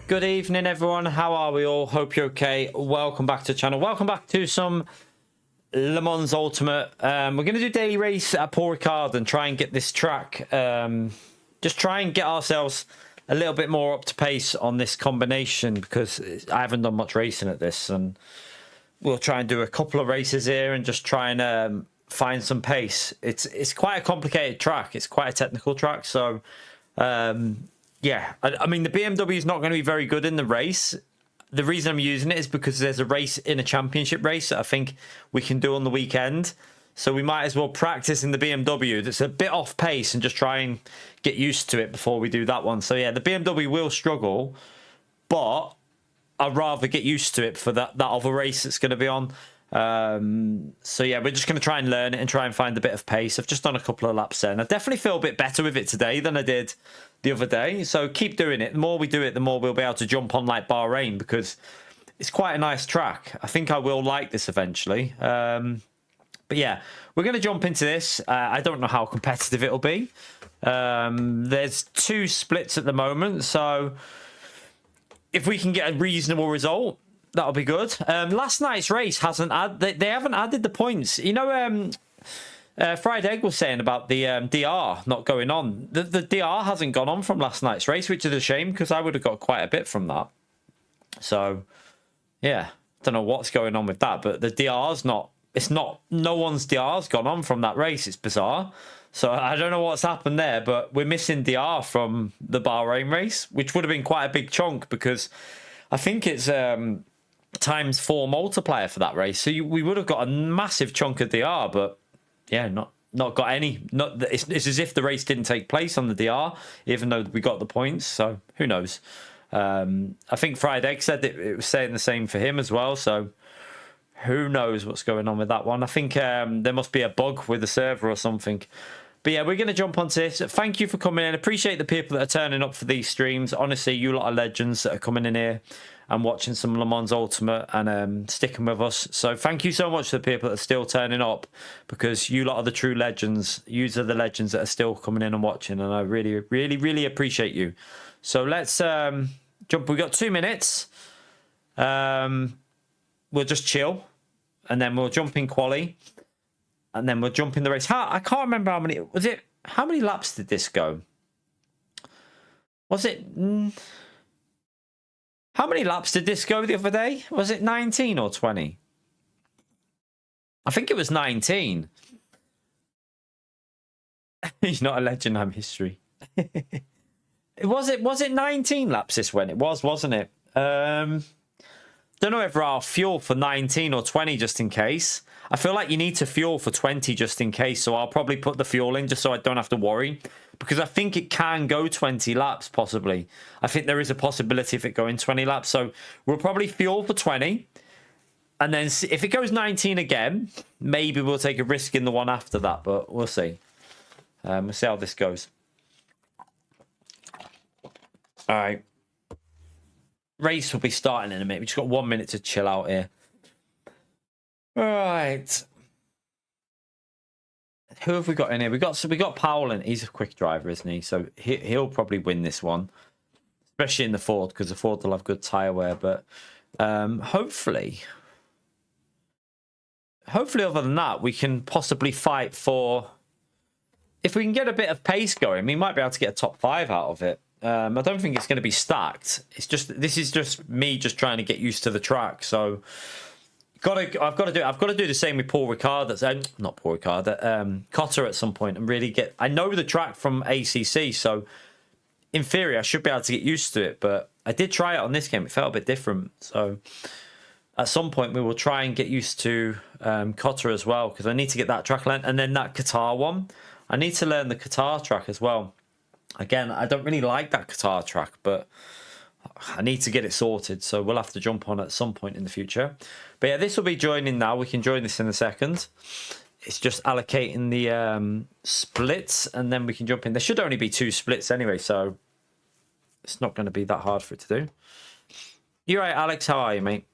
Good evening, everyone. How are we all? Hope you're okay. Welcome back to the channel. Welcome back to some Le Mans Ultimate. We're going to do daily race at Paul Ricard and try and get this track. Just try and get ourselves a little bit more up to pace on this combination because I haven't done much racing at this, and we'll try and do a couple of races here and just try and find some pace. It's quite a complicated track. It's quite a technical track, so yeah, I mean, the BMW is not going to be very good in the race. The reason I'm using it is because there's a race in a championship race that I think we can do on the weekend. So we might as well practice in the BMW that's a bit off pace and just try and get used to it before we do that one. So yeah, the BMW will struggle, but I'd rather get used to it for that other race that's going to be on. So yeah, we're just going to try and learn it and try and find a bit of pace. I've just done a couple of laps there, and I definitely feel a bit better with it today than I did the other day. So keep doing it. The more we do it, the more we'll be able to jump on like Bahrain, because it's quite a nice track. I think I will like this eventually. But yeah, we're going to jump into this. I don't know how competitive it'll be. There's 2 splits at the moment, so if we can get a reasonable result, that'll be good. Last night's race hasn't they haven't added the points. You know, Fried Egg was saying about the DR not going on. The DR hasn't gone on from last night's race, which is a shame because I would have got quite a bit from that. So yeah, don't know what's going on with that, but the DR's not. It's not. No one's DR's gone on from that race. It's bizarre. So I don't know what's happened there, but we're missing DR from the Bahrain race, which would have been quite a big chunk because I think it's ×4 multiplier for that race. So we would have got a massive chunk of DR, but yeah, not got any. It's as if the race didn't take place on the DR, even though we got the points. So who knows? I think Fried Egg said it was saying the same for him as well. So who knows what's going on with that one? I think there must be a bug with the server or something. But yeah, we're going to jump onto this. Thank you for coming in. Appreciate the people that are turning up for these streams. Honestly, you lot are legends that are coming in here and watching some Le Mans Ultimate and sticking with us. So thank you so much to the people that are still turning up, because you lot are the true legends. You are the legends that are still coming in and watching, and I really, really, really appreciate you. So let's jump. We've got 2 minutes. We'll just chill, and then we'll jump in quali, and then we'll jump in the race. I can't remember how many was it. How many laps did this go? Was it? How many laps did this go the other day? Was it 19 or 20? I think it was 19. He's not a legend. I'm history. Was it 19 laps this went? It was, wasn't it? Don't know if I'll fuel for 19 or 20 just in case. I feel like you need to fuel for 20 just in case, so I'll probably put the fuel in just so I don't have to worry, because I think it can go 20 laps possibly. I think there is a possibility of it going 20 laps, so we'll probably fuel for 20, and then if it goes 19 again, maybe we'll take a risk in the one after that, but we'll see. We'll see how this goes. All right. Race will be starting in a minute. We just got 1 minute to chill out here. All right. Who have we got in here? We got Paul, and he's a quick driver, isn't he? So he'll probably win this one, especially in the Ford, because the Ford will have good tyre wear. But hopefully, other than that, we can possibly fight for. If we can get a bit of pace going, we might be able to get a top 5 out of it. I don't think it's going to be stacked. This is just me trying to get used to the track. So I've got to do the same with Paul Ricard. That's not Paul Ricard. Cotter at some point and really get. I know the track from ACC, so in theory I should be able to get used to it. But I did try it on this game. It felt a bit different. So at some point we will try and get used to Cotter as well, because I need to get that track learned, and then that Qatar one. I need to learn the Qatar track as well. Again, I don't really like that Qatar track, but I need to get it sorted, so we'll have to jump on at some point in the future. But yeah, this will be joining now. We can join this in a second. It's just allocating the splits, and then we can jump in. There should only be 2 splits anyway, so it's not going to be that hard for it to do. You right, Alex? How are you, mate?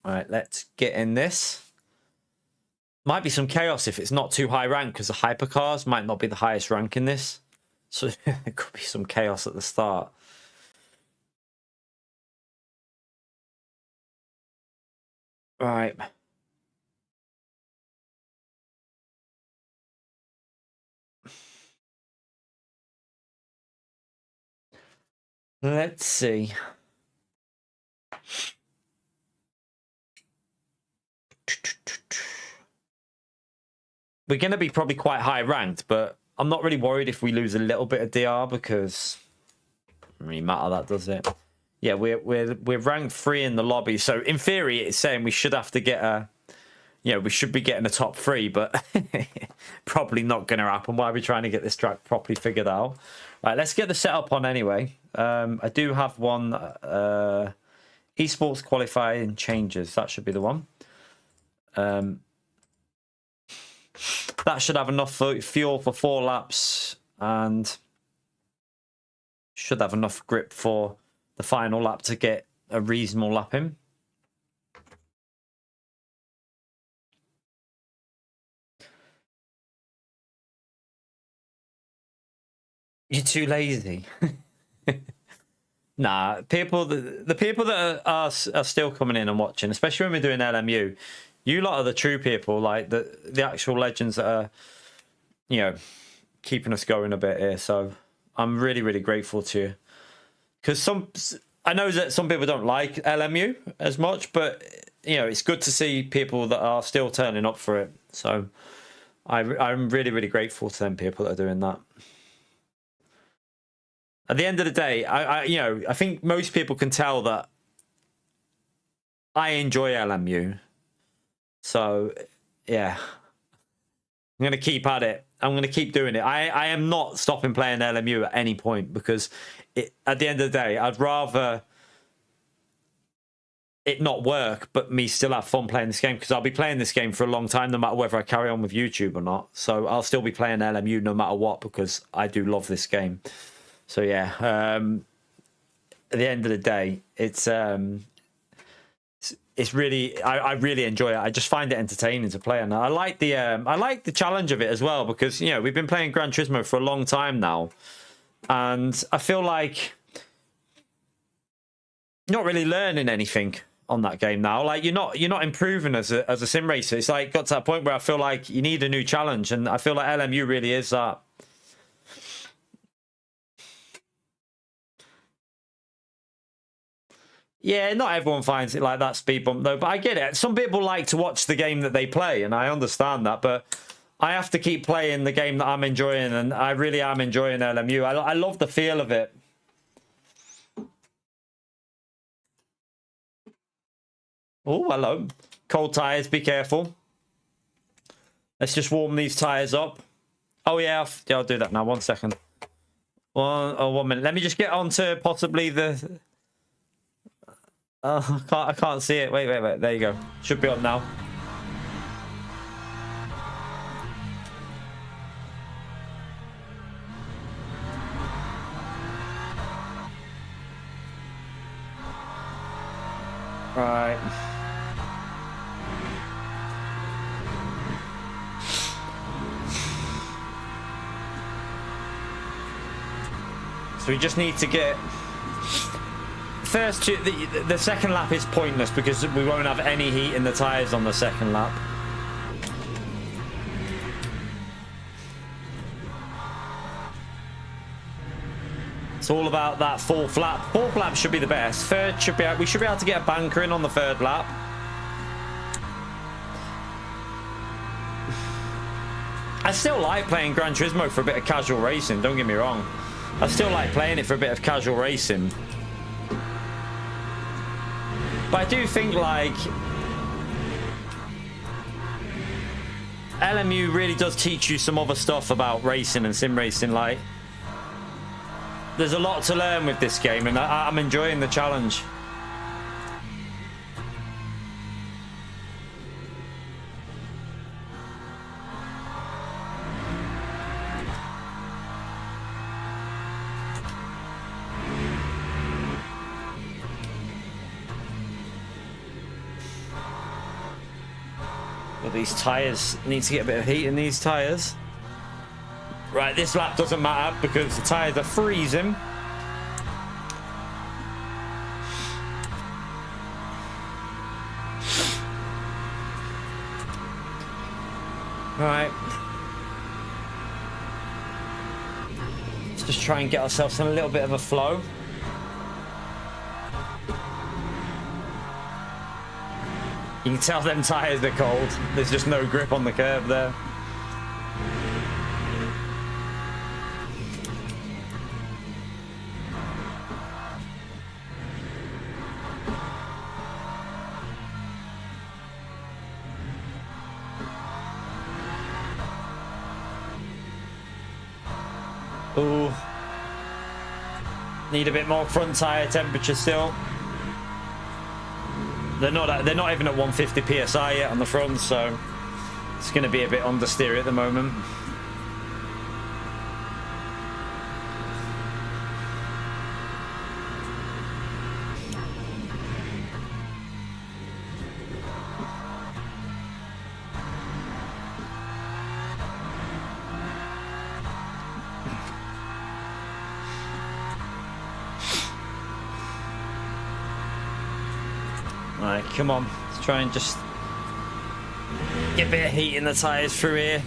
All right, let's get in this. Might be some chaos if it's not too high rank, because the hypercars might not be the highest rank in this. So there could be some chaos at the start. Right. Let's see. We're going to be probably quite high ranked, but I'm not really worried if we lose a little bit of DR because it doesn't really matter, that does it? Yeah, we're ranked 3 in the lobby, so in theory it's saying we should have to get a, you know, we should be getting a top 3, but probably not going to happen. Why are we trying to get this track properly figured out? Right, let's get the setup on anyway. I do have one esports qualifying changes. That should be the one. That should have enough fuel for 4 laps and should have enough grip for the final lap to get a reasonable lap in. You're too lazy. Nah, the people that are still coming in and watching, especially when we're doing LMU, you lot are the true people, like the actual legends that are, you know, keeping us going a bit here. So I'm really, really grateful to you. Because I know that some people don't like LMU as much, but, you know, it's good to see people that are still turning up for it. So I'm really, really grateful to them people that are doing that. At the end of the day, I think most people can tell that I enjoy LMU. So, yeah, I'm going to keep at it. I'm going to keep doing it. I am not stopping playing LMU at any point because at the end of the day, I'd rather it not work, but me still have fun playing this game because I'll be playing this game for a long time, no matter whether I carry on with YouTube or not. So I'll still be playing LMU no matter what because I do love this game. So, yeah, at the end of the day, it's really, I really enjoy it. I just find it entertaining to play, and I like the challenge of it as well because, you know, we've been playing Gran Turismo for a long time now, and I feel like not really learning anything on that game now. Like you're not improving as a sim racer. It's like got to that point where I feel like you need a new challenge, and I feel like LMU really is that. Yeah, not everyone finds it like that speed bump though, but I get it. Some people like to watch the game that they play, and I understand that, but I have to keep playing the game that I'm enjoying, and I really am enjoying LMU. I love the feel of it. Oh, hello. Cold tyres, be careful. Let's just warm these tyres up. Oh, yeah, I'll do that now. 1 second. 1 minute. Let me just get on to possibly the... I can't see it. Wait. There you go. Should be on now. Right. So we just need to get... First two, the second lap is pointless because we won't have any heat in the tyres on the second lap. It's all about that fourth lap. Fourth lap should be the best. Third should be. We should be able to get a banker in on the third lap. I still like playing Gran Turismo for a bit of casual racing. Don't get me wrong. I still like playing it for a bit of casual racing. But I do think, like, LMU really does teach you some other stuff about racing and sim racing. Like, there's a lot to learn with this game, and I'm enjoying the challenge. But these tyres need to get a bit of heat in these tyres. Right, this lap doesn't matter because the tyres are freezing. Right. Let's just try and get ourselves in a little bit of a flow. You can tell them tires are cold. There's just no grip on the curb there. Ooh. Need a bit more front tire temperature still. They're not even at 150 psi yet on the front, so it's going to be a bit understeer at the moment. Alright, come on. Let's try and just get a bit of heat in the tyres through here.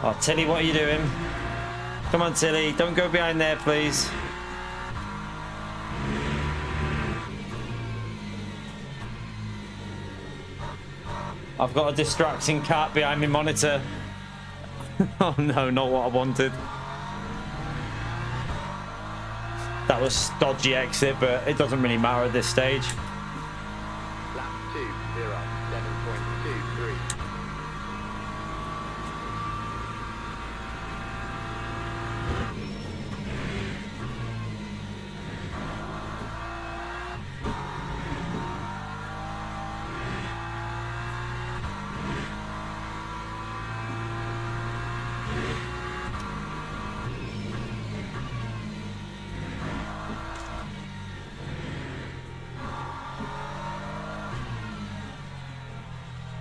Oh, Tilly, what are you doing? Come on, Tilly. Don't go behind there, please. I've got a distracting cat behind my monitor. Oh no, not what I wanted. That was dodgy exit, but it doesn't really matter at this stage. Lap 2, 0, 7.23.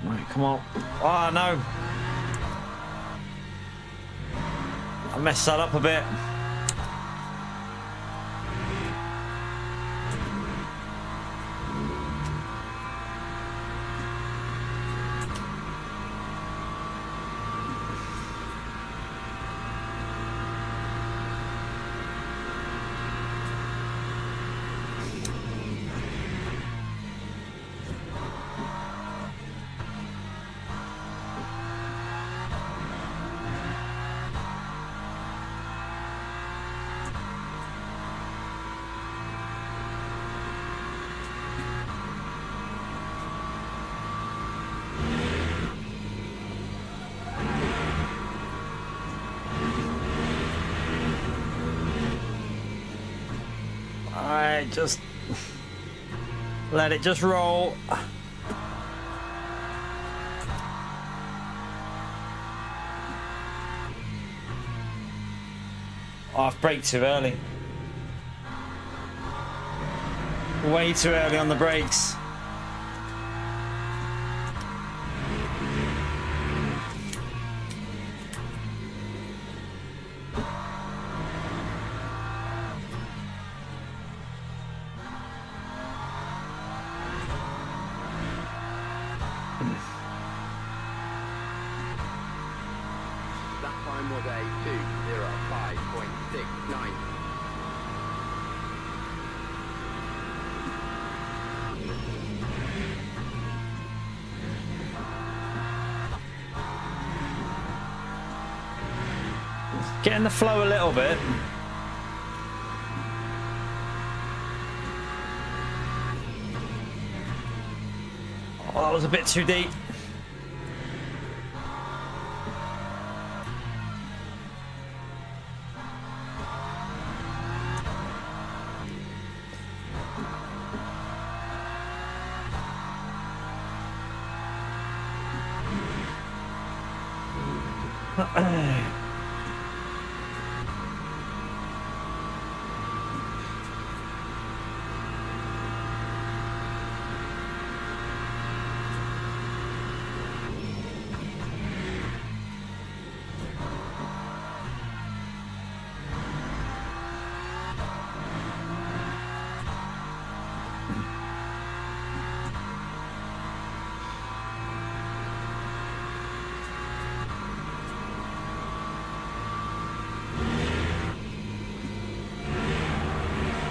Right, come on. Oh no. I messed that up a bit. Alright, just let it just roll. Oh, I've braked too early. Way too early on the brakes. That time was a 2:05.69. Getting the flow a little bit. Oh, that was a bit too deep.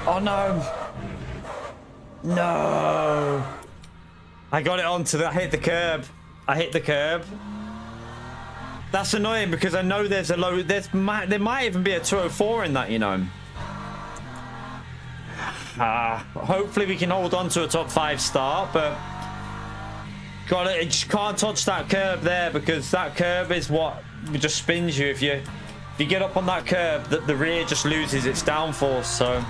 Oh no. No. I got it onto the... I hit the curb. I hit the curb. That's annoying because I know there's a low... there might even be a 204 in that, you know. Hopefully we can hold on to a top 5 start, but... God, it just can't touch that curb there because that curb is what just spins you. If you get up on that curb, the rear just loses its downforce. So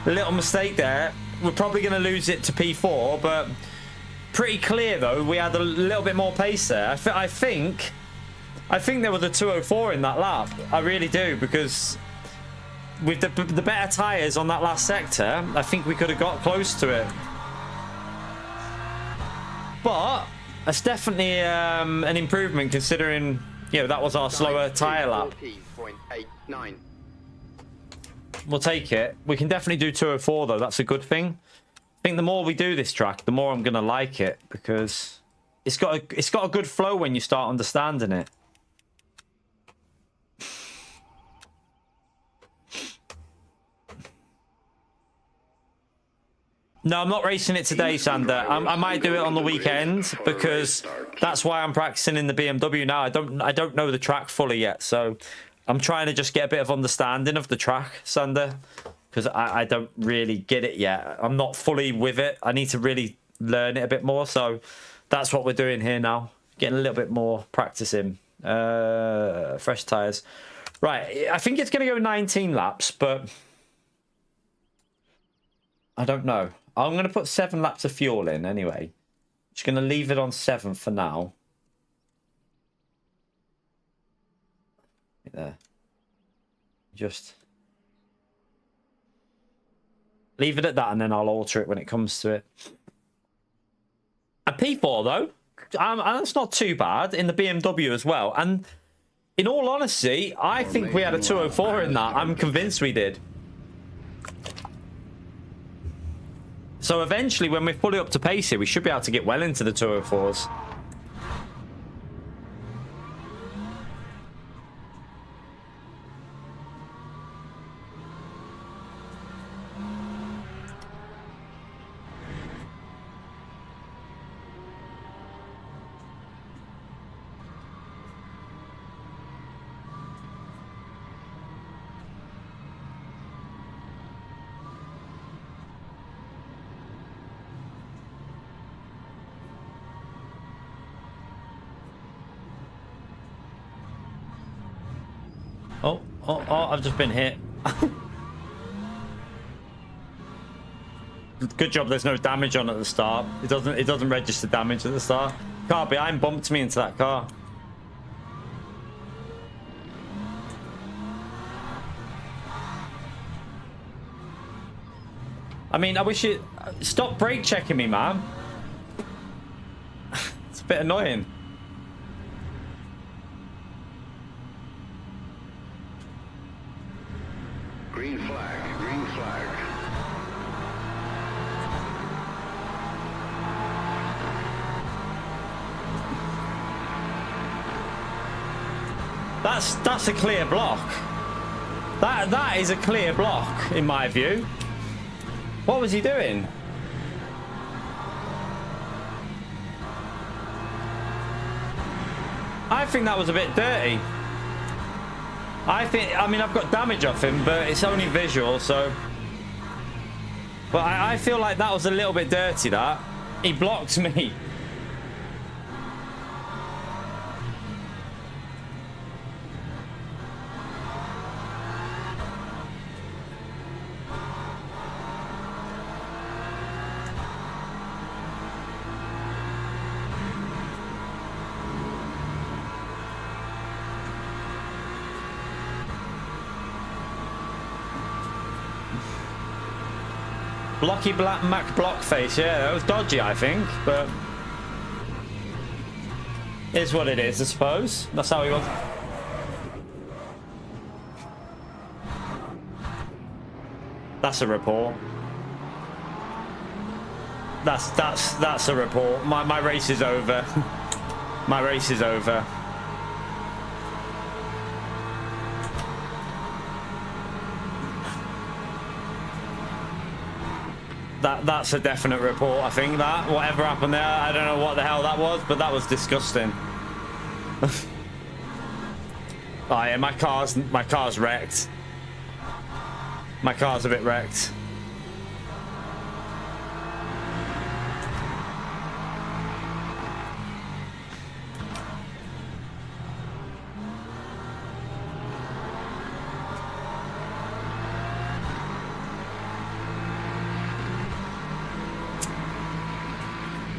a little mistake there. We're probably going to lose it to P4, but pretty clear though. We had a little bit more pace there. I think there was a 204 in that lap. I really do, because with the better tyres on that last sector, I think we could have got close to it. But it's definitely an improvement considering, you know, that was our slower tyre lap. We'll take it. We can definitely do 204 though. That's a good thing. I think the more we do this track, the more I'm gonna like it, because it's got a good flow when you start understanding it. No, I'm not racing it today, Sander. I might do it on the weekend because that's why I'm practicing in the BMW now. I don't know the track fully yet, so I'm trying to just get a bit of understanding of the track, Sander, because I don't really get it yet. I'm not fully with it. I need to really learn it a bit more, so that's what we're doing here now. Getting a little bit more practice in. Fresh tyres. Right, I think it's going to go 19 laps, but I don't know. I'm going to put 7 laps of fuel in anyway. Just going to leave it on 7 for now. There. Just leave it at that, and then I'll alter it when it comes to it. A P4 though, that's not too bad in the BMW as well. And in all honesty, I think we had a 204 in that. I'm convinced we did. So eventually, when we're fully up to pace here, we should be able to get well into the 204s. Oh, I've just been hit. Good job there's no damage on at the start. It doesn't register damage at the start. Car behind bumped me into that car. I mean, I wish it... Stop brake checking me, man. It's a bit annoying. Green flag, green flag. That's a clear block. That is a clear block in my view. What was he doing? I think that was a bit dirty. I mean, I've got damage off him, but it's only visual, so... But I feel like that was a little bit dirty, that. He blocked me. Blocky black Mac block face, yeah, that was dodgy, I think, but it's what it is, I suppose. That's how he was. That's a report. That's a report. My race is over. My race is over. That's a definite report. I think that whatever happened there, I don't know what the hell that was, but that was disgusting. Oh yeah, my car's wrecked. My car's a bit wrecked.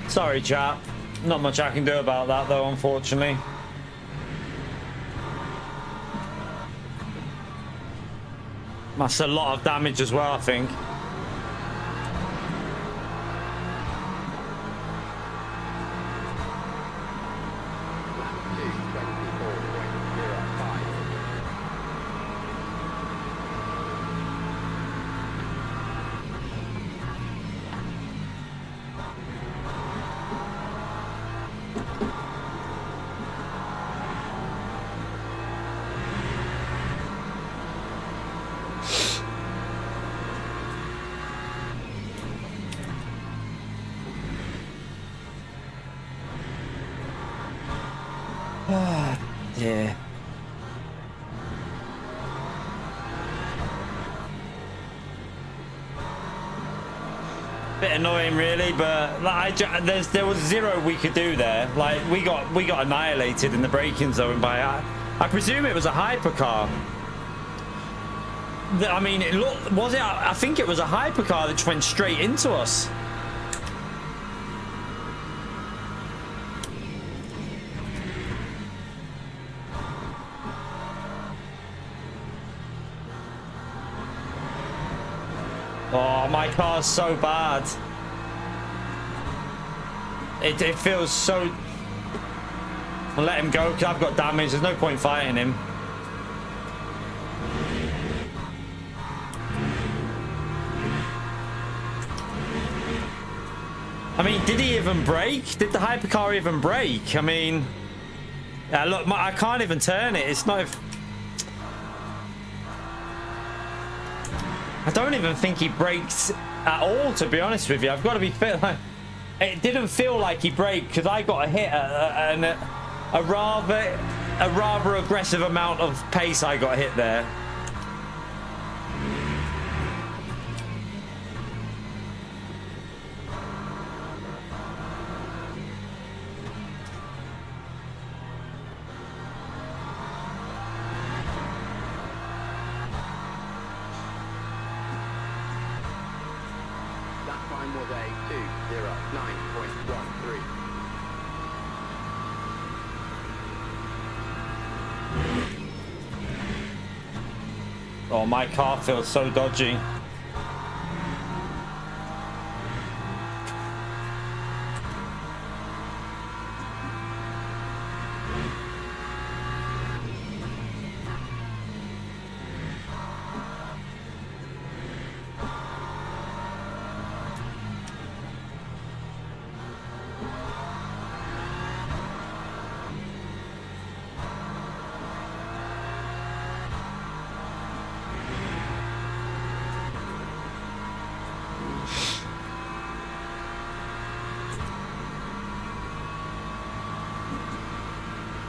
Sorry, chap. Not much I can do about that, though, unfortunately. That's a lot of damage as well, I think. Yeah. Bit annoying, really, but like, there was zero we could do there. Like we got annihilated in the braking zone by I presume it was a hypercar. I mean, was it? I think it was a hypercar that just went straight into us. Oh, my car's so bad. It feels so... I'll let him go because I've got damage. There's no point fighting him. I mean, did he even brake? Did the hypercar even brake? I mean... Yeah, look, I can't even turn it. It's not... I don't even think he braked at all, to be honest with you. I've got to be fair. It didn't feel like he braked because I got a hit at a rather aggressive amount of pace. I got hit there. Oh, my car feels so dodgy.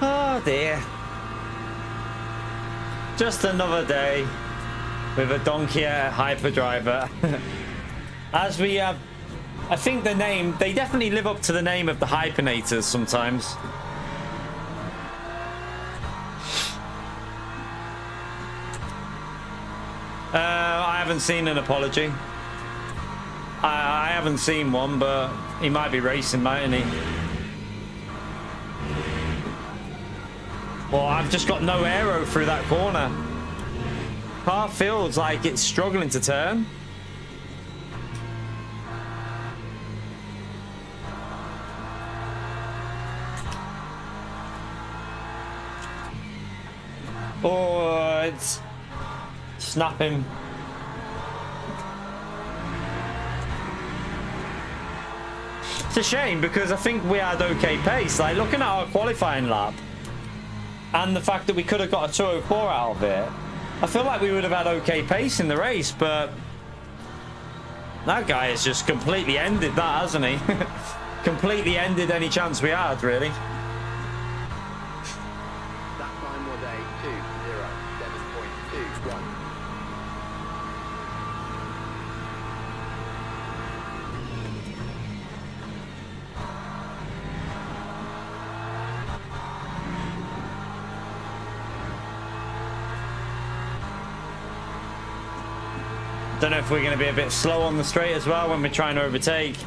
Oh dear. Just another day with a donkey hyperdriver. As we have, I think the name, they definitely live up to the name of the hyphenators sometimes. I haven't seen an apology. I haven't seen one, but he might be racing, mightn't he? Well, I've just got no aero through that corner. Car feels like it's struggling to turn. Oh, it's snapping. It's a shame because I think we had okay pace. Like looking at our qualifying lap. And the fact that we could have got a 204 out of it, I feel like we would have had okay pace in the race, but That guy has just completely ended that, hasn't he? Completely ended any chance we had, really. That time was a 2:07.21. Don't know if we're going to be a bit slow on the straight as well when we're trying to overtake.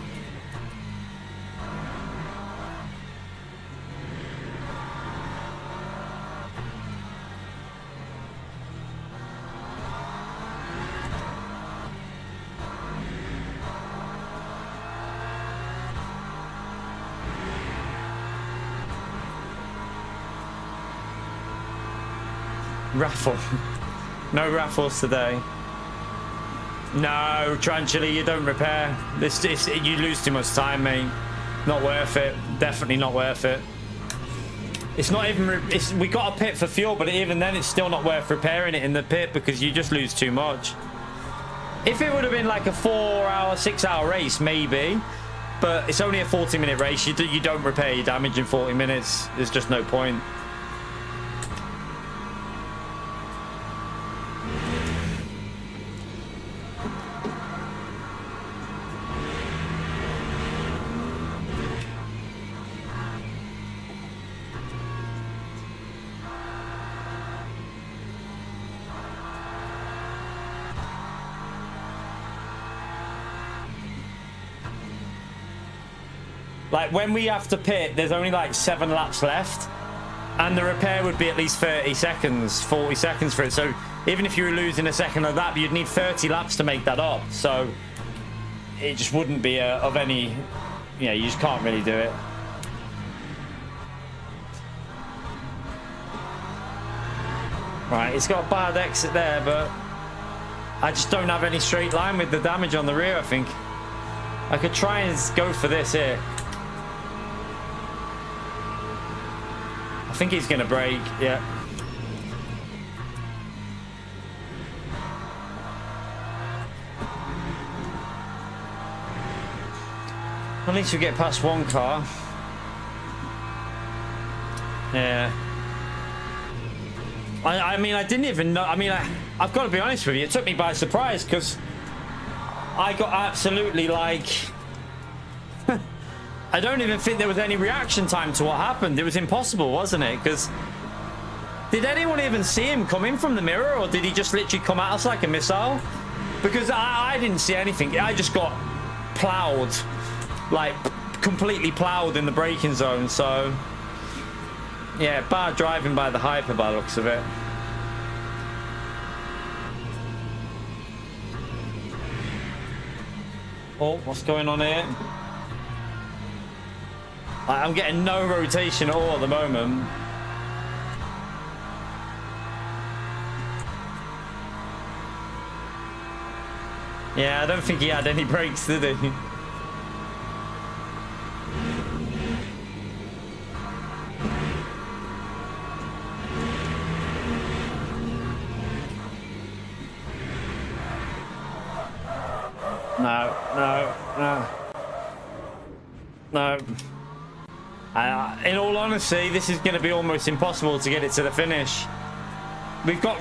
Raffle. No raffles today. No, Tranchily, you don't repair. This you lose too much time, mate. Not worth it. Definitely not worth it. It's not even. We got a pit for fuel, but even then, it's still not worth repairing it in the pit because you just lose too much. If it would have been like a 4-hour, 6-hour race, maybe. But it's only a 40-minute race. You don't repair your damage in 40 minutes. There's just no point. Like when we have to pit, there's only like 7 laps left, and the repair would be at least 30 seconds, 40 seconds for it. So even if you were losing a second of that, you'd need 30 laps to make that up. So it just wouldn't be of any, you know, you just can't really do it. Right, it's got a bad exit there, but I just don't have any straight line with the damage on the rear, I think. I could try and go for this here. I think he's going to brake, yeah. At least we get past one car. Yeah. I mean, I didn't even know. I mean, I've got to be honest with you. It took me by surprise because I got absolutely like... I don't even think there was any reaction time to what happened. It was impossible, wasn't it? Because did anyone even see him come in from the mirror, or did he just literally come at us like a missile? Because I didn't see anything. I just got plowed, like completely plowed in the braking zone. So yeah, bad driving by the Hyper by the looks of it. Oh, what's going on here? I'm getting no rotation at all at the moment. Yeah, I don't think he had any brakes, did he? No. In all honesty, this is going to be almost impossible to get it to the finish. We've got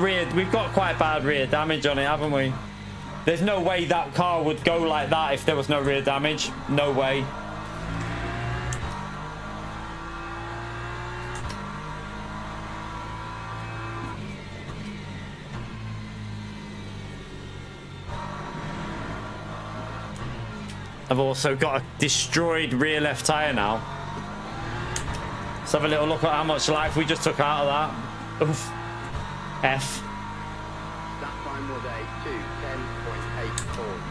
quite bad rear damage on it, haven't we? There's no way that car would go like that if there was no rear damage. No way. I've also got a destroyed rear left tyre now. Let's have a little look at how much life we just took out of that. Oof. F. That time was a 2:10.84.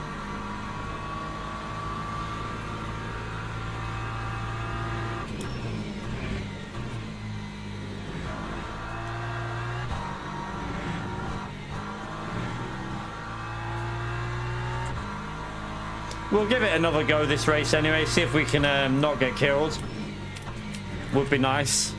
We'll give it another go this race anyway, see if we can not get killed. Would be nice.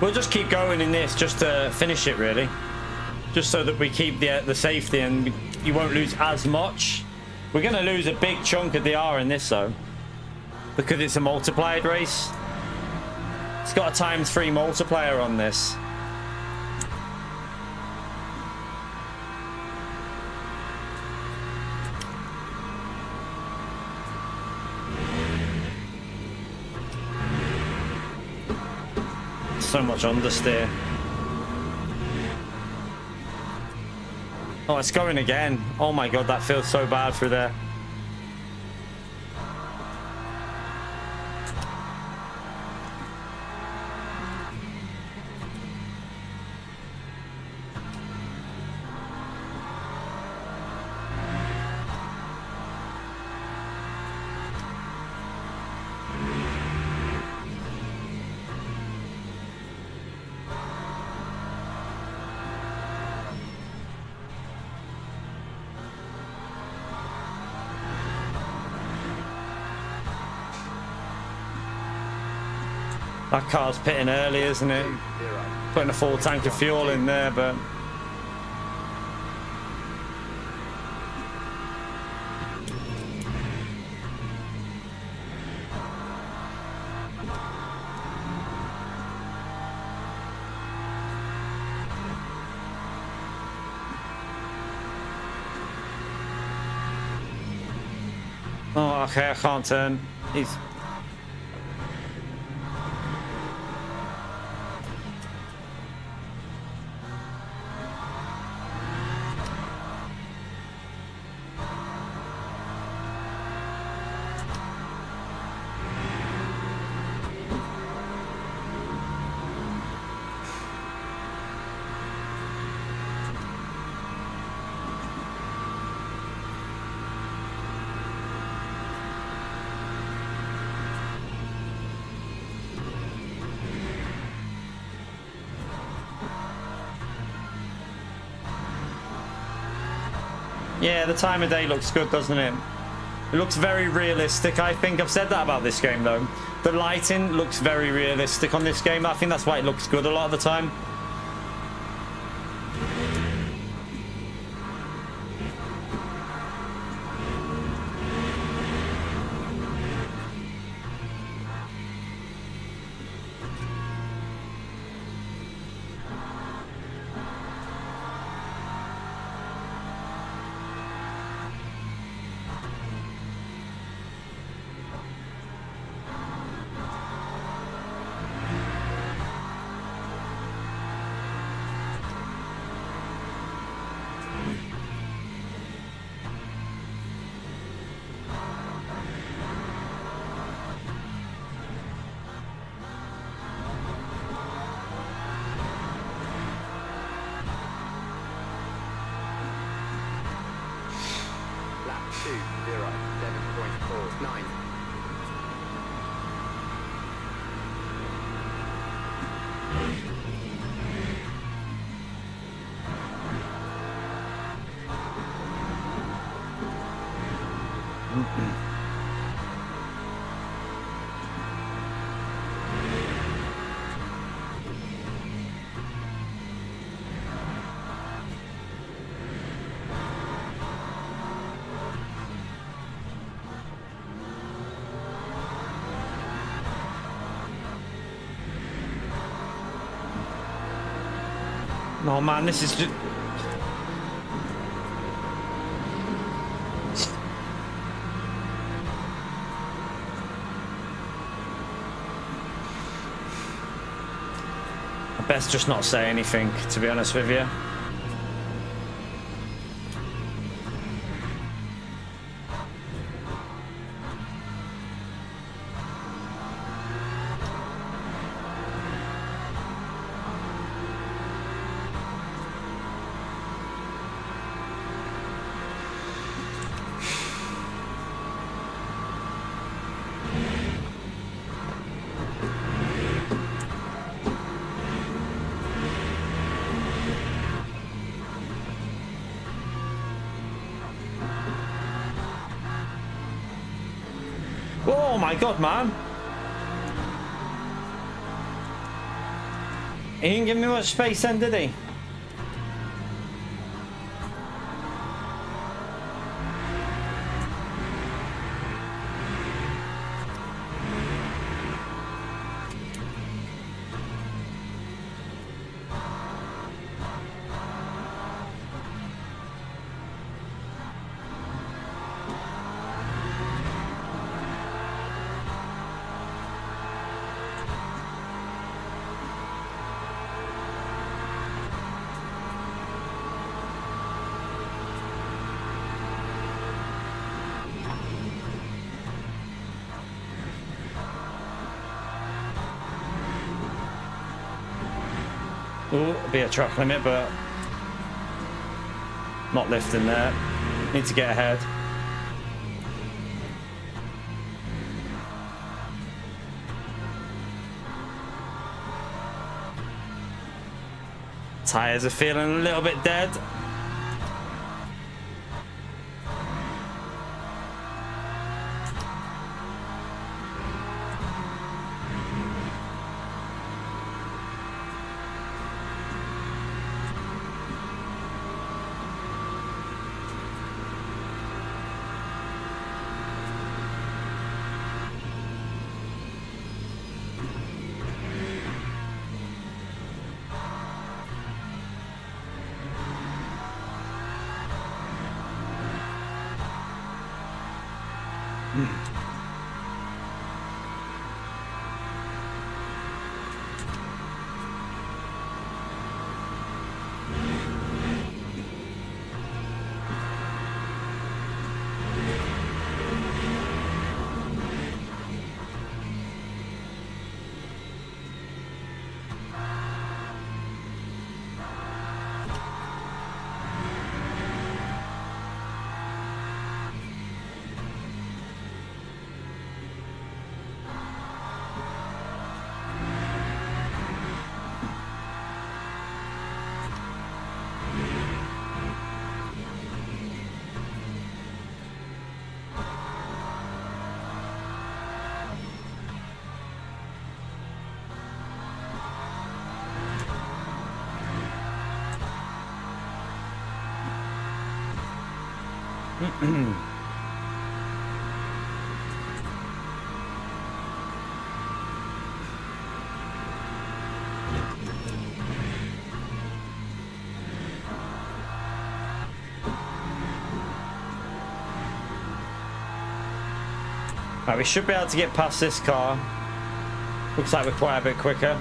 we'll just keep going in this just to finish it, really. Just so that we keep the safety and you won't lose as much. We're going to lose a big chunk of the R in this, though. Because it's a multiplied race. It's got a ×3 multiplier on this. So much understeer. Oh, it's going again. Oh my god, that feels so bad through there. That car's pitting early, isn't it? Putting a full tank of fuel in there, but... Oh, okay, I can't turn. He's... Yeah, the time of day looks good, doesn't it? It looks very realistic, I think. I've said that about this game, though. The lighting looks very realistic on this game. I think that's why it looks good a lot of the time. Lap 2:07.49. Oh man, this is just... I best just not say anything, to be honest with you. Oh my god, man. He didn't give me much space then, did he? Ooh, be a truck limit, but not lifting there. Need to get ahead. Tires are feeling a little bit dead. Right, we should be able to get past this car. Looks like we're quite a bit quicker.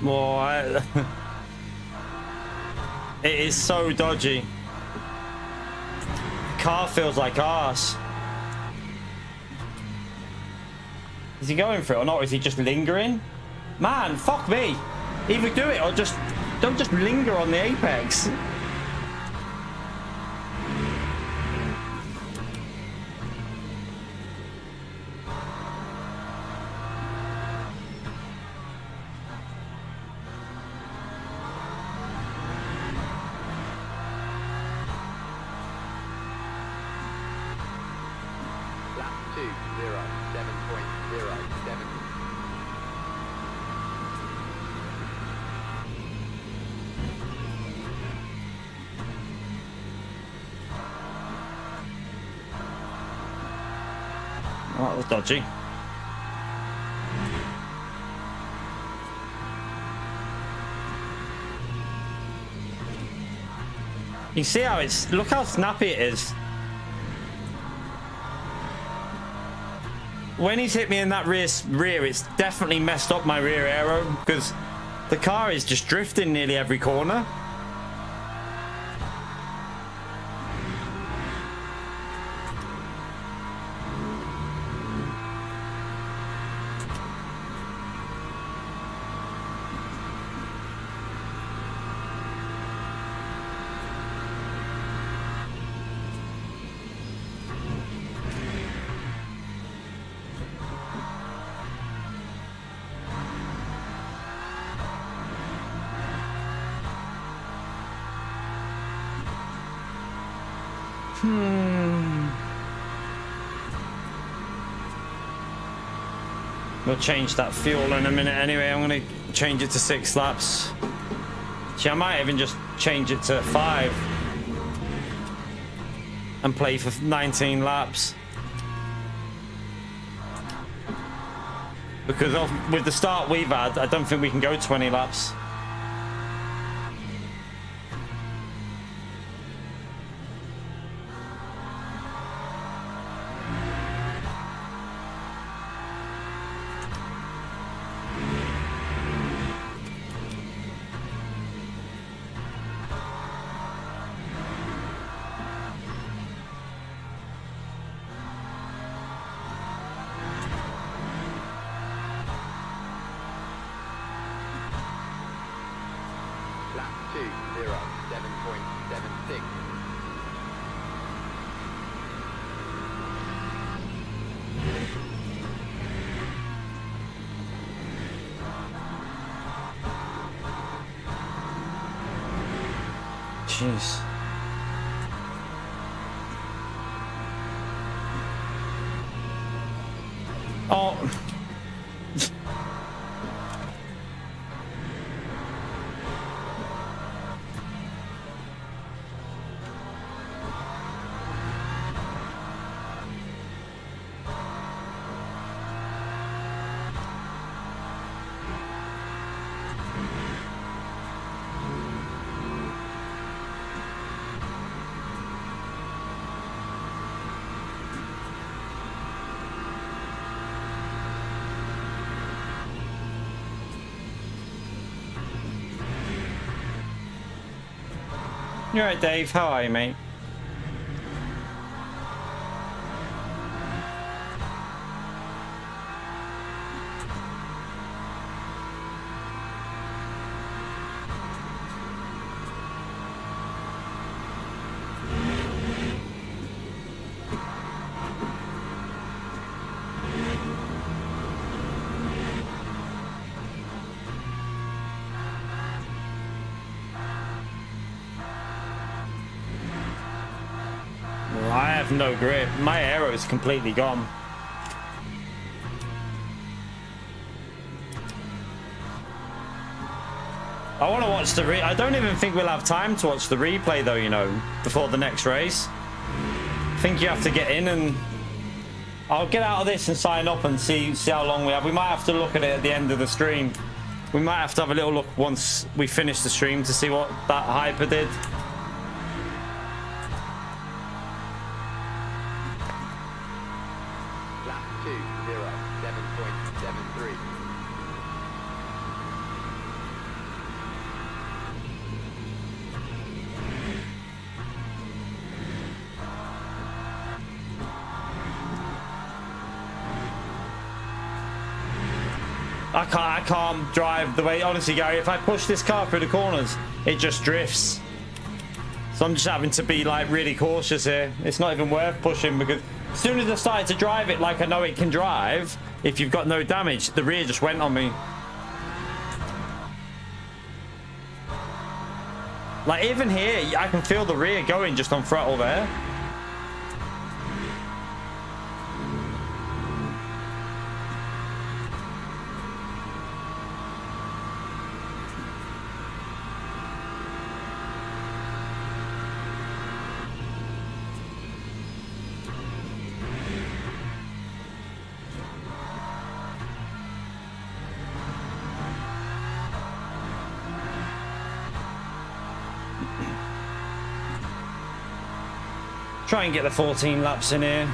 Boy, it is so dodgy. Car feels like arse. Is he going for it or not? Or is he just lingering? Man, fuck me. Either do it or just don't just linger on the apex. Lap 2:07.07. that was dodgy. You see how it's, look how snappy it is. When he's hit me in that rear, it's definitely messed up my rear aero because the car is just drifting nearly every corner. We'll change that fuel in a minute anyway. I'm going to change it to 6 laps. See, I might even just change it to 5 and play for 19 laps. Because with the start we've had, I don't think we can go 20 laps. Lap 2, 0, 7.76. Jeez. Oh. You're right, Dave. How are you, mate? I have no grip. My aero is completely gone. I want to watch the I don't even think we'll have time to watch the replay though, you know, before the next race. I think you have to get in and I'll get out of this and sign up and see how long we have. We might have to look at it at the end of the stream. We might have to have a little look once we finish the stream to see what that hyper did. Lap 2, 0, 7.73. I can't drive the way, honestly, Gary, if I push this car through the corners, it just drifts. So I'm just having to be like really cautious here. It's not even worth pushing because as soon as I started to drive it like I know it can drive, if you've got no damage, the rear just went on me. Like even here, I can feel the rear going just on throttle there. Try and get the 14 laps in here.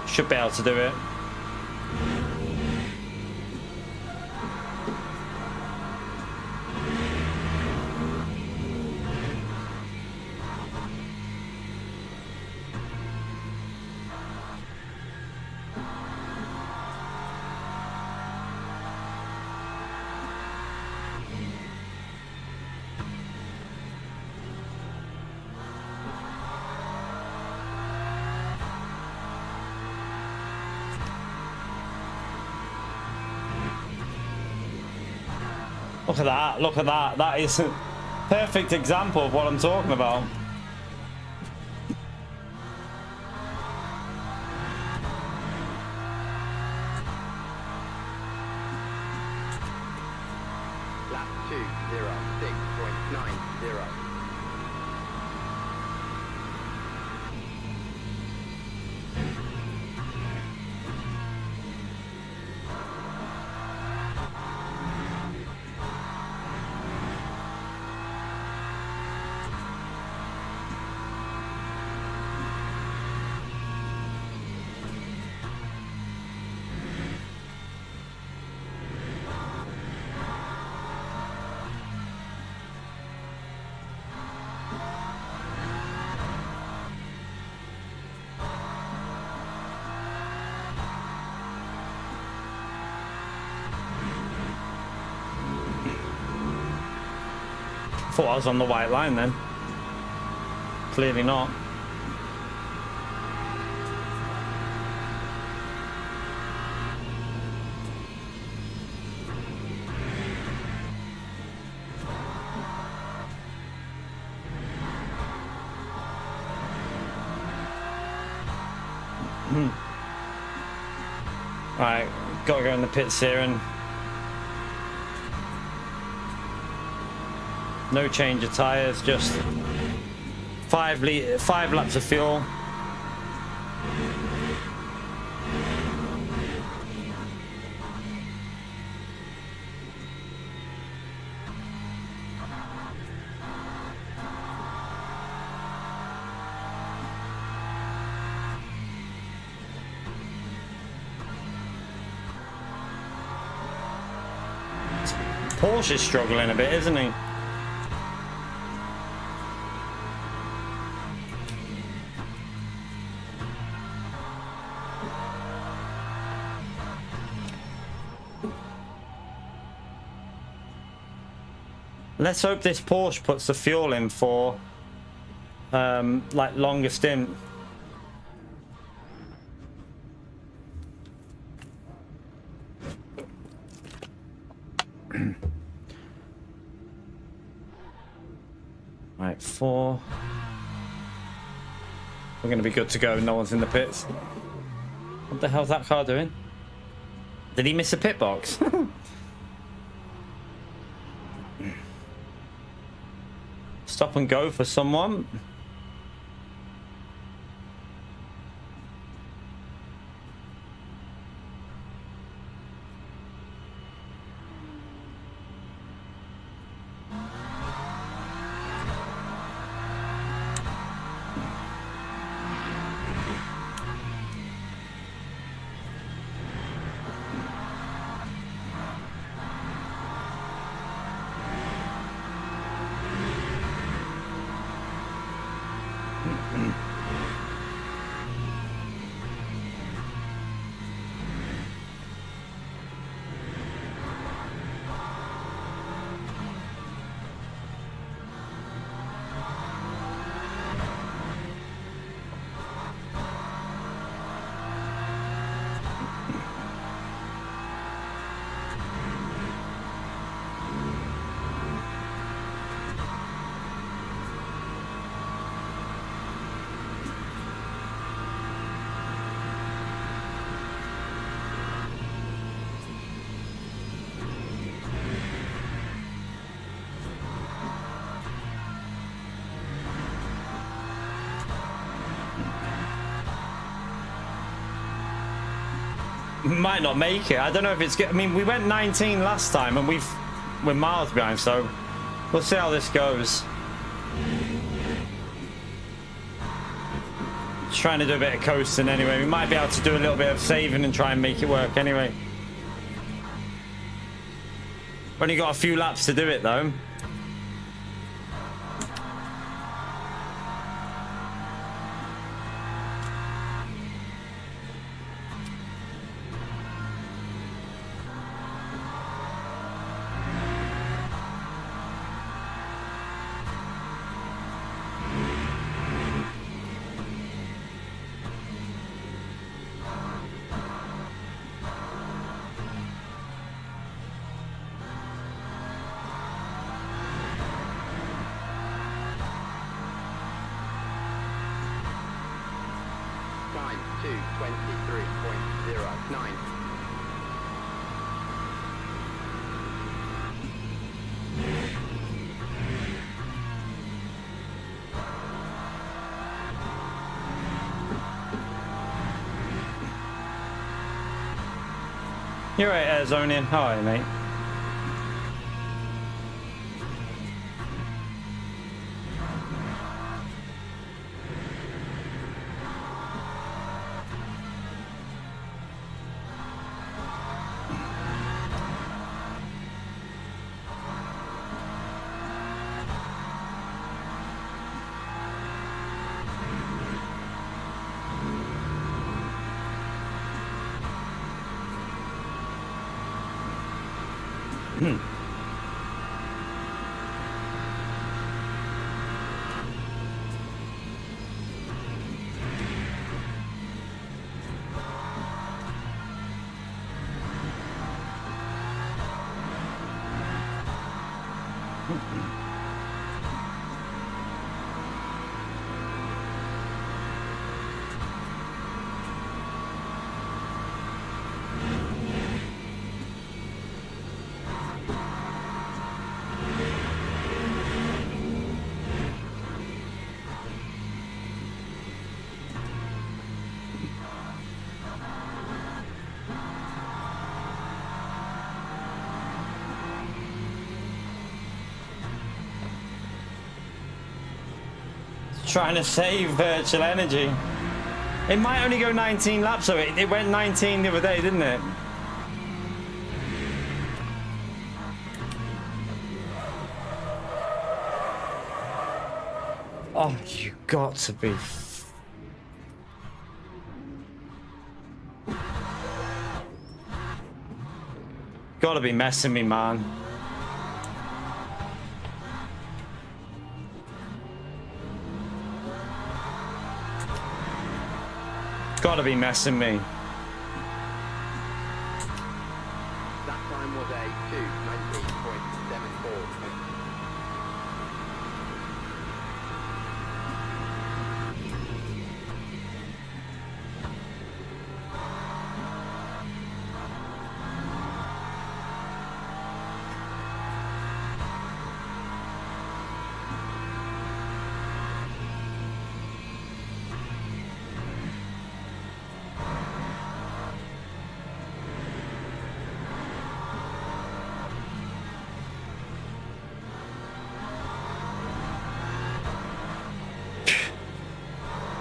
Should be able to do it. Look at that, look at that. That is a perfect example of what I'm talking about. Lap 2:06.90. Thought I was on the white line then. Clearly not. Right, gotta go in the pits here and no change of tyres, just 5 laps of fuel. Porsche's struggling a bit, isn't he? Let's hope this Porsche puts the fuel in for like longer stint. Right, 4. We're going to be good to go. No one's in the pits. What the hell's that car doing? Did he miss a pit box? Stop and go for someone. Might not make it. I don't know if it's good. I mean, we went 19 last time and we're miles behind, so We'll see how this goes. Just trying to do a bit of coasting anyway. We might be able to do a little bit of saving and try and make it work anyway. Only got a few laps to do it though. Time 2:23.09. You're right, Arizonian. How are you, mate? Trying to save virtual energy. It might only go 19 laps, so it went 19 the other day, didn't it? Oh, you got to be. Gotta be messing me, man. Gotta be messing me. That time was a 2:19.74.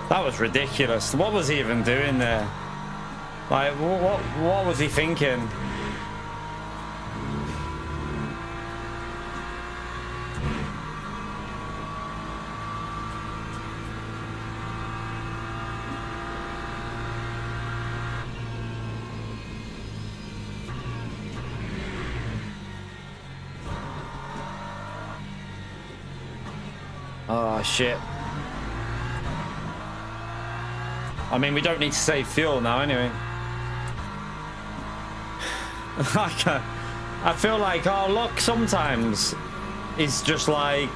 That was ridiculous. What was he even doing there? Like, what was he thinking? Oh, shit. I mean, we don't need to save fuel now anyway. I feel like our luck sometimes is just like,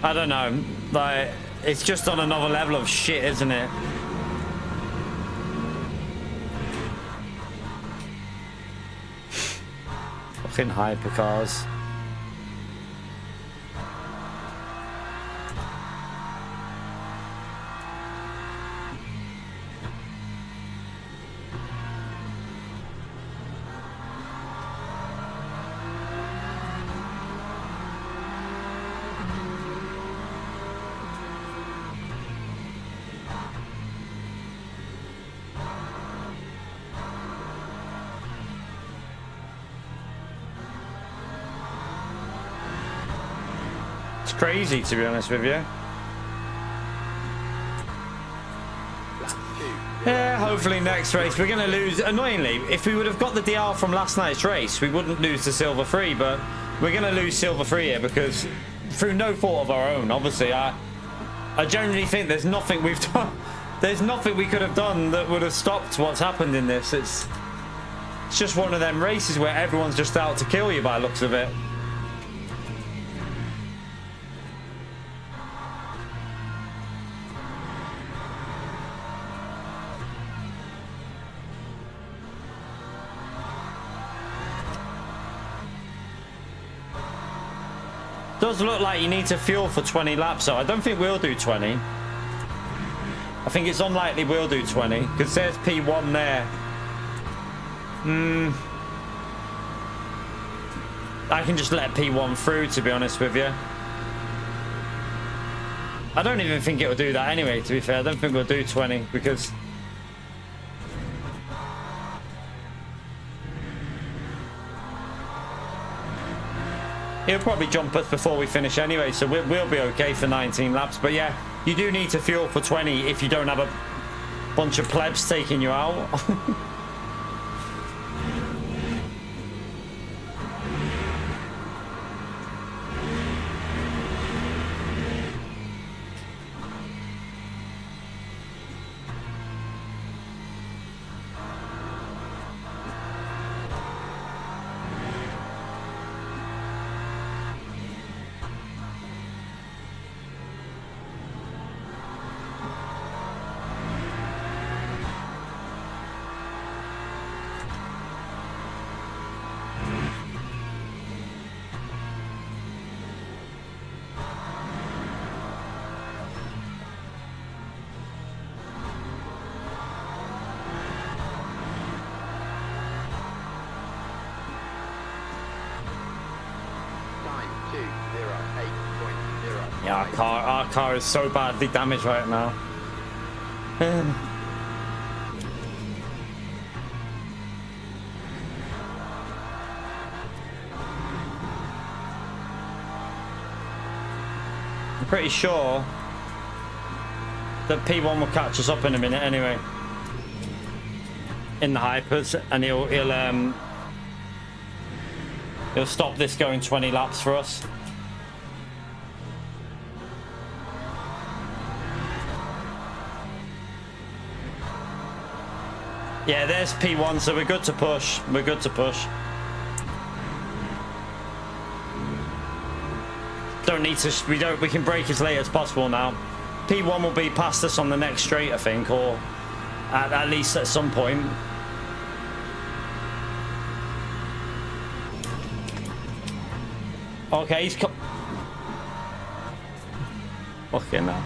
I don't know, like, it's just on another level of shit, isn't it? Fucking hypercars. It's crazy, to be honest with you. Lap 2. Yeah, hopefully next race. We're going to lose. Annoyingly, if we would have got the DR from last night's race, we wouldn't lose to Silver 3, but we're going to lose Silver 3 here because through no fault of our own, obviously. I genuinely think there's nothing we've done. There's nothing we could have done that would have stopped what's happened in this. It's just one of them races where everyone's just out to kill you by the looks of it. Does look like you need to fuel for 20 laps, so I don't think we'll do 20. I think it's unlikely we'll do 20 because there's P1 there. I can just let P1 through, to be honest with you. I don't even think it'll do that anyway, to be fair. I don't think we'll do 20 because he'll probably jump us before we finish anyway, so we'll be okay for 19 laps. But yeah, you do need to fuel for 20 if you don't have a bunch of plebs taking you out. Yeah, our car is so badly damaged right now. I'm pretty sure that P1 will catch us up in a minute anyway. In the hypers, and he'll stop this going 20 laps for us. Yeah, there's P1, so we're good to push. We're good to push. Don't need to. We can brake as late as possible now. P1 will be past us on the next straight, I think, or at least at some point. Okay, he's fucking hell.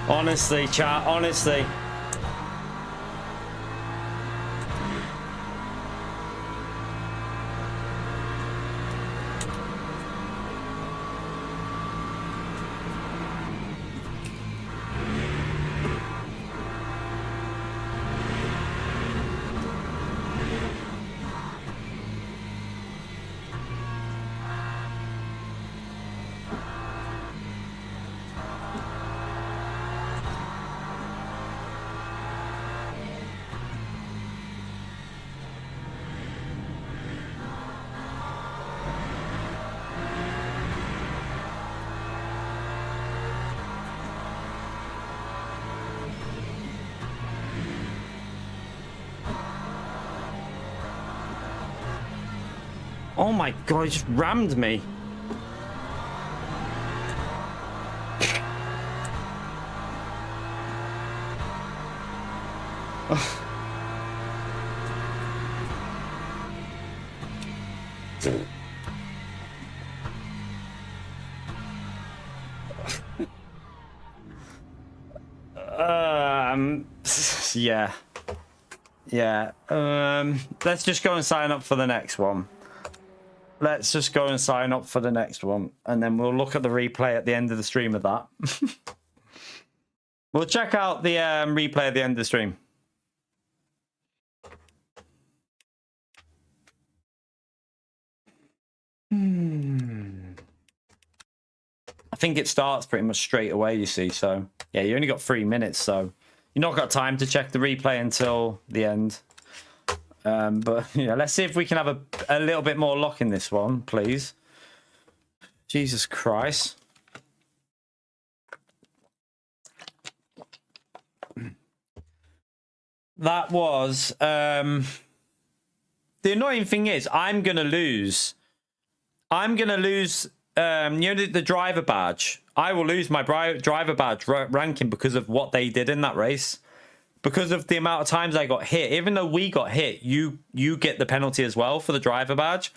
Honestly, chat. Honestly. Oh my god, he just rammed me. Yeah. Let's just go and sign up for the next one. Let's just go and sign up for the next one, and then we'll look at the replay at the end of the stream of that. We'll check out the replay at the end of the stream. think it starts pretty much straight away, you see. So, yeah, you only got 3 minutes, so you've not got time to check the replay until the end. But, yeah, let's see if we can have a little bit more luck in this one, please. Jesus Christ. That was... the annoying thing is, I'm going to lose... you know, the driver badge. I will lose my driver badge ranking because of what they did in that race. Because of the amount of times I got hit. Even though we got hit, you get the penalty as well for the driver badge.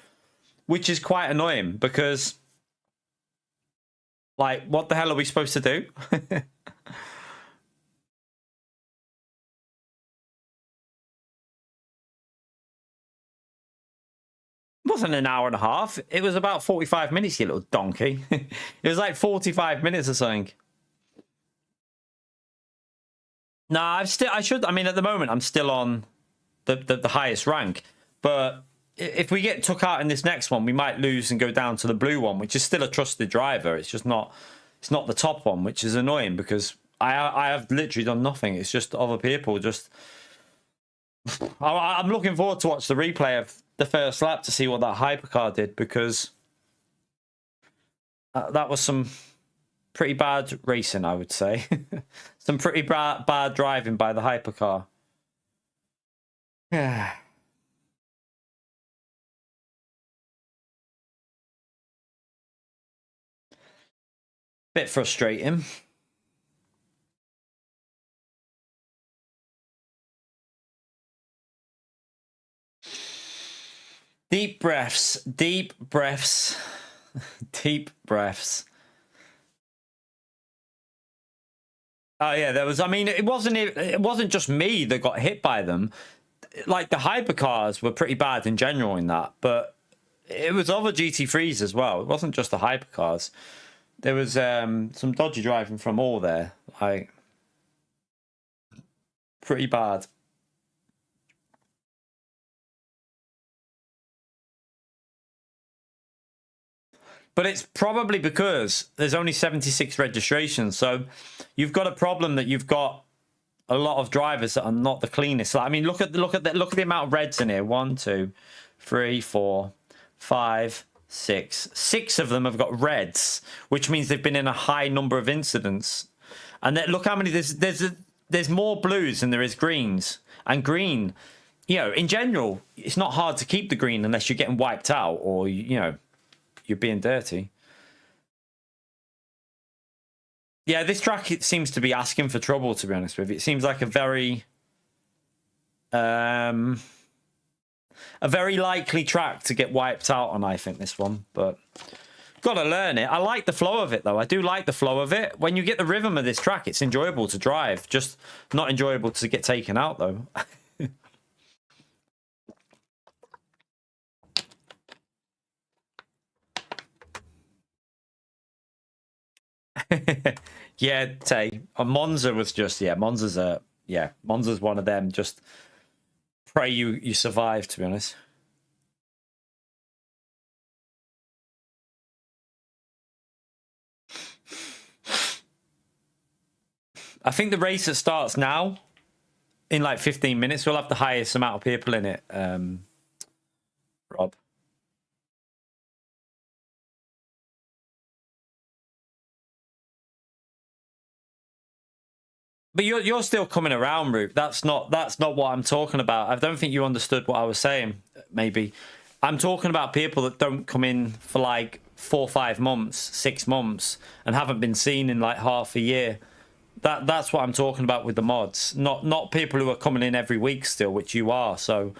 Which is quite annoying because... like, what the hell are we supposed to do? It wasn't an hour and a half. It was about 45 minutes, you little donkey. It was like 45 minutes or something. Nah, I mean, at the moment, I'm still on the highest rank. But if we get took out in this next one, we might lose and go down to the blue one, which is still a trusted driver. It's just not, it's not the top one, which is annoying because I have literally done nothing. It's just other people just... I'm looking forward to watch the replay of the first lap to see what that hypercar did, because that was some pretty bad racing, I would say. Some pretty bad driving by the hypercar. Yeah. Bit frustrating. Deep breaths, deep breaths, deep breaths. Oh yeah, there was. I mean, it wasn't just me that got hit by them. Like the hypercars were pretty bad in general in that, but it was other GT3s as well. It wasn't just the hypercars. There was some dodgy driving from all there. Like pretty bad. But it's probably because there's only 76 registrations. So you've got a problem that you've got a lot of drivers that are not the cleanest. Like, I mean, look at the amount of reds in here. 1, 2, 3, 4, 5, 6. 6 of them have got reds, which means they've been in a high number of incidents. And then look how many there's more blues than there is greens. And green, you know, in general, it's not hard to keep the green unless you're getting wiped out or you know, you're being dirty. Yeah, this track, it seems to be asking for trouble, to be honest with you. It seems like a very likely track to get wiped out on, I think, this one. But gotta learn it. I like the flow of it, though. I do like the flow of it. When you get the rhythm of this track, it's enjoyable to drive. Just not enjoyable to get taken out, though. Yeah, Tay. Monza was just, yeah, Monza's one of them. Just pray you survive, to be honest. I think the race that starts now, in like 15 minutes, we'll have the highest amount of people in it, Rob. But you're still coming around, Root. That's not what I'm talking about. I don't think you understood what I was saying. Maybe I'm talking about people that don't come in for like 4 or 5 months, 6 months, and haven't been seen in like half a year. That's what I'm talking about with the mods. Not people who are coming in every week still, which you are. So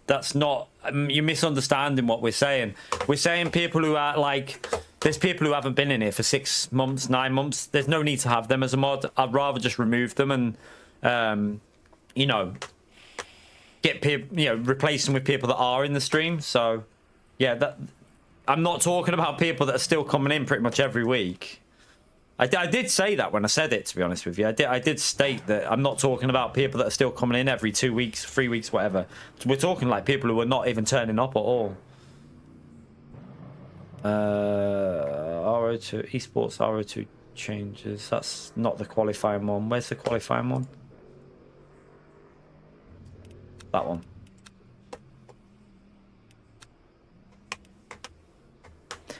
that's not, you're misunderstanding what we're saying. We're saying people who are like, there's people who haven't been in here for 6 months, 9 months. There's no need to have them as a mod. I'd rather just remove them and, you know, get people, you know, replace them with people that are in the stream. So, yeah, I'm not talking about people that are still coming in pretty much every week. I did say that when I said it, to be honest with you. I did state that I'm not talking about people that are still coming in every 2 weeks, 3 weeks, whatever. We're talking like people who are not even turning up at all. R02 esports R02 changes. That's not the qualifying one. Where's the qualifying one? That one.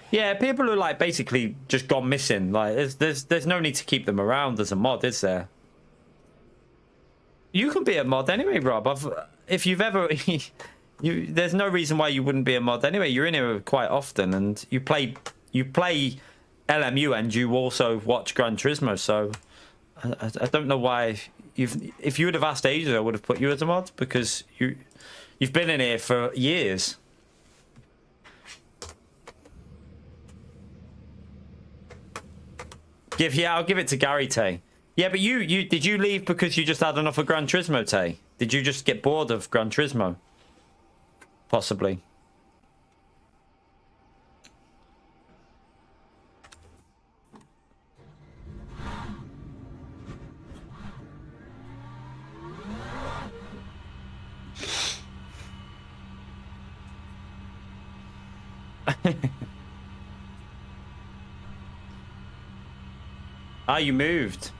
Yeah, people who like basically just gone missing. Like there's no need to keep them around as a mod, is there? You can be a mod anyway, Rob. If you've ever there's no reason why you wouldn't be a mod anyway. You're in here quite often and you play LMU and you also watch Gran Turismo, so I don't know why if you would have asked ages, I would have put you as a mod because you've been in here for years. I'll give it to Gary Tay. Yeah, but you did you leave because you just had enough of Gran Turismo, Tay? Did you just get bored of Gran Turismo? Possibly. Ah, you moved.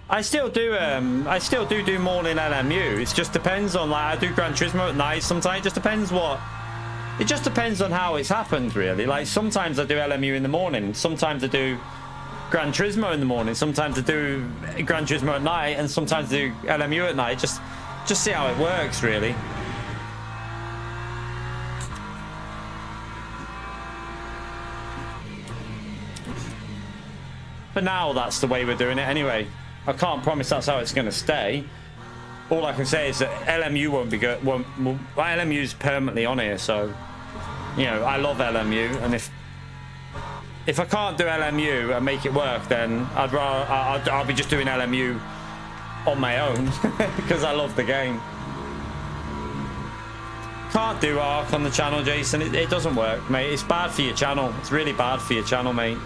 I still do morning LMU. It just depends on, like, I do Gran Turismo at night sometimes. It just depends on how it's happened, really. Like sometimes I do LMU in the morning, sometimes I do Gran Turismo in the morning, sometimes I do Gran Turismo at night, and sometimes I do LMU at night. Just see how it works, really. For now, that's the way we're doing it anyway. I can't promise that's how it's going to stay. All I can say is that LMU won't be good. LMU's permanently on here, so you know I love LMU, and if I can't do LMU and make it work, then I'll be just doing LMU on my own because I love the game. Can't do ARC on the channel, Jason. It doesn't work, mate. It's bad for your channel. It's really bad for your channel, mate.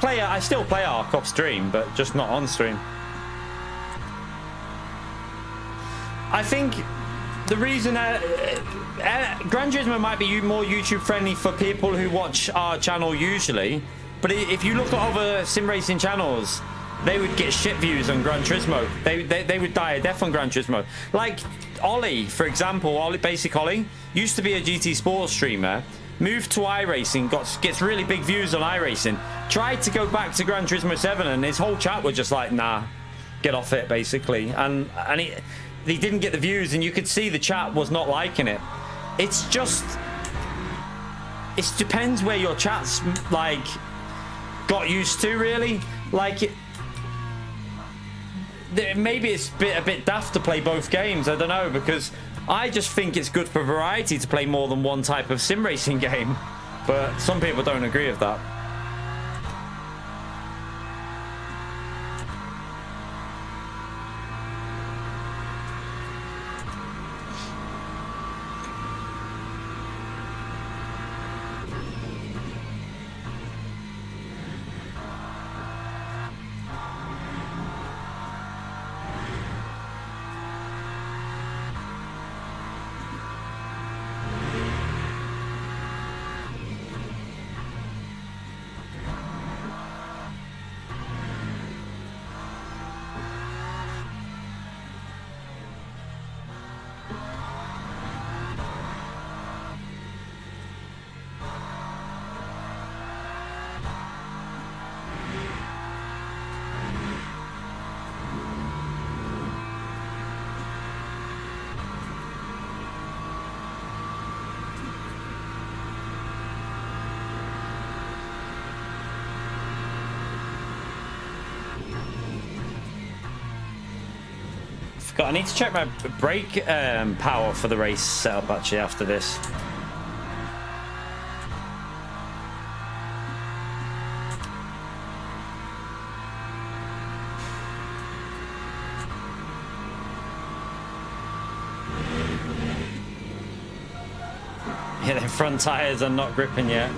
I still play ARC off stream, but just not on stream. I think the reason Gran Turismo might be more YouTube friendly for people who watch our channel usually, but if you look at other sim racing channels, they would get shit views on Gran Turismo. They would die a death on Gran Turismo. Like Ollie, for example, Basic Ollie used to be a GT Sports streamer. Moved to iRacing, gets really big views on iRacing. Tried to go back to Gran Turismo 7, and his whole chat was just like, "Nah, get off it," basically. And he didn't get the views, and you could see the chat was not liking it. It depends where your chat's like got used to, really. Like maybe it's a bit daft to play both games. I don't know, because I just think it's good for variety to play more than one type of sim racing game, but some people don't agree with that. I need to check my brake power for the race setup actually after this. Yeah, the front tires are not gripping yet.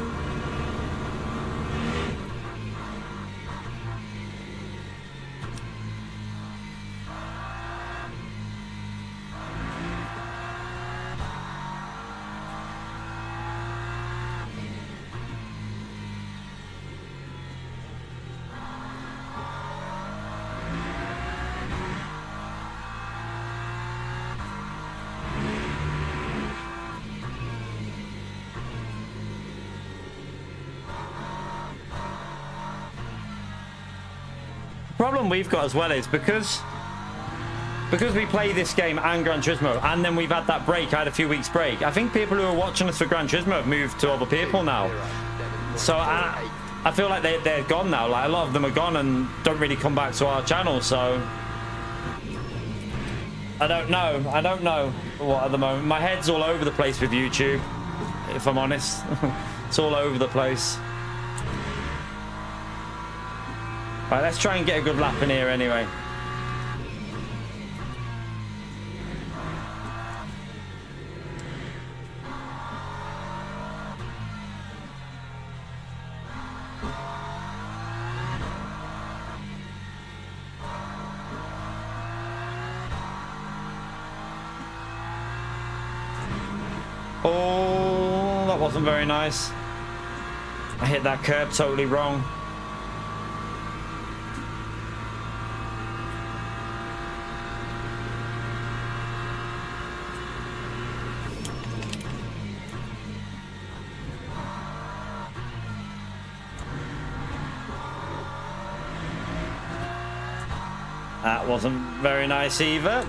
Problem we've got as well is because we play this game and Gran Turismo, and then we've had that break. I had a few weeks break. I think people who are watching us for Gran Turismo have moved to other people now. So I feel like they're gone now. Like a lot of them are gone and don't really come back to our channel. So I don't know what at the moment. My head's all over the place with YouTube, if I'm honest. It's all over the place. Right, let's try and get a good lap in here anyway. Oh, that wasn't very nice. I hit that curb totally wrong. That wasn't very nice either.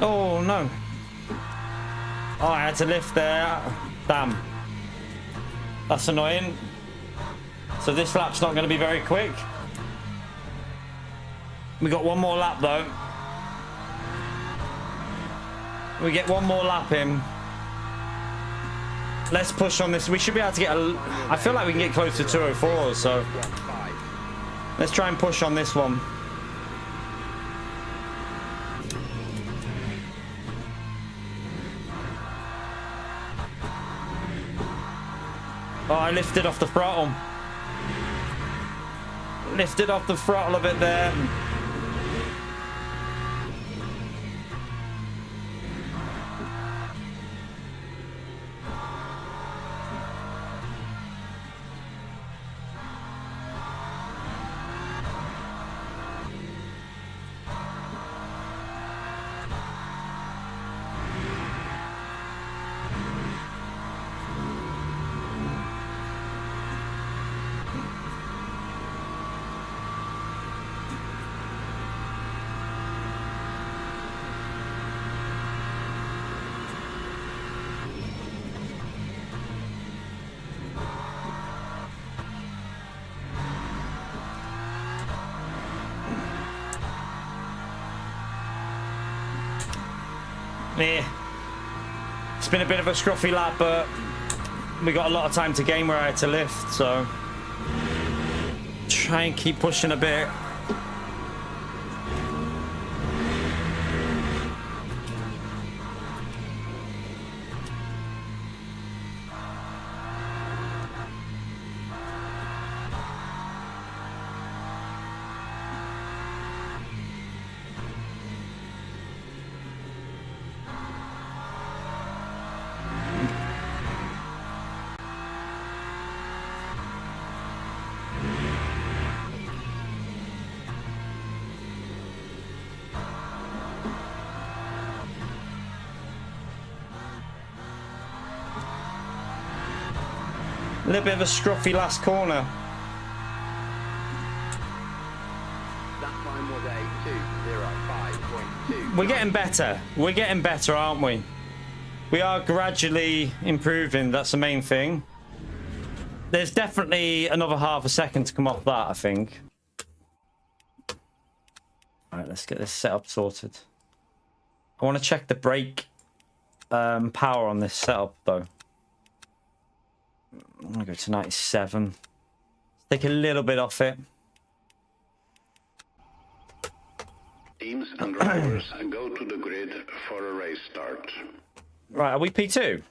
Oh no. Oh, I had to lift there. Damn. That's annoying. So this lap's not going to be very quick. We got one more lap though. We get one more lap in. Let's push on this. We should be able to get a... I feel like we can get close to 204, so... Let's try and push on this one. Oh, I lifted off the throttle. Lifted off the throttle a bit there. Yeah. It's been a bit of a scruffy lap, but we got a lot of time to gain where I had to lift, so try and keep pushing a bit. A little bit of a scruffy last corner. That time was a 2:05.5. We're getting better. We're getting better, aren't we? We are gradually improving. That's the main thing. There's definitely another half a second to come off that, I think. All right, let's get this setup sorted. I want to check the brake power on this setup, though. I'm going to go to 97. Let's take a little bit off it. Teams and drivers go to the grid for a race start. Right, are we P2?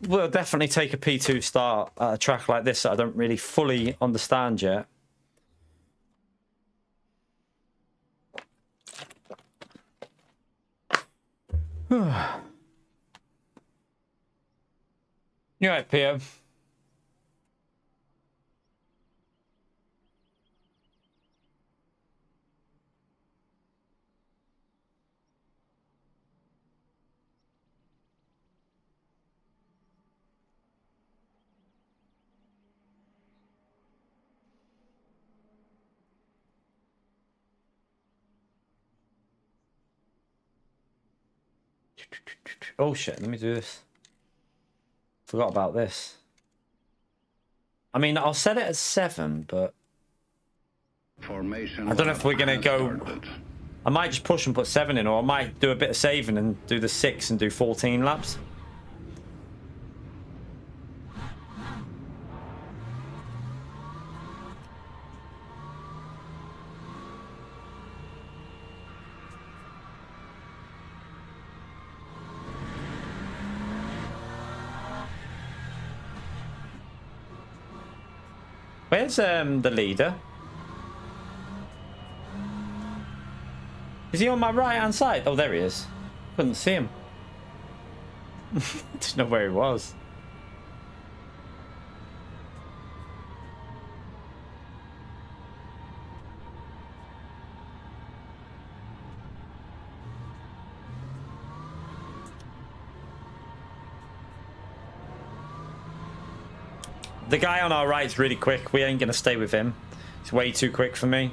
We'll definitely take a P2 start at a track like this that I don't really fully understand yet. You right, Pio? Oh shit, let me do this. Forgot about this. I mean, I'll set it at 7, but Formation I don't know if we're gonna go. started. I might just push and put 7 in, or I might do a bit of saving and do the 6 and do 14 laps. Where's the leader? Is he on my right hand side? Oh, there he is. Couldn't see him. Didn't know where he was. The guy on our right is really quick. We ain't going to stay with him. He's way too quick for me.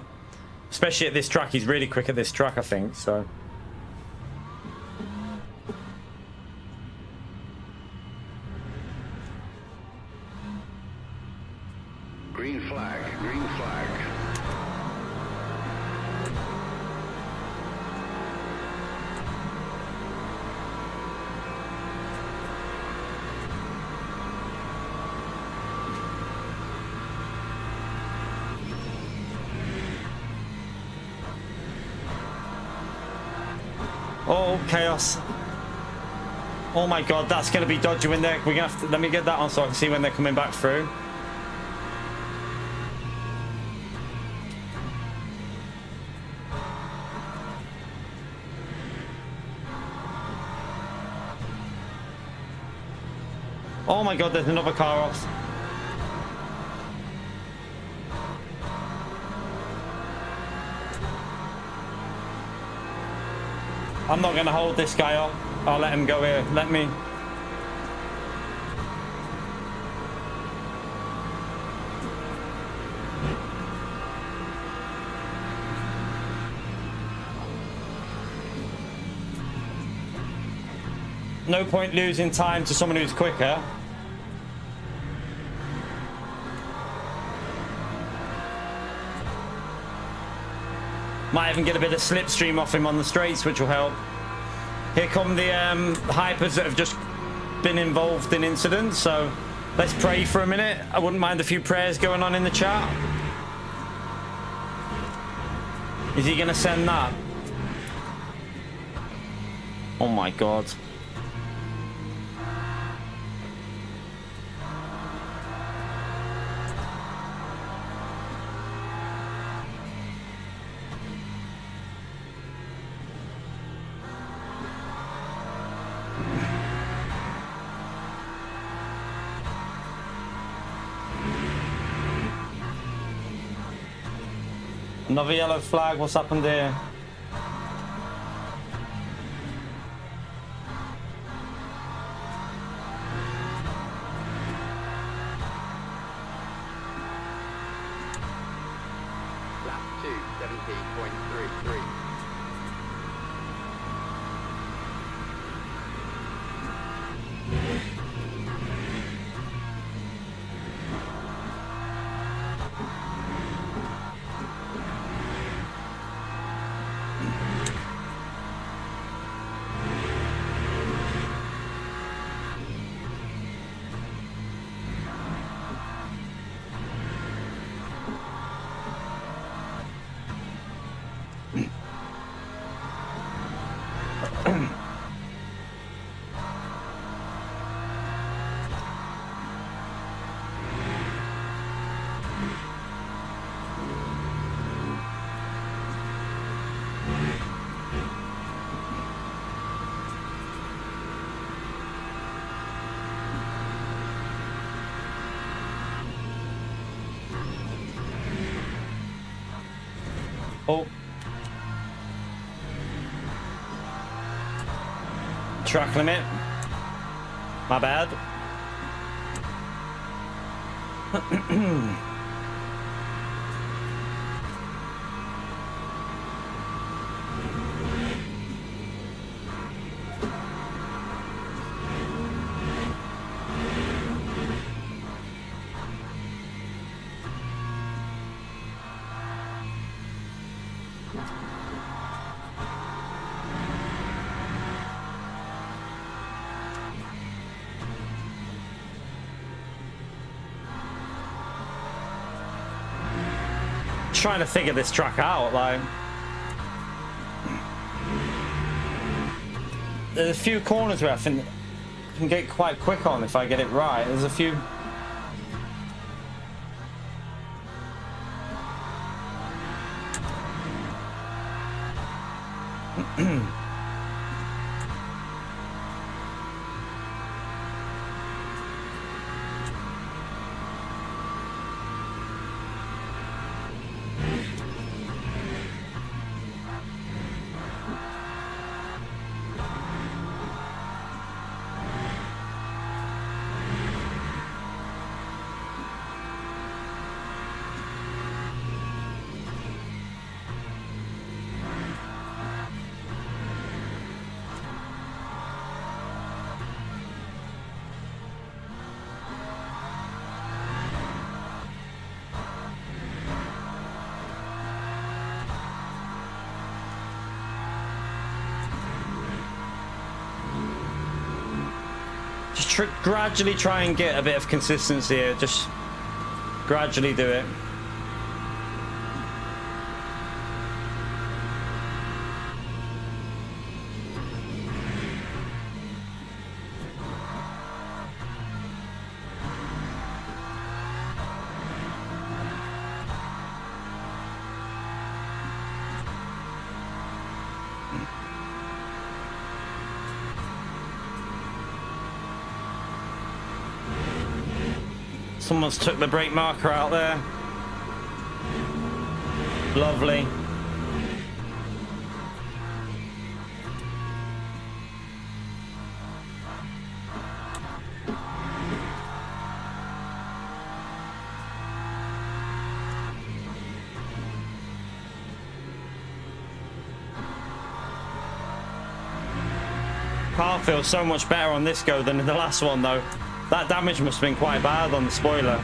Especially at this track. He's really quick at this track, I think. So. Green flag, green flag. Oh, chaos. Oh my god, that's going to be dodgy when they're... We're going to have to... Let me get that on so I can see when they're coming back through. Oh my god, there's another car off. I'm not going to hold this guy up. I'll let him go here. Let me. No point losing time to someone who's quicker. Might even get a bit of slipstream off him on the straights, which will help. Here come the hypers that have just been involved in incidents, so let's pray for a minute. I wouldn't mind a few prayers going on in the chat. Is he going to send that? Oh my god. Another yellow flag, what's happened here? Lap 2, 17.33. Oh. Track limit. My bad. Trying to figure this track out, like there's a few corners where I think I can get quite quick on if I get it right. There's a few. Gradually try and get a bit of consistency here. Just gradually do it. Someone's took the brake marker out there. Lovely. Car feels so much better on this go than in the last one though. That damage must have been quite bad on the spoiler.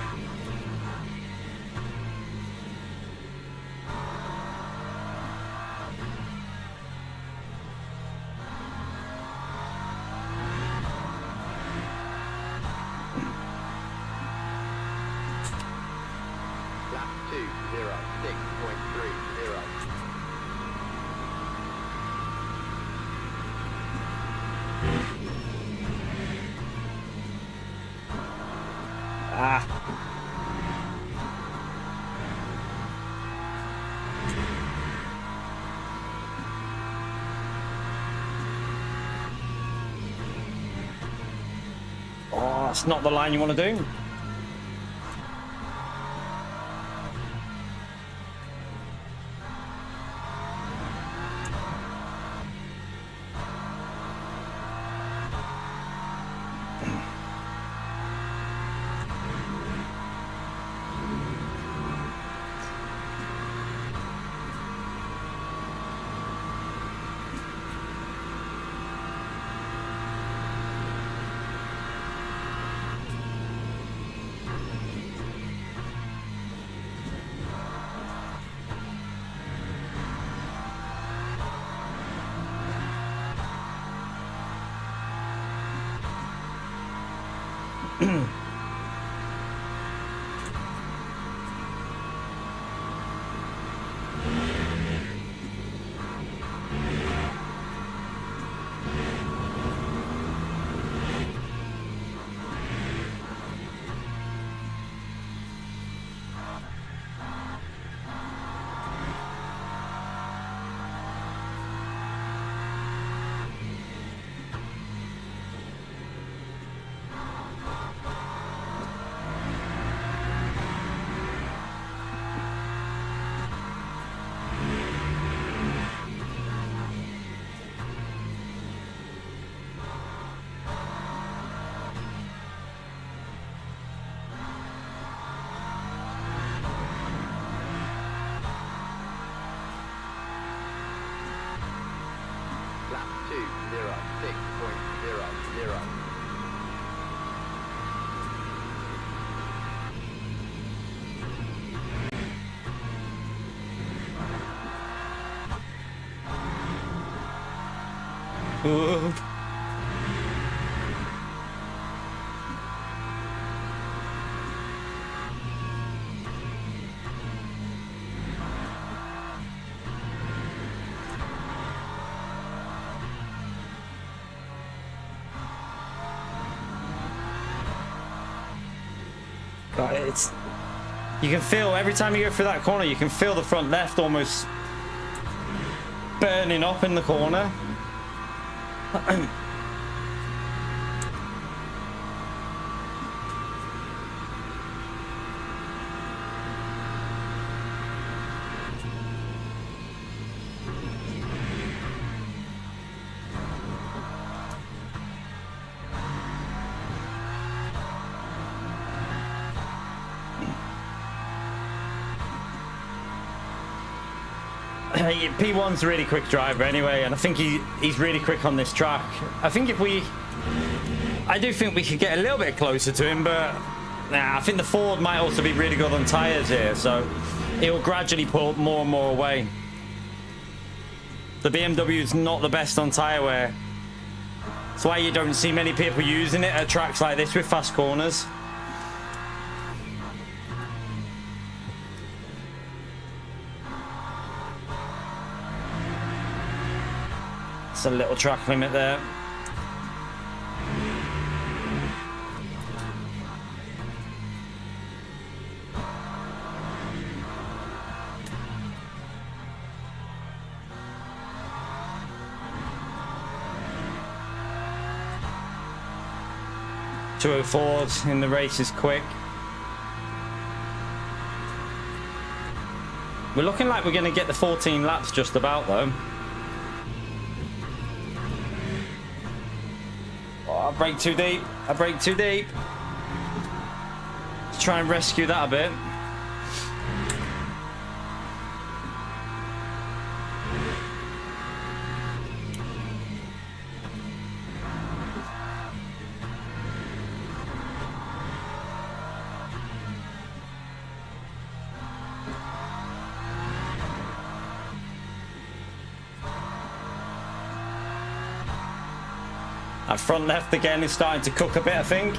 Lap 206.30. Ah. Oh, that's not the line you want to do. 0. Ooh. God, it's, you can feel every time you go through that corner, you can feel the front left almost burning up in the corner. P1's a really quick driver anyway, and I think he's really quick on this track. I think I do think we could get a little bit closer to him, but I think the Ford might also be really good on tyres here, so it will gradually pull more and more away. The BMW is not the best on tyre wear. That's why you don't see many people using it at tracks like this with fast corners. It's a little track limit there. .204s in the race is quick. We're looking like we're going to get the 14 laps just about though. I brake too deep. I brake too deep. Let's try and rescue that a bit. That front left again is starting to cook a bit, I think.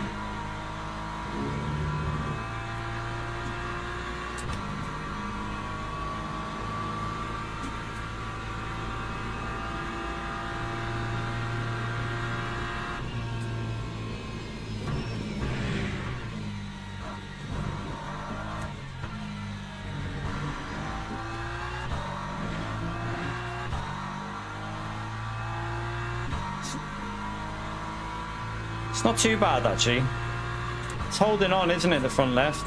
It's not too bad actually. It's holding on, isn't it, the front left?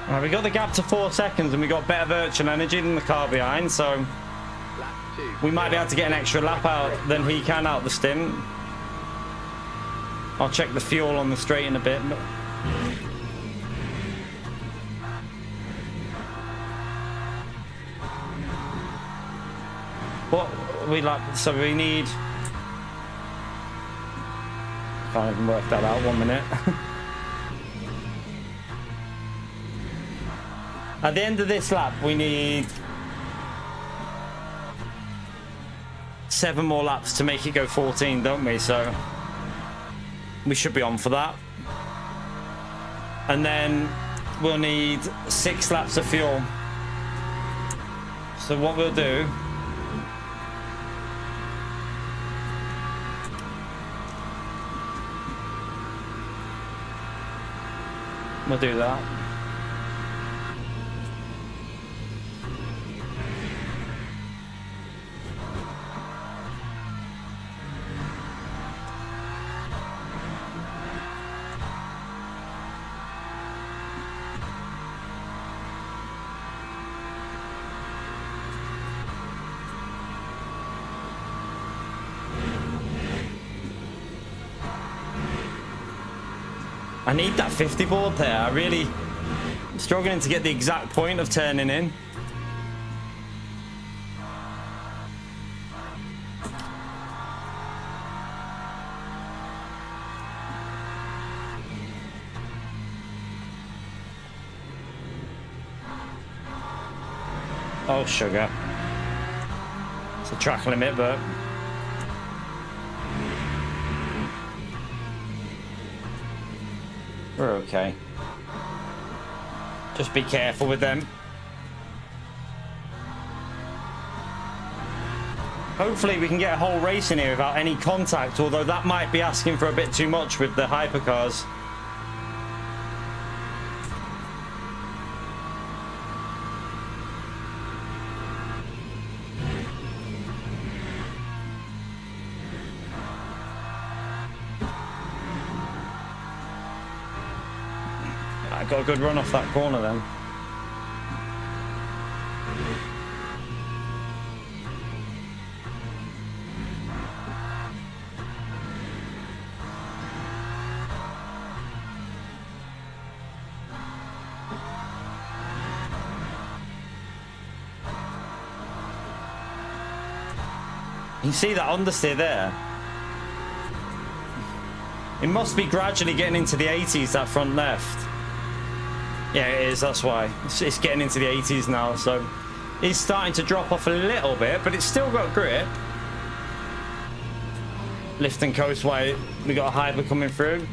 Right, we got the gap to 4 seconds and we got better virtual energy than the car behind, so we might be able to get an extra lap out than he can out the stint. I'll check the fuel on the straight in a bit. But what we like, so we need, can't even work that out, 1 minute. At the end of this lap, we need 7 more laps to make it go 14, don't we? So we should be on for that. And then we'll need 6 laps of fuel. So what we'll do, We'll do that. I need that 50 board there. I really struggling to get the exact point of turning in. Oh, sugar. It's a track limit, but we're okay. Just be careful with them. Hopefully we can get a whole race in here without any contact, although that might be asking for a bit too much with the hypercars. I got a good run off that corner then. You see that understeer there? It must be gradually getting into the 80s, that front left. Yeah, it is, that's why. It's getting into the 80s now, so it's starting to drop off a little bit, but it's still got grip. Lift and coast way, we got a hyper coming through.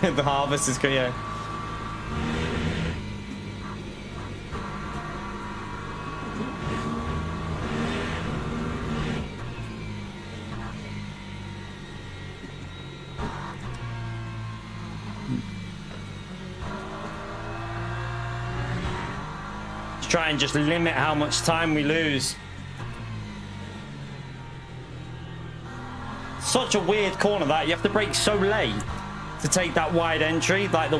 The harvest is good, yeah. Let's try and just limit how much time we lose. Such a weird corner that you have to brake so late to take that wide entry, like the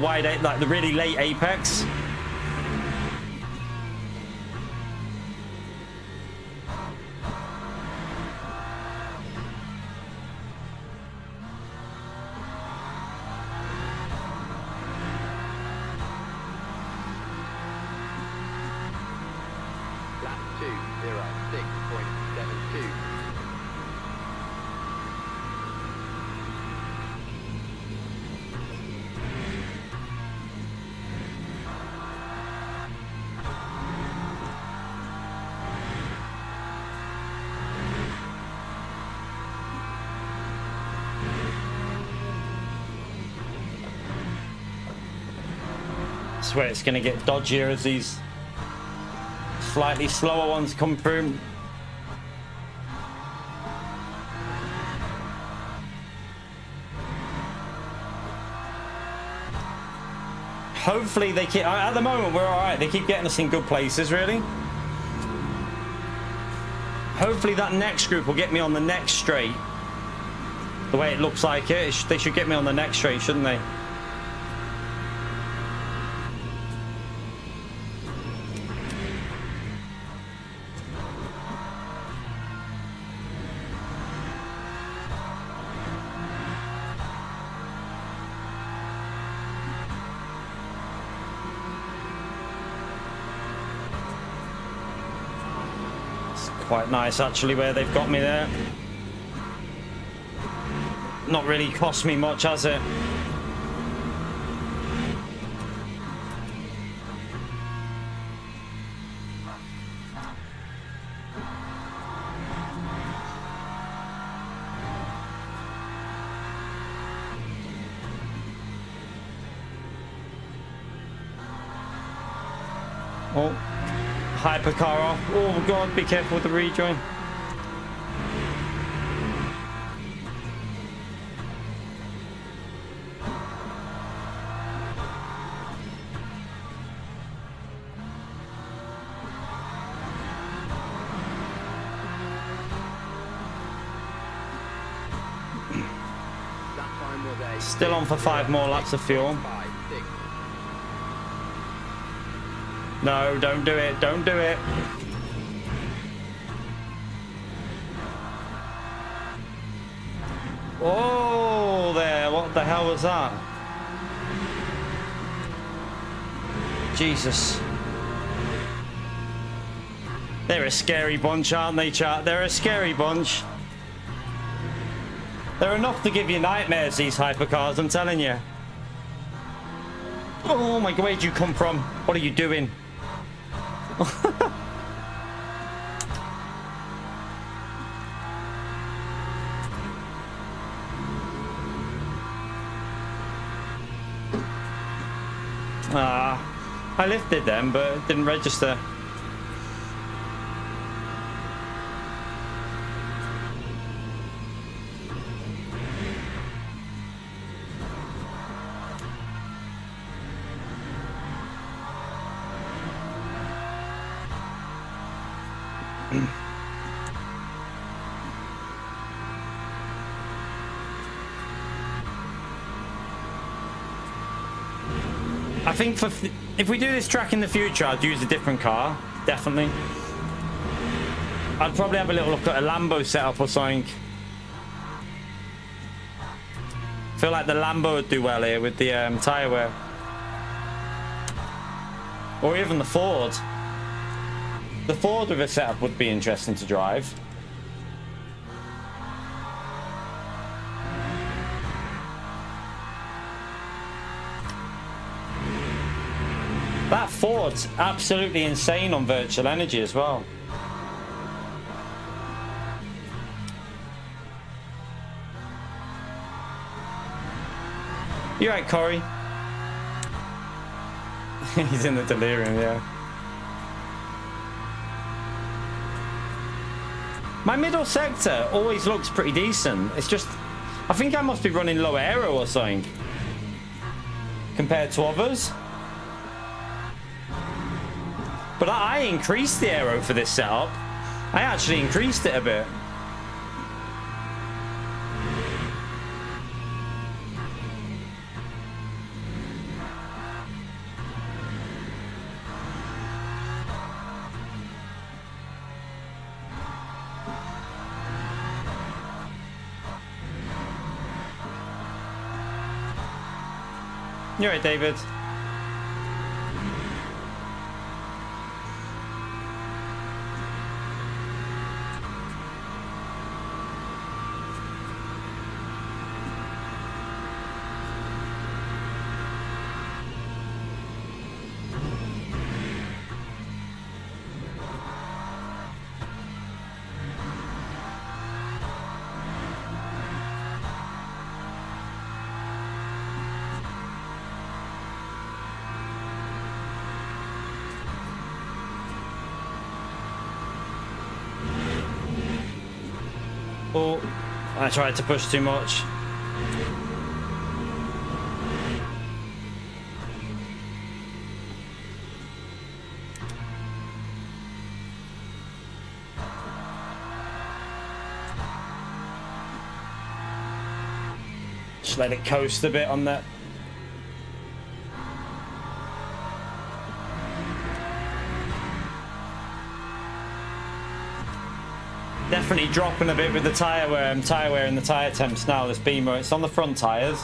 really late apex. Lap 2:06.72. I swear it's going to get dodgier as these slightly slower ones come through. Hopefully they keep, at the moment we're all right. They keep getting us in good places, really. Hopefully that next group will get me on the next straight. The way it looks like it, they should get me on the next straight, shouldn't they? Quite nice actually where they've got me there. Not really cost me much, has it? Oh, hypercar off. Oh god, be careful with the rejoin. Still on for 5 more laps of fuel. No, don't do it. Don't do it. Oh, there. What the hell was that? Jesus. They're a scary bunch, aren't they, chat? They're a scary bunch. They're enough to give you nightmares, these hypercars, I'm telling you. Oh my god, where'd you come from? What are you doing? I lifted them, but it didn't register. I think if we do this track in the future, I'd use a different car, definitely. I'd probably have a little look at a Lambo setup or something. I feel like the Lambo would do well here with the tyre wear. Or even the Ford. The Ford with a setup would be interesting to drive. That Ford's absolutely insane on virtual energy as well. You right, Corey? He's in the delirium, yeah. My middle sector always looks pretty decent. It's just, I think I must be running low aero or something compared to others. But I increased the aero for this setup. I actually increased it a bit. You're right, David. Oh, I tried to push too much. Just let it coast a bit on that. Definitely dropping a bit with the tyre wear and the tyre temps now, this Beamer. It's on the front tyres.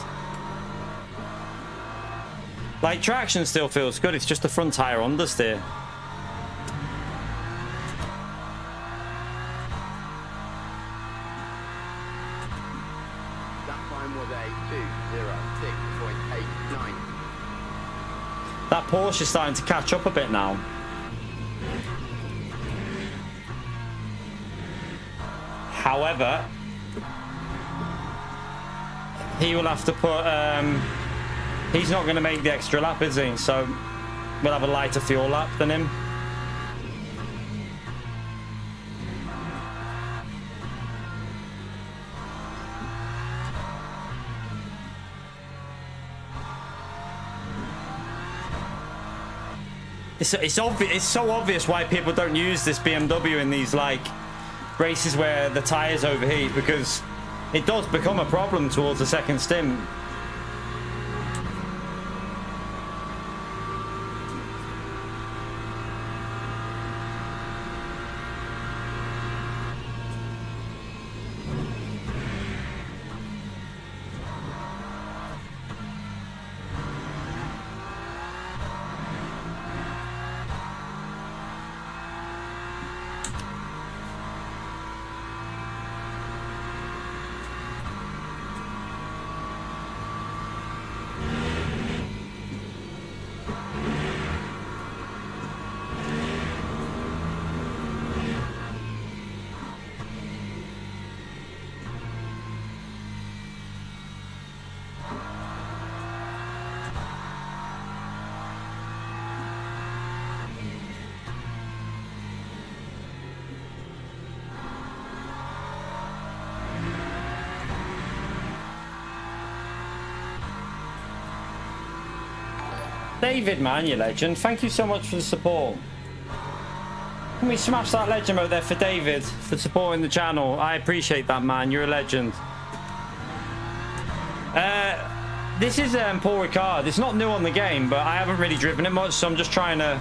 Like, traction still feels good, it's just the front tyre understeer. That time was a 2:06.89. That Porsche is starting to catch up a bit now. However, he will have to put, he's not going to make the extra lap, is he? So We'll have a lighter fuel lap than him. It's obvious. It's so obvious why people don't use this BMW in these like races where the tires overheat, because it does become a problem towards the second stint. David, man, you legend. Thank you so much for the support. Can we smash that legend out there for David for supporting the channel? I appreciate that, man. You're a legend. This is Paul Ricard. It's not new on the game, but I haven't really driven it much, so I'm just trying to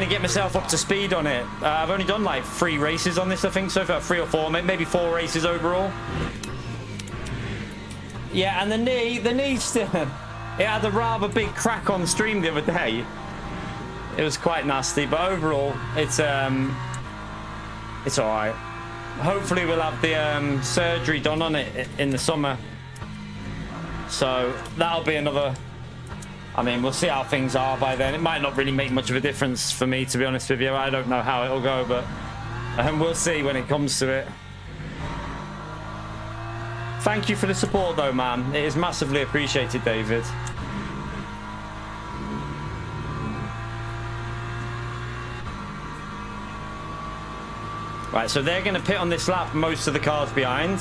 get myself up to speed on it. I've only done like 3 races on this, I think, so far, 3 or 4, maybe 4 races overall. Yeah, and the knee still. It had a rather big crack on stream the other day. It was quite nasty, but overall, it's all right. Hopefully, we'll have the surgery done on it in the summer. So that'll be another. I mean, we'll see how things are by then. It might not really make much of a difference for me, to be honest with you. I don't know how it'll go, but we'll see when it comes to it. Thank you for the support, though, man. It is massively appreciated, David. Right, so they're going to pit on this lap, most of the cars behind.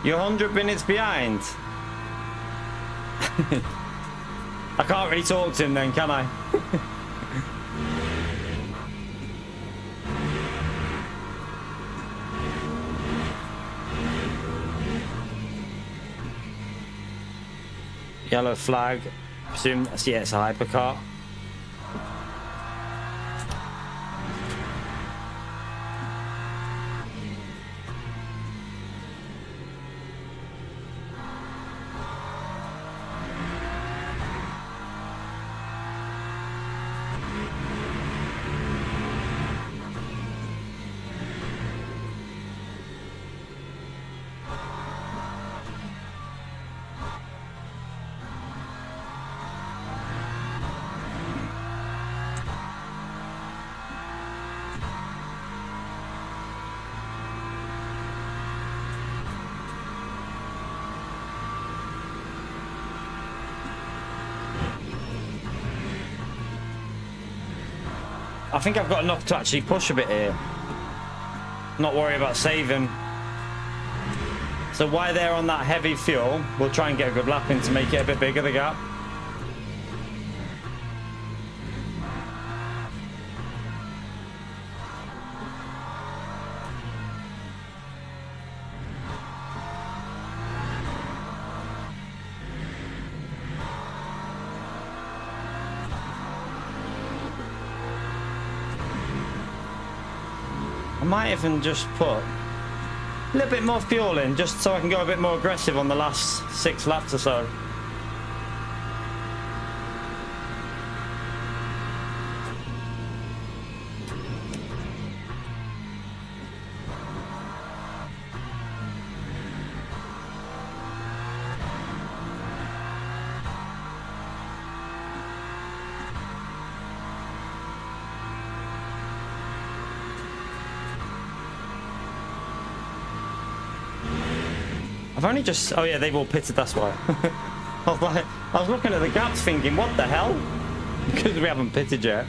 You're 100 minutes behind. I can't really talk to him then, can I? Yellow flag. Presume that's, yeah, it's a hypercar. I think I've got enough to actually push a bit here. Not worry about saving. So while they're on that heavy fuel, we'll try and get a good lap in to make it a bit bigger, the gap. I might even just put a little bit more fuel in, just so I can go a bit more aggressive on the last 6 laps or so. I've only just... Oh, yeah, they've all pitted, that's why. I was looking at the gaps thinking, what the hell? Because we haven't pitted yet.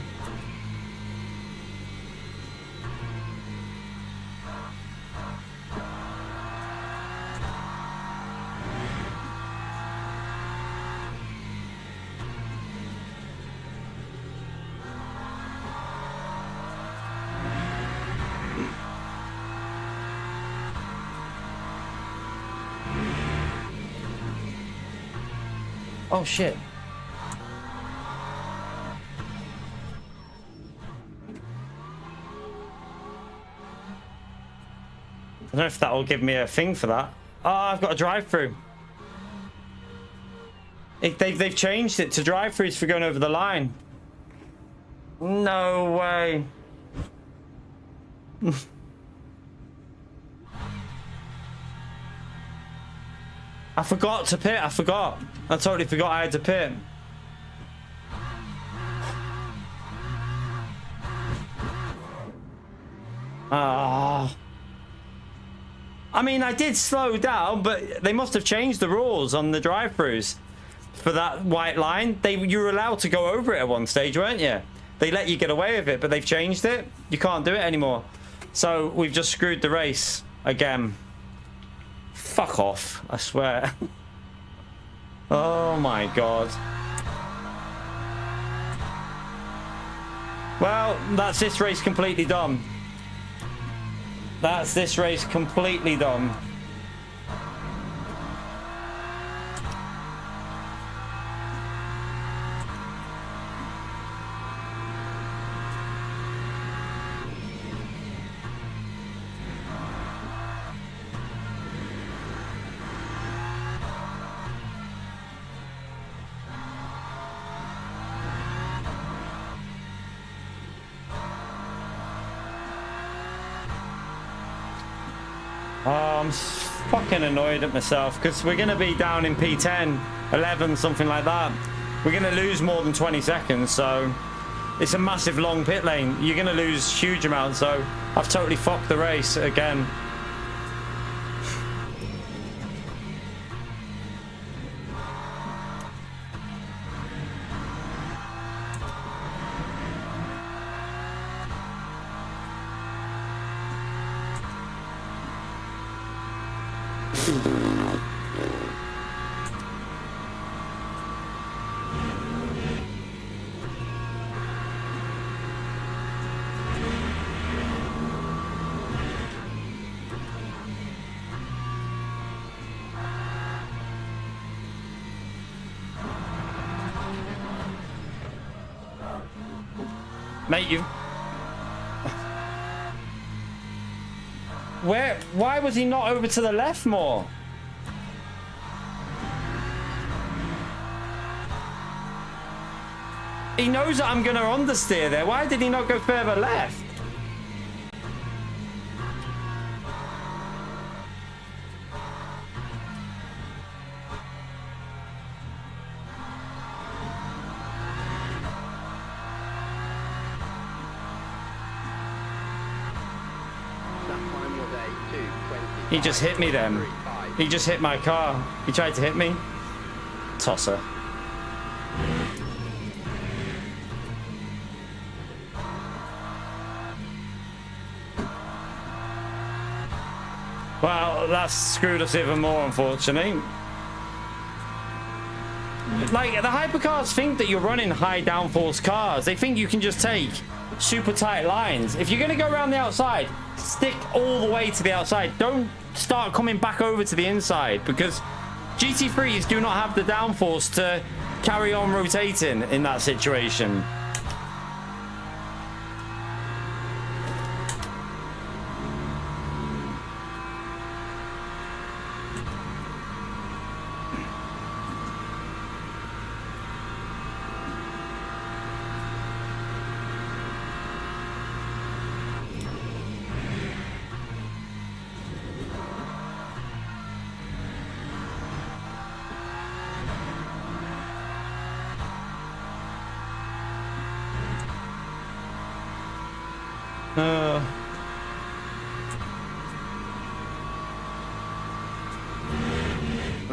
Oh, shit. I don't know if that will give me a thing for that. Oh, I've got a drive-through. They've changed it to drive-throughs for going over the line. No way. I forgot to pit. I forgot. I totally forgot I had to pit. Ah. I mean, I did slow down, but they must have changed the rules on the drive-thrus for that white line. You were allowed to go over it at one stage, weren't you? They let you get away with it, but they've changed it. You can't do it anymore. So we've just screwed the race again. Fuck off, I swear. Oh my god. Well, that's this race completely done. That's this race completely done. I'm fucking annoyed at myself because we're going to be down in P10, 11, something like that. We're going to lose more than 20 seconds, so it's a massive long pit lane. You're going to lose huge amounts, so I've totally fucked the race again. Mate, you... Why was he not over to the left more? He knows that I'm going to understeer there. Why did he not go further left? He just hit me then. He just hit my car. He tried to hit me. Tosser. Well, that's screwed us even more, unfortunately. Like, the hypercars think that you're running high downforce cars. They think you can just take super tight lines. If you're going to go around the outside, stick all the way to the outside. Don't start coming back over to the inside, because GT3s do not have the downforce to carry on rotating in that situation.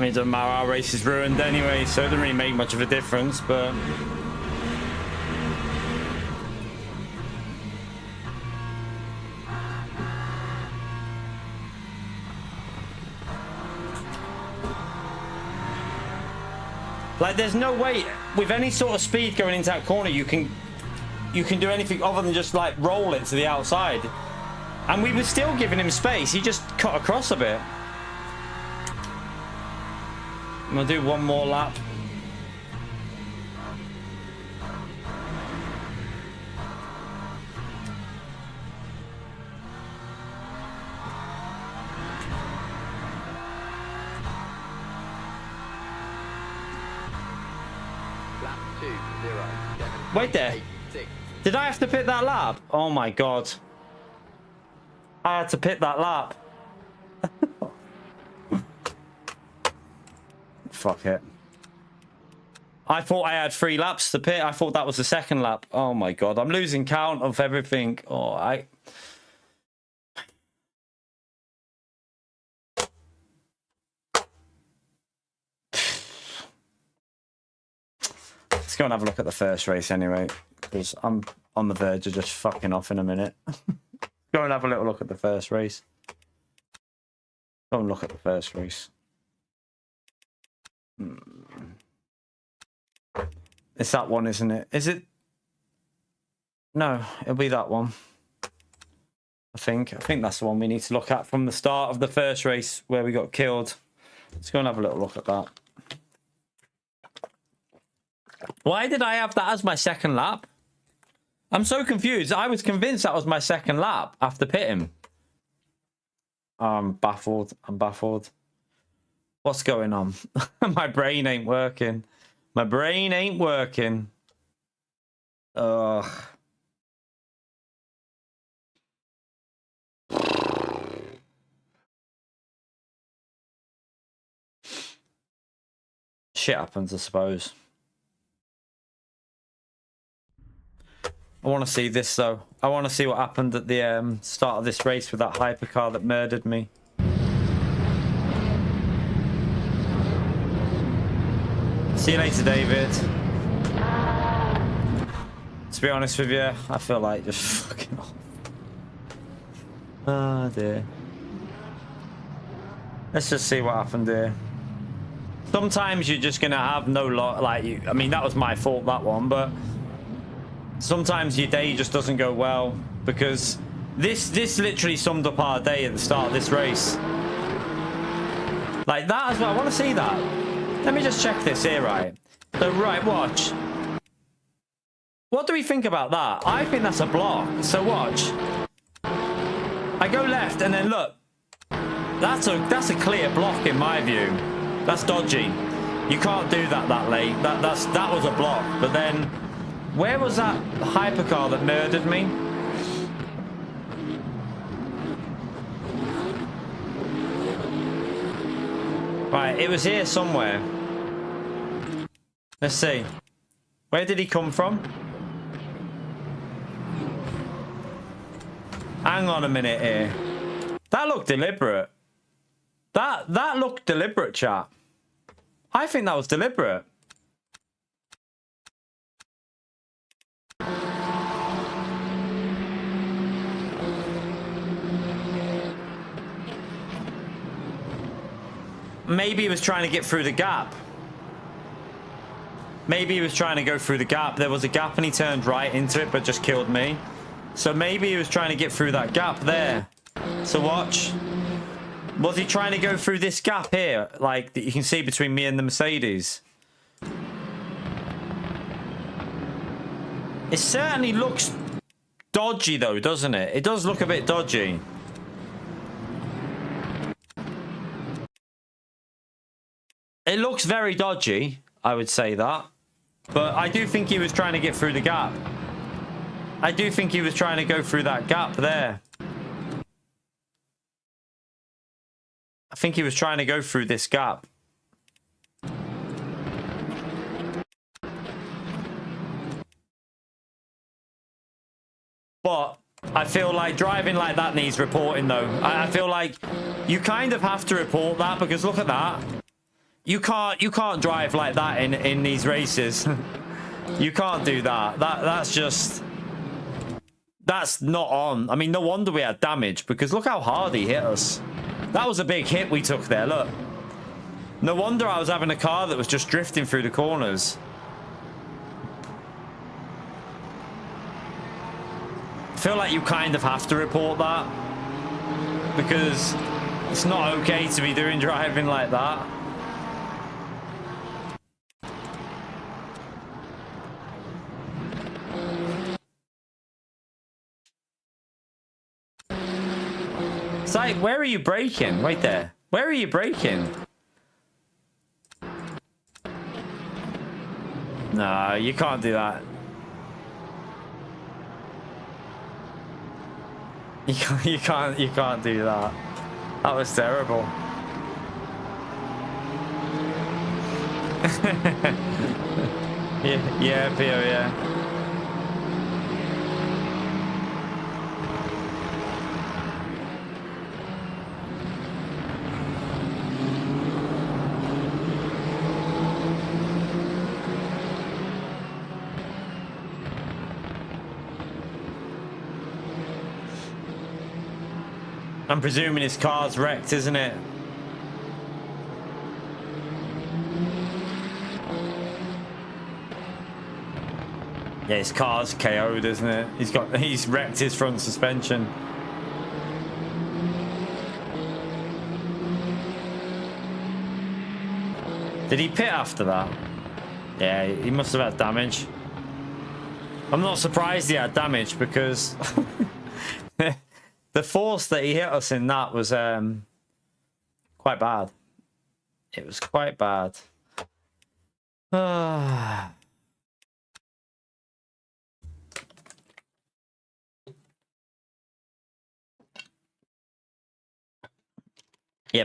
mean, it doesn't matter, our race is ruined anyway, so it doesn't really make much of a difference, but... Like, there's no way, with any sort of speed going into that corner, you can do anything other than just, like, roll it to the outside. And we were still giving him space. He just cut across a bit. I'm going to do one more lap. Lap 2, 0, 7, Wait there. 8, 6. Did I have to pit that lap? Oh my god. I had to pit that lap. Fuck it. I thought I had 3 laps to pit. I thought that was the second lap. Oh my god. I'm losing count of everything. Oh, Let's go and have a look at the first race anyway, because I'm on the verge of just fucking off in a minute. Go and have a little look at the first race. Go and look at the first race. It's that one, isn't it? Is it? No, it'll be that one. I think that's the one we need to look at from the start of the first race where we got killed. Let's go and have a little look at that. Why did I have that as my second lap? I'm so confused. I was convinced that was my second lap after pitting. I'm baffled. I'm baffled. What's going on? My brain ain't working. My brain ain't working. Ugh. Shit happens, I suppose. I want to see this, though. I want to see what happened at the start of this race with that hypercar that murdered me. See you later, David. To be honest with you, I feel like just fucking off. Oh, dear. Let's just see what happened here. Sometimes you're just going to have no lot. Like, I mean, that was my fault, that one, but... Sometimes your day just doesn't go well, because this literally summed up our day at the start of this race. Like that as well. I want to see that. Let me just check this here, right? So, right, watch. What do we think about that? I think that's a block. So watch. I go left and then look. That's a clear block in my view. That's dodgy. You can't do that late. That was a block. But then. Where was that hypercar that murdered me? Right, it was here somewhere. Let's see. Where did he come from? Hang on a minute here. That looked deliberate. That looked deliberate, chat. I think that was deliberate. Maybe he was trying to get through the gap. Maybe he was trying to go through the gap. There was a gap and he turned right into it, but just killed me. So maybe he was trying to get through that gap there. So watch. Was he trying to go through this gap here? Like, that you can see between me and the Mercedes? It certainly looks dodgy though, doesn't it? It does look a bit dodgy. It looks very dodgy, I would say that. But I do think he was trying to get through the gap. I do think he was trying to go through that gap there. I think he was trying to go through this gap. But I feel like driving like that needs reporting though. I feel like you kind of have to report that, because look at that. You can't drive like that in these races. You can't do that. That's not on. I mean, no wonder we had damage, because look how hard he hit us. That was a big hit we took there, look. No wonder I was having a car that was just drifting through the corners. I feel like you kind of have to report that, because it's not okay to be doing driving like that. It's like, where are you braking? Right there. Where are you braking? No, you can't do that. You can't do that. That was terrible. yeah, Pio, yeah. I'm presuming his car's wrecked, isn't it? Yeah, his car's KO'd, isn't it? He's wrecked his front suspension. Did he pit after that? Yeah, he must have had damage. I'm not surprised he had damage, because the force that he hit us in that was quite bad. It was quite bad. Yeah,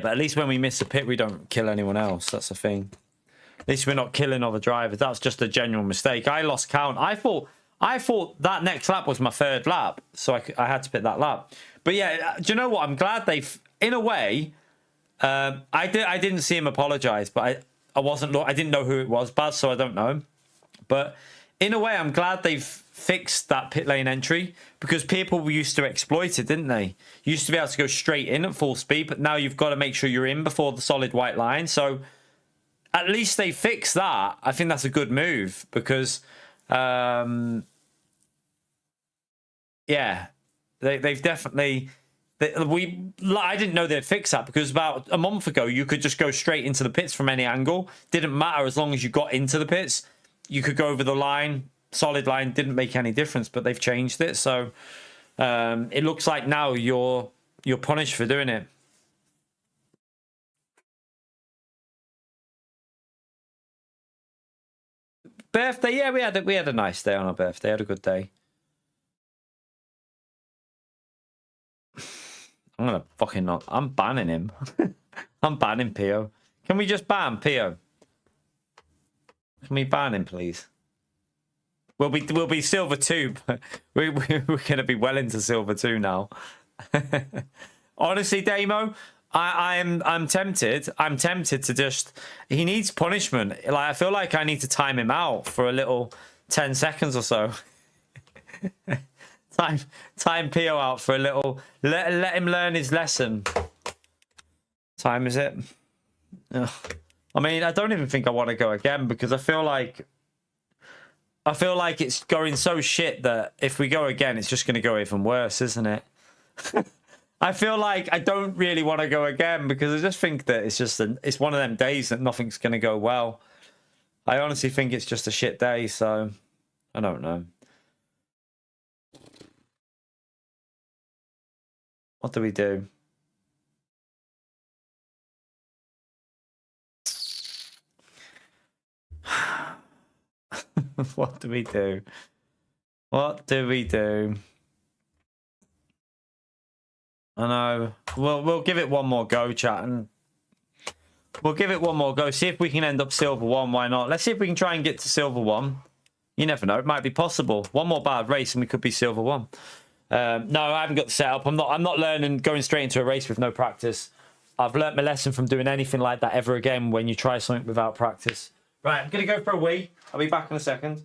but at least when we miss a pit, we don't kill anyone else. That's the thing. At least we're not killing other drivers. That's just a genuine mistake. I lost count. I thought that next lap was my third lap, so I had to pit that lap. But yeah, do you know what? I'm glad they've, in a way, I didn't see him apologize, but I didn't know who it was, Baz, so I don't know. But in a way, I'm glad they've fixed that pit lane entry, because people used to exploit it, didn't they? You used to be able to go straight in at full speed, but now you've got to make sure you're in before the solid white line. So at least they fixed that. I think that's a good move, because yeah, they've definitely. I didn't know they'd fix that, because about a month ago you could just go straight into the pits from any angle. Didn't matter, as long as you got into the pits, you could go over the line. Solid line didn't make any difference, but they've changed it. So it looks like now you're punished for doing it. Birthday, yeah, we had a nice day on our birthday. Had a good day. I'm gonna fucking not. I'm banning him. I'm banning Pio. Can we just ban Pio? Can we ban him, please? We'll be silver 2, but we're gonna be well into silver 2 now. Honestly, Damo, I'm tempted. I'm tempted to just. He needs punishment. Like, I feel like I need to time him out for a little 10 seconds or so. Time Pio out for a little. Let him learn his lesson. Time is it? Ugh. I mean, I don't even think I want to go again, because I feel like it's going so shit that if we go again, it's just going to go even worse, isn't it? I feel like I don't really want to go again, because I just think that it's one of them days that nothing's going to go well. I honestly think it's just a shit day, so I don't know. What do we do? What do we do? What do we do? I know. We'll give it one more go, chat, and we'll give it one more go. See if we can end up silver 1. Why not? Let's see if we can try and get to silver 1. You never know. It might be possible. One more bad race and we could be silver 1. No, I haven't got the setup. I'm not learning going straight into a race with no practice. I've learnt my lesson from doing anything like that ever again when you try something without practice. Right, I'm going to go for a wee. I'll be back in a second.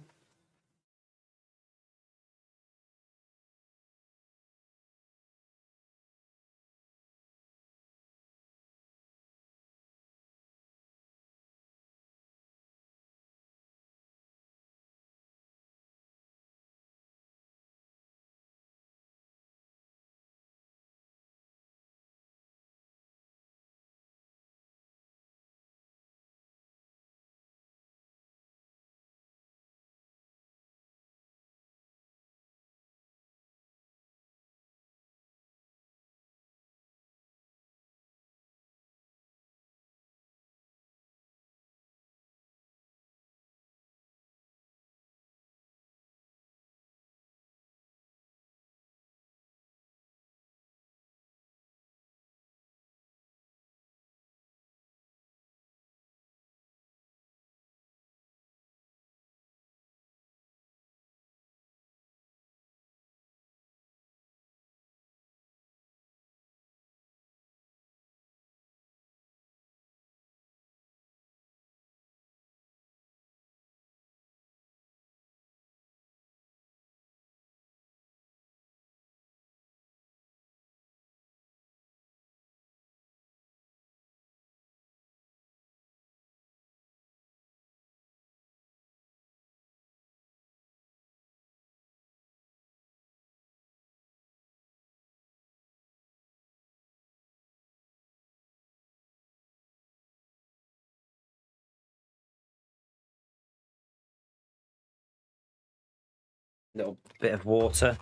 Little bit of water.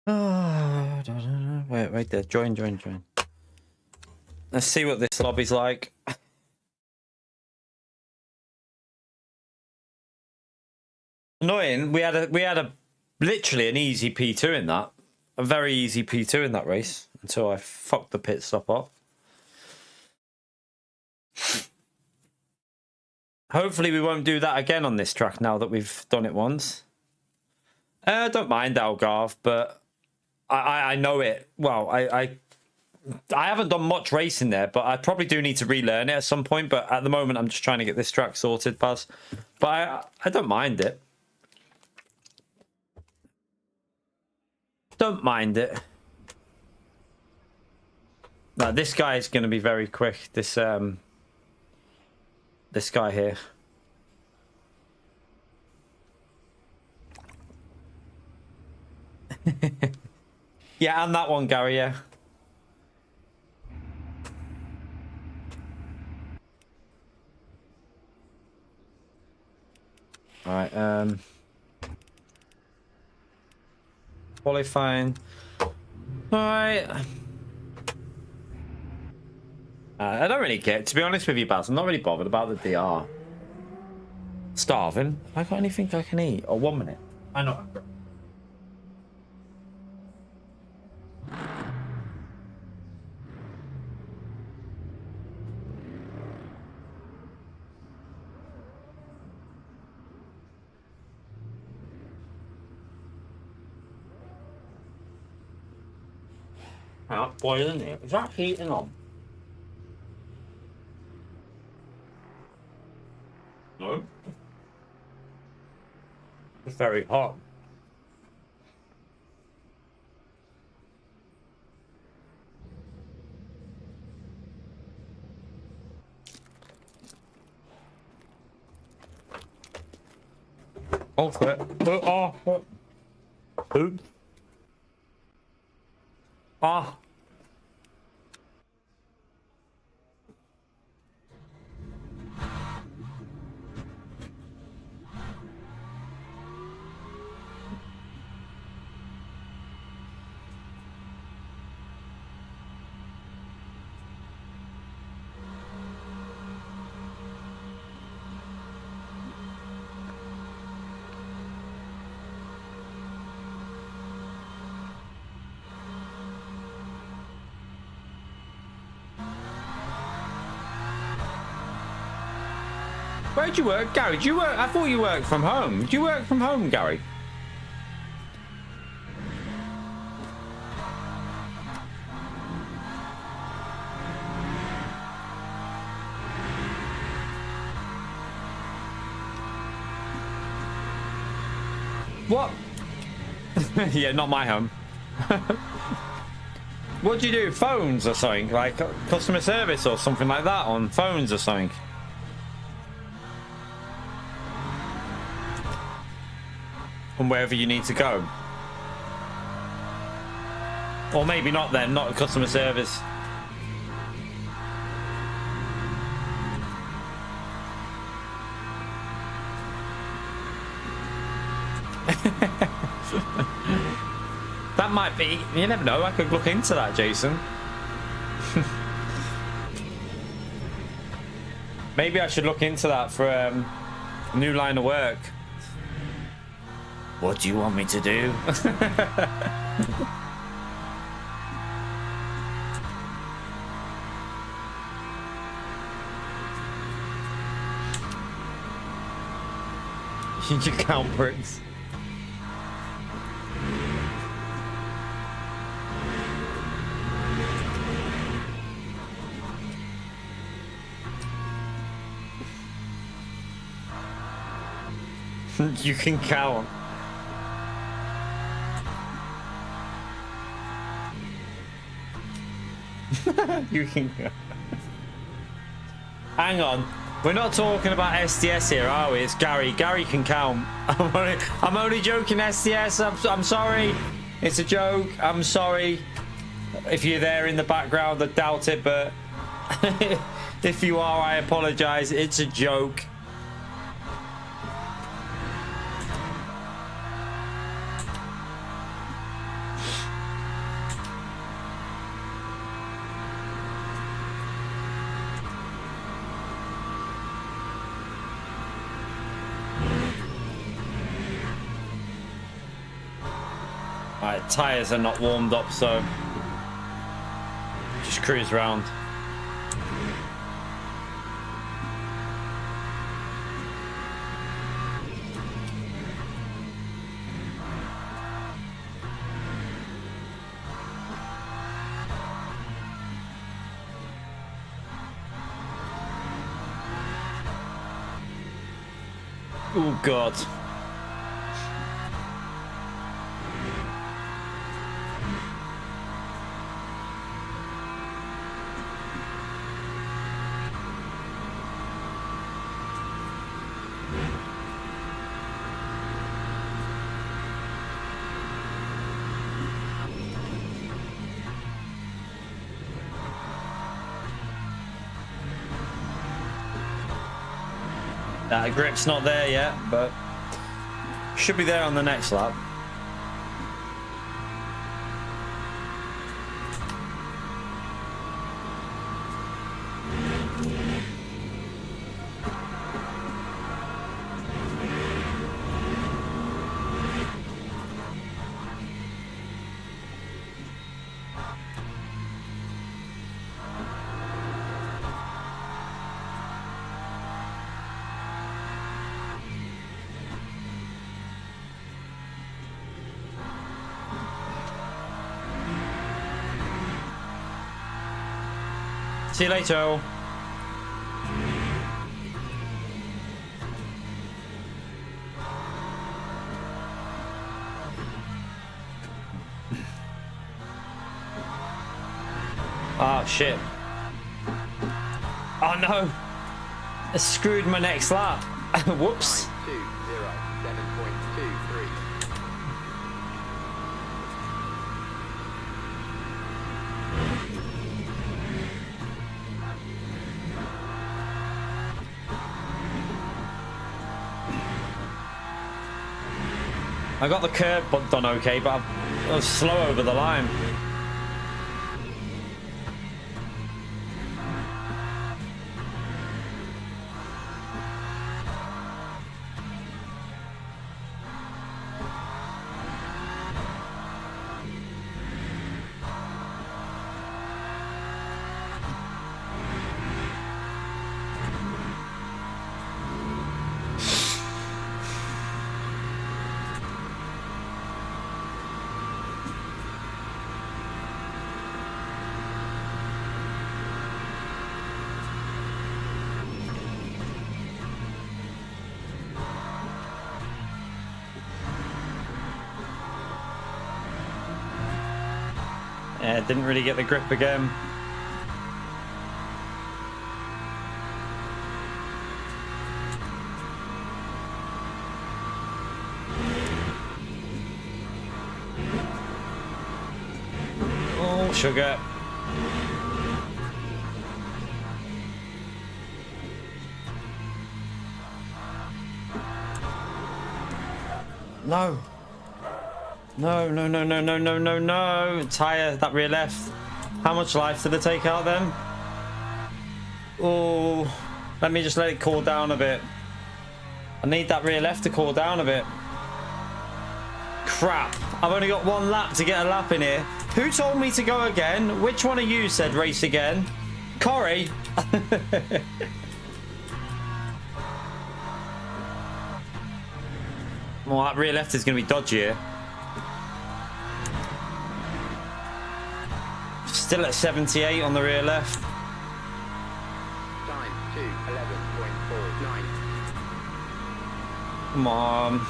Wait there. Join. Let's see what this lobby's like. Annoying. We had a literally an easy P2 in that. A very easy P2 in that race until I fucked the pit stop up. Hopefully we won't do that again on this track now that we've done it once. I don't mind Algarve, but I know it. Well, I haven't done much racing there, but I probably do need to relearn it at some point. But at the moment, I'm just trying to get this track sorted, Baz. But I don't mind it. Don't mind it. No, this guy is going to be very quick. This guy here. Yeah, and that one, Gary. Yeah. All right. Qualifying. All right. I don't really care. To be honest with you, Baz, I'm not really bothered about the DR. Starving. Have I got anything I can eat? Oh, 1 minute. I know. Not boiling it. Is that heating on? No. It's very hot. Oh, shit. Oh. Oops. Ah. Where'd you work, Gary? Do you work? I thought you worked from home. Do you work from home, Gary? What? Yeah, not my home. What do you do? Phones or something? Like customer service or something like that on phones or something? And wherever you need to go. Or maybe not then, not customer service. That might be, you never know, I could look into that, Jason. Maybe I should look into that for a new line of work. What do you want me to do? You count bricks. You can count. You can count. Hang on. We're not talking about SDS here, are we? It's Gary. Gary can count. I'm only joking, SDS. I'm sorry. It's a joke. I'm sorry. If you're there in the background, I doubt it, but if you are, I apologize. It's a joke. Alright, tyres are not warmed up, so just cruise around. Oh God. That grip's not there yet, but should be there on the next lap. See you later. Oh shit. Oh no. I screwed my next lap. Whoops. 7.23. I got the curb done okay, but I was slow over the line. Yeah, didn't really get the grip again. Oh, sugar. No. No, no, no, no, no, no, no, no. Tyre, that rear left. How much life did it take out then? Oh, let me just let it cool down a bit. I need that rear left to cool down a bit. Crap. I've only got one lap to get a lap in here. Who told me to go again? Which one of you said race again? Corey? Well, that rear left is going to be dodgier. Still at 78 on the rear left. Time 2:11.49. Come on.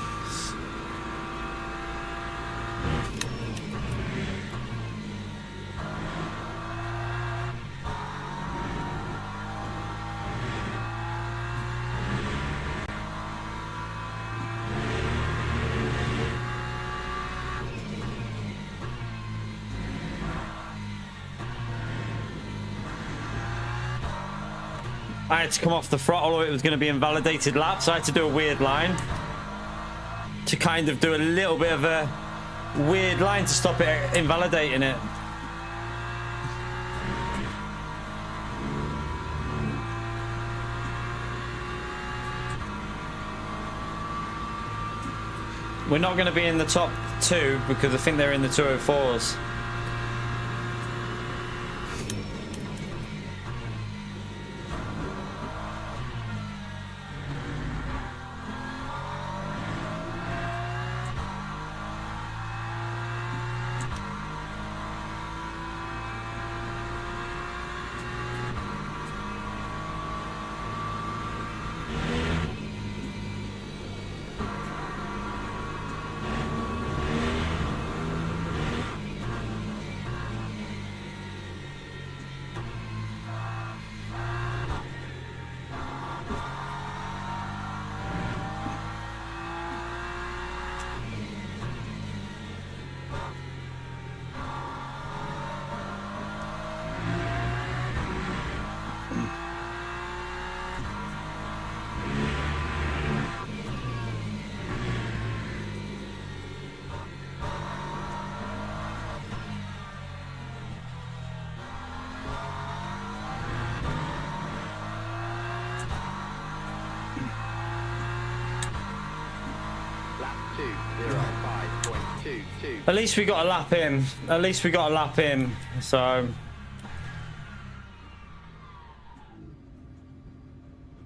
I had to come off the throttle or it was going to be invalidated lap, so I had to do a weird line to kind of do a little bit of a weird line to stop it invalidating it. We're not going to be in the top two because I think they're in the 204s. Lap 2:05.22. At least we got a lap in. At least we got a lap in. So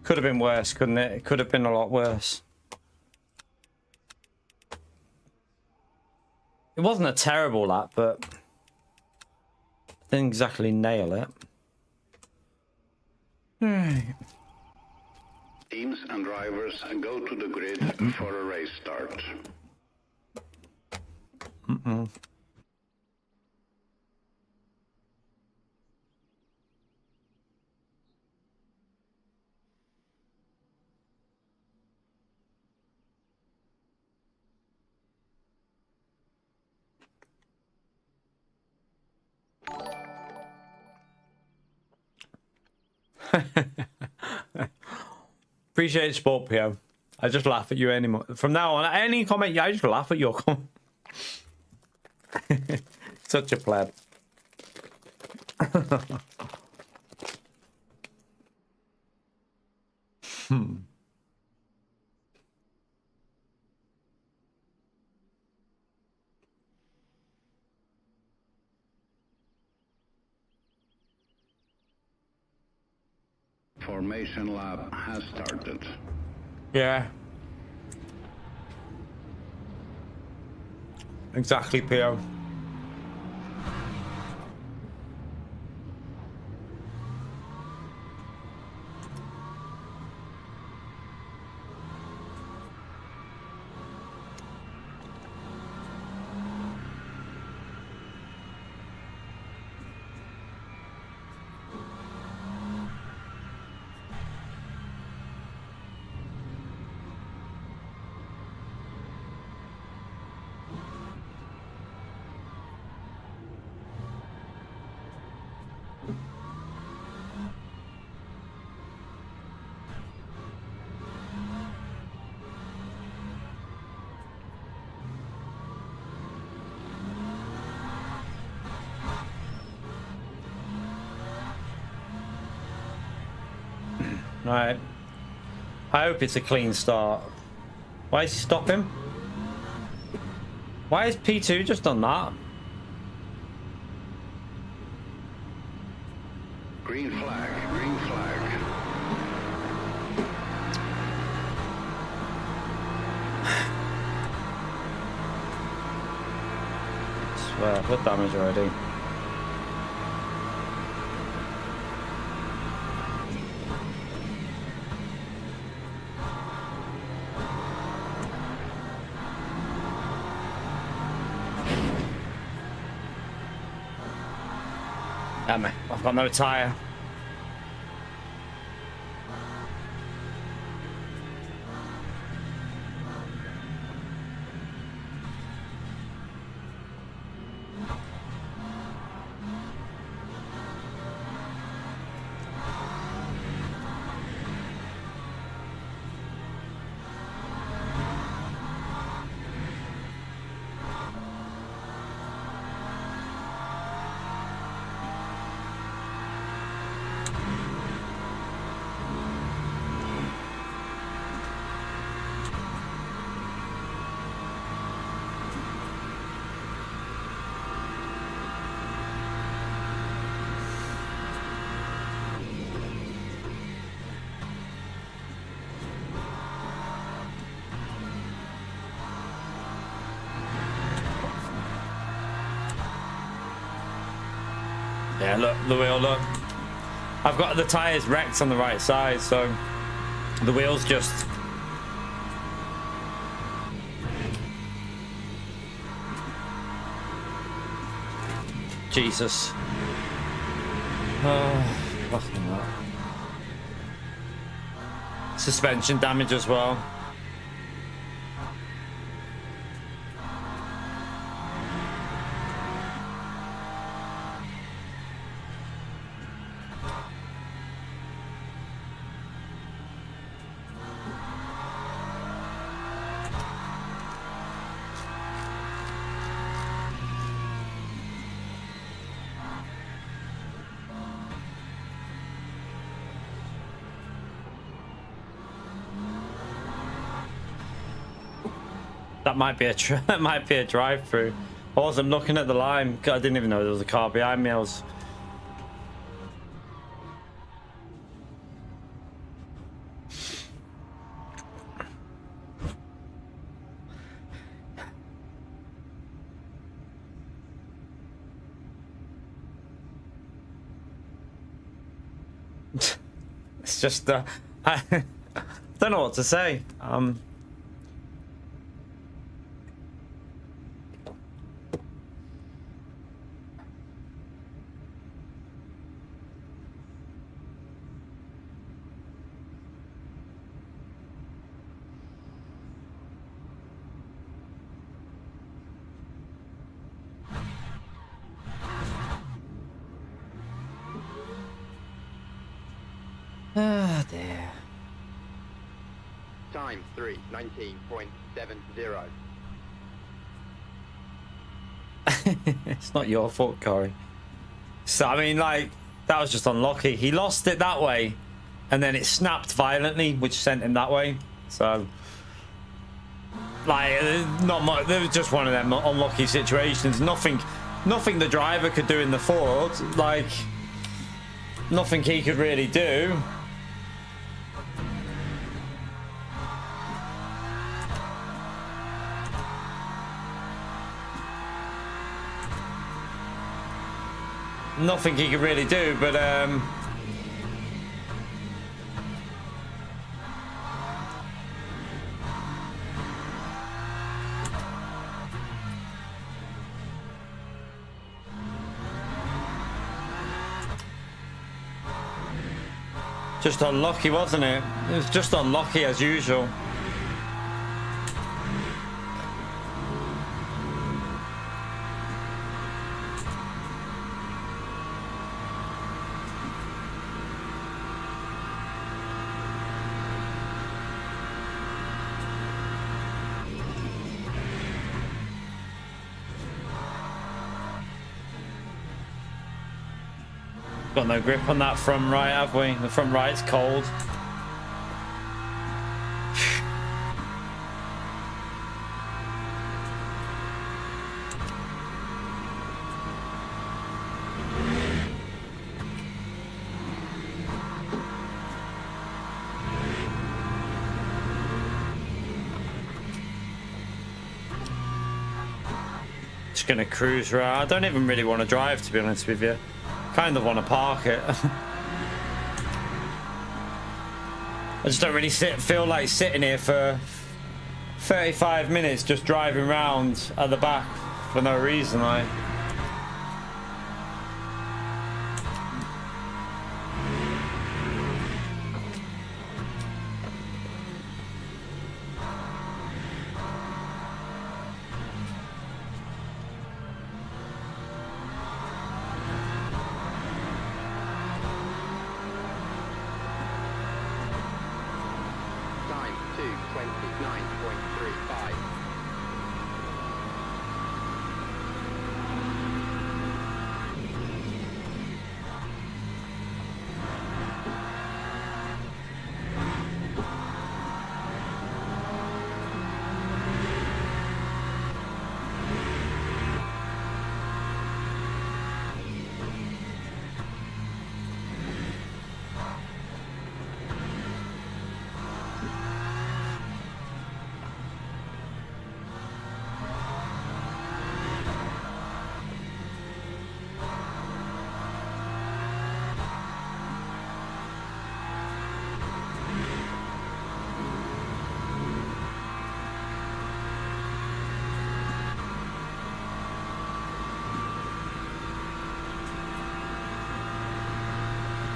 could have been worse, couldn't it? It could have been a lot worse. It wasn't a terrible lap, but didn't exactly nail it. Teams and drivers go to the grid for a race start. Appreciate sport, Pio. I just laugh at you anymore. From now on, any comment, I just laugh at your comment. Such a pleb. Formation lap has started. Yeah. Exactly, Pio. Right. I hope it's a clean start. Why is he stopping? Why has P2 just done that? Green flag, green flag. I swear, I've got damage already. Damn it, I've got no tyre. Yeah, look, the wheel, look. I've got the tyres wrecked on the right side, so the wheel's just... Jesus. Oh, fucking hell. Suspension damage as well. That might be a that might be a drive-through. I wasn't looking at the line. I didn't even know there was a car behind me. I was... It's just I don't know what to say. Ah, dear. Time 3:19.70. It's not your fault, Corey. So, I mean, like, that was just unlucky. He lost it that way, and then it snapped violently, which sent him that way. So, like, not much. There was just one of them unlucky situations. Nothing the driver could do in the Ford. Like, nothing he could really do. Nothing he could really do, but just unlucky, wasn't it? It was just unlucky as usual. Got no grip on that front right, have we? The front right's cold. just gonna cruise around. I don't even really want to drive, to be honest with you. Kind of want to park it. I just don't really feel like sitting here for 35 minutes just driving around at the back for no reason. Time 2:29.35.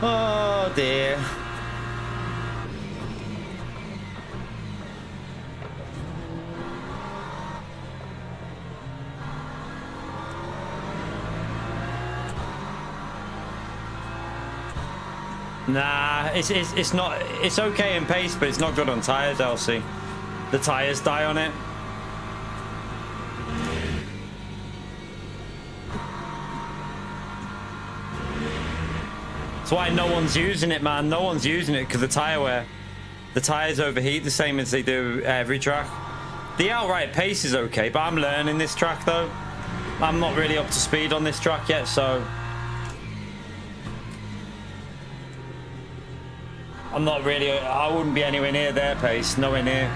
Oh dear. Nah, it's not. It's okay in pace, but it's not good on tires, Elsie. The tires die on it. That's why no one's using it, man. No one's using it because the tire wear. The tires overheat the same as they do every track. The outright pace is okay, but I'm learning this track though. I'm not really up to speed on this track yet, so I'm not really. I wouldn't be anywhere near their pace. Nowhere near.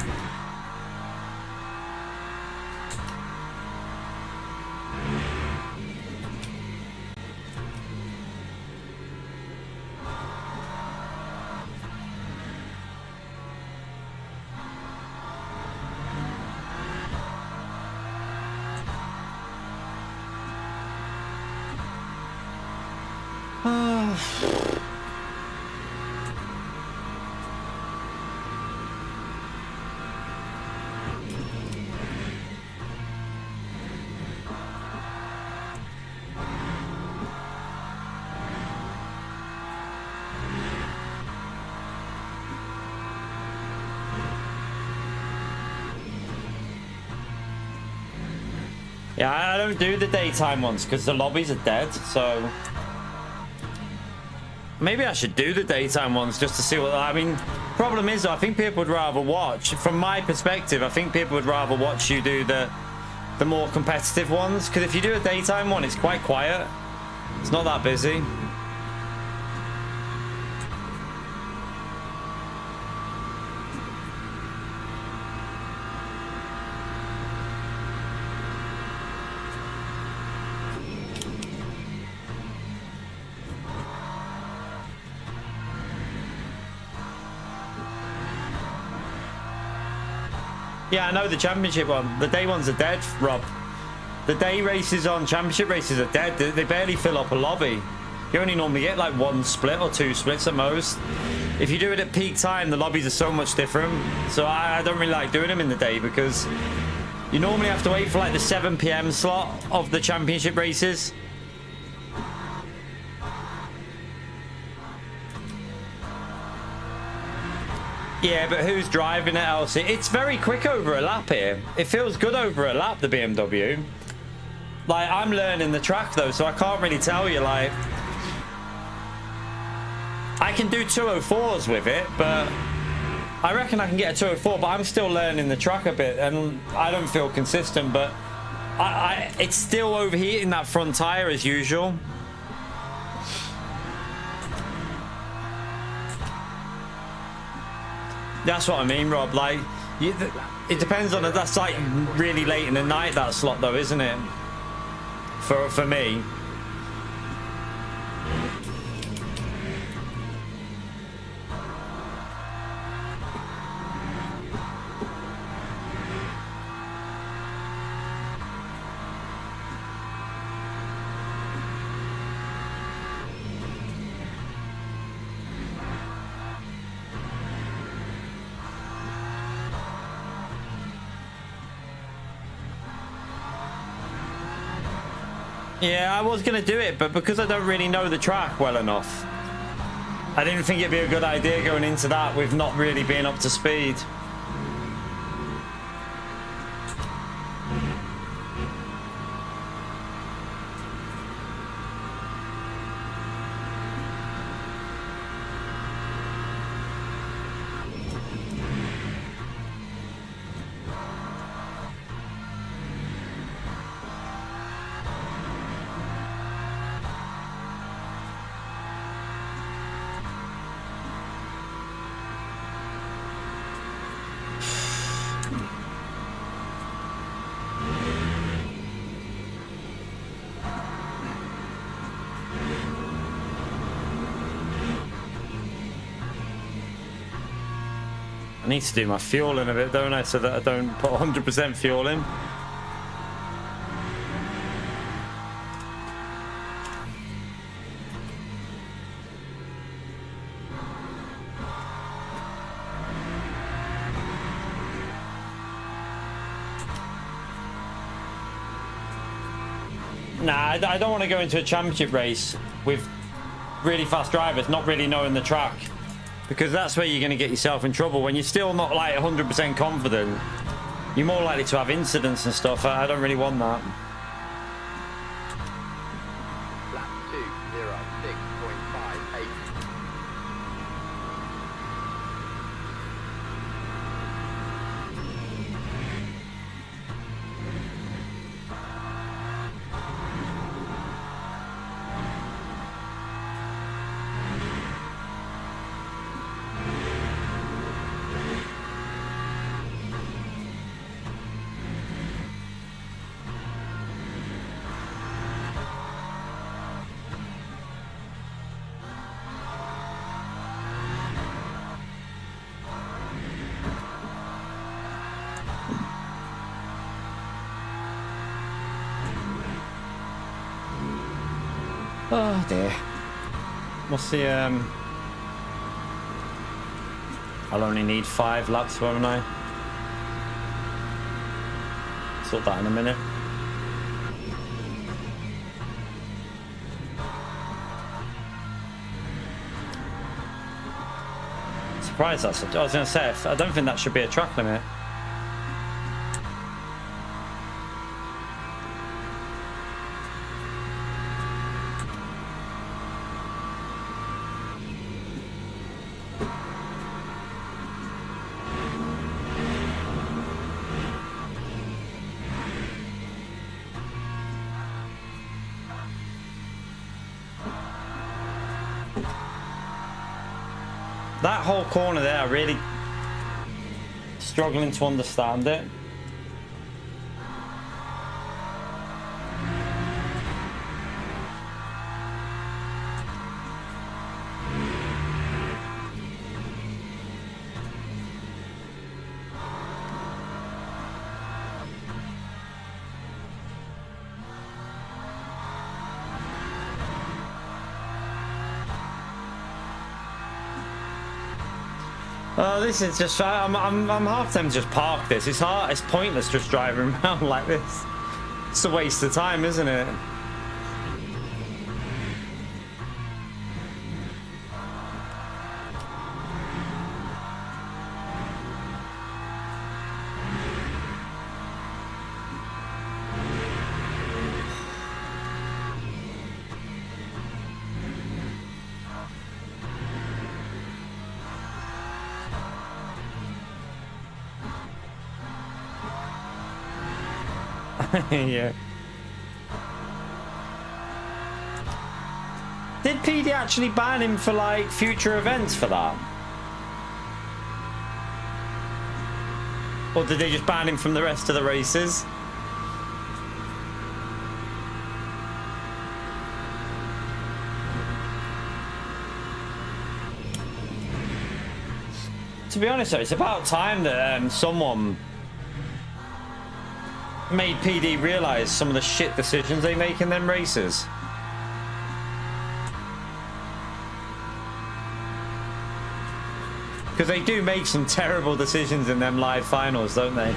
Yeah, I don't do the daytime ones because the lobbies are dead, so maybe I should do the daytime ones just to see what. I mean, problem is, I think people would rather watch. From my perspective, I think people would rather watch you do the more competitive ones, because if you do a daytime one, it's quite quiet. It's not that busy. Yeah, I know the championship one. The day ones are dead, Rob. The day races on championship races are dead. They barely fill up a lobby. You only normally get like one split or two splits at most. If you do it at peak time, the lobbies are so much different. So I don't really like doing them in the day because you normally have to wait for like the 7 PM slot of the championship races. Yeah, but who's driving it, Elsie? It's very quick over a lap here. It feels good over a lap, the BMW. Like, I'm learning the track, though, so I can't really tell you, like... I can do 204s with it, but... I reckon I can get a 204, but I'm still learning the track a bit, and I don't feel consistent, but... it's still overheating that front tyre as usual. That's what I mean, Rob. Like, it depends on it. That's like really late in the night, that slot, though, isn't it? for me. Yeah, I was going to do it, but because I don't really know the track well enough, I didn't think it'd be a good idea going into that with not really being up to speed. I need to do my fuel in a bit, don't I, so that I don't put 100% fuel in. Nah, I don't want to go into a championship race with really fast drivers, not really knowing the track. Because that's where you're going to get yourself in trouble. When you're still not like 100% confident, you're more likely to have incidents and stuff. I don't really want that. Lap 2:06.58. Oh dear. What's the I'll only need 5 laps, won't I? Sort that in a minute. Surprised that's I was gonna say, I don't think that should be a track limit. That whole corner there, I'm really struggling to understand it. Oh, this is just. I'm half tempted to just park this. It's hard. It's pointless just driving around like this. It's a waste of time, isn't it? Yeah. Did PD actually ban him for like future events for that? Or did they just ban him from the rest of the races? To be honest, though, it's about time that someone made PD realize some of the shit decisions they make in them races. Because they do make some terrible decisions in them live finals, don't they?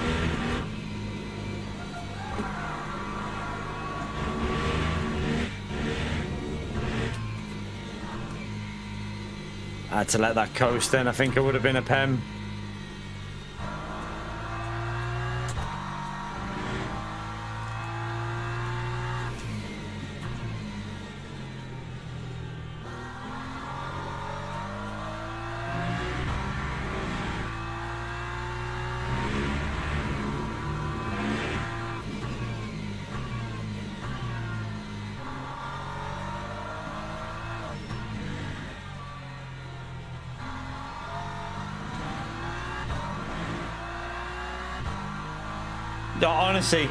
I had to let that coast in. I think it would have been a PEM. Honestly,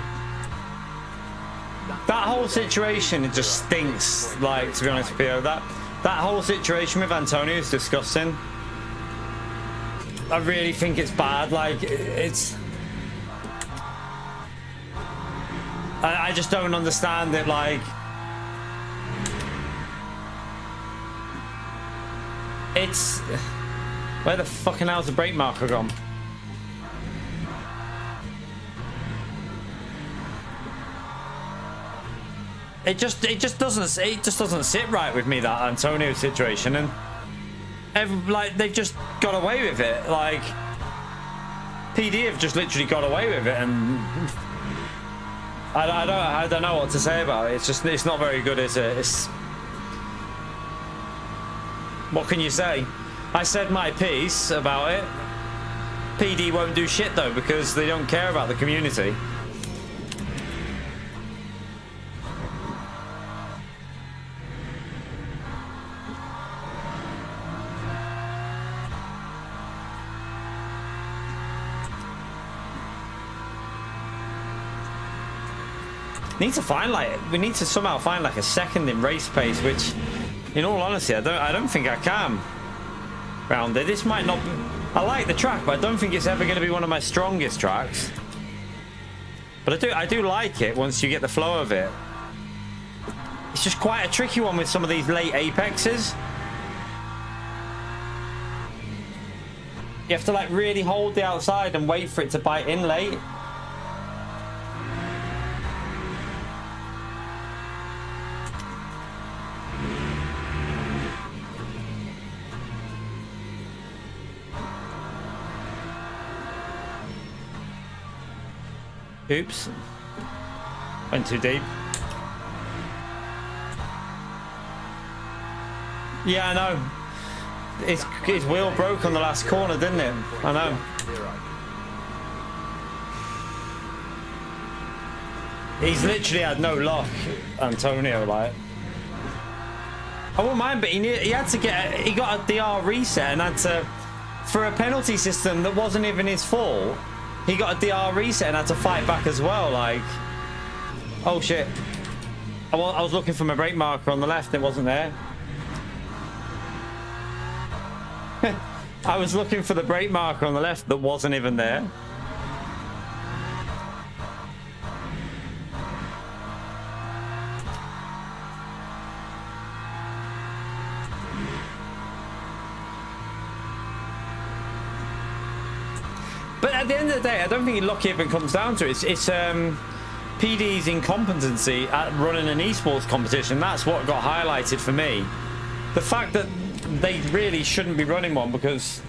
that whole situation, it just stinks. Like, to be honest with you, that whole situation with Antonio is disgusting. I really think it's bad. Like, it's, I just don't understand it. Like, it's, where the fucking hell's the brake marker gone? It just doesn't sit right with me, that Antonio situation, and like they've just got away with it. Like PD have just literally got away with it, and I don't know what to say about it. It's not very good, is it? What can you say? I said my piece about it. PD won't do shit though because they don't care about the community. We need to somehow find like a second in race pace, which in all honesty I don't think I can round it. This might not be, I like the track, but I don't think it's ever going to be one of my strongest tracks, but I do like it once you get the flow of it. It's just quite a tricky one with some of these late apexes. You have to like really hold the outside and wait for it to bite in late. Oops. Went too deep. Yeah, I know. His wheel broke on the last corner, didn't it? I know. He's literally had no luck, Antonio, like. I wouldn't mind, but he had to he got a DR reset and had to, for a penalty system that wasn't even his fault, he got a DR reset and had to fight back as well. Like, oh shit. I was looking for my brake marker on the left, it wasn't there. I was looking for the brake marker on the left that wasn't even there. But at the end of the day, I don't think luck even comes down to it. It's PD's incompetency at running an esports competition. That's what got highlighted for me. The fact that they really shouldn't be running one because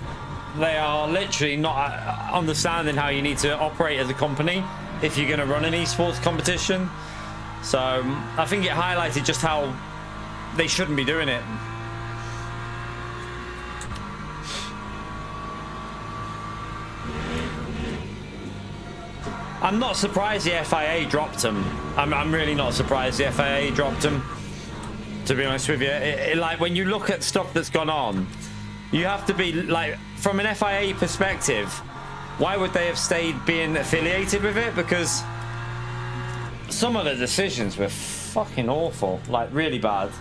they are literally not understanding how you need to operate as a company if you're going to run an esports competition. So I think it highlighted just how they shouldn't be doing it. I'm not surprised the FIA dropped him. I'm really not surprised the FIA dropped him, to be honest with you. Like, when you look at stuff that's gone on, you have to be like, from an FIA perspective, why would they have stayed being affiliated with it? Because some of the decisions were fucking awful, like really bad.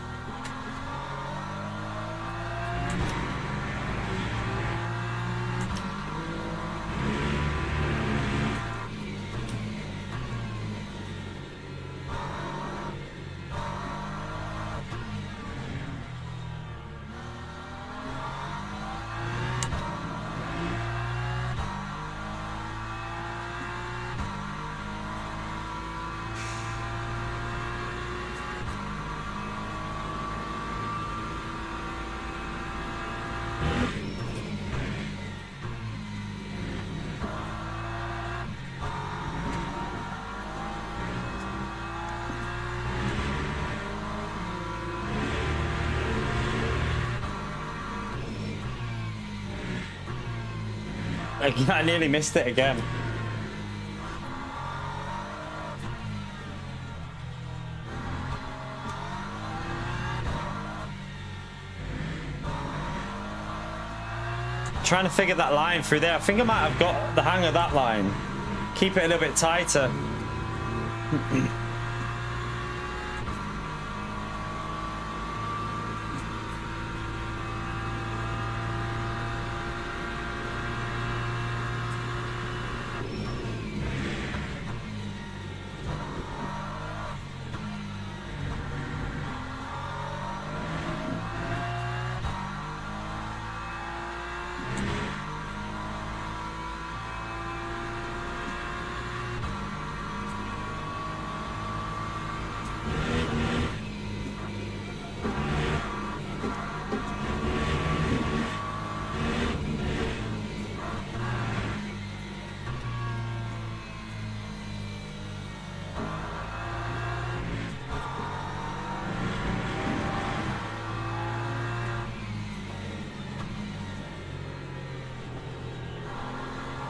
I nearly missed it again. Trying to figure that line through there. I think I might have got the hang of that line. Keep it a little bit tighter.